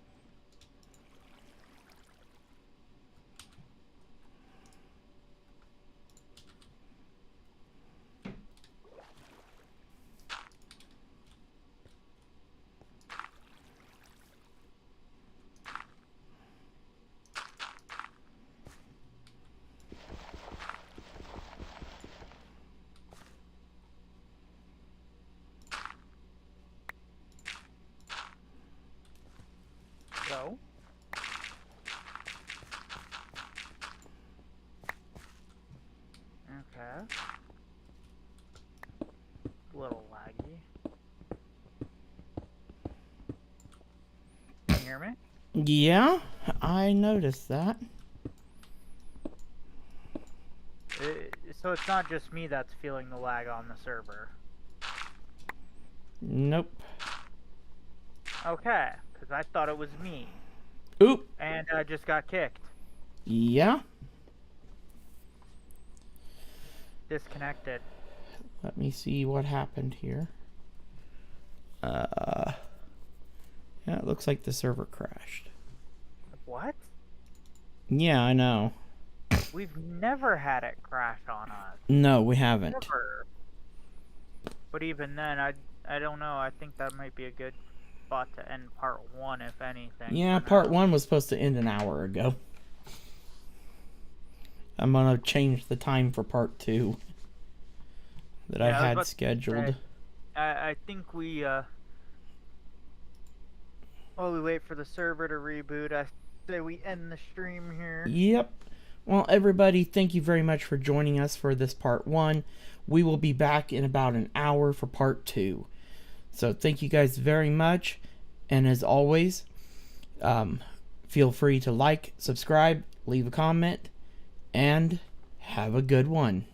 So. Okay. A little laggy. Can you hear me? Yeah, I noticed that. So it's not just me that's feeling the lag on the server. Nope. Okay, because I thought it was me. Oop. And I just got kicked. Yeah. Disconnected. Let me see what happened here. Yeah, it looks like the server crashed. What? Yeah, I know. We've never had it crash on us. No, we haven't. Never. But even then, I don't know. I think that might be a good spot to end part 1, if anything. Yeah, part 1 was supposed to end an hour ago. I'm gonna change the time for part 2 that I had scheduled. I think we, while we wait for the server to reboot, I say we end the stream here. Yep. Well, everybody, thank you very much for joining us for this part 1. We will be back in about an hour for part 2. So thank you guys very much. And as always, feel free to like, subscribe, leave a comment, and have a good one.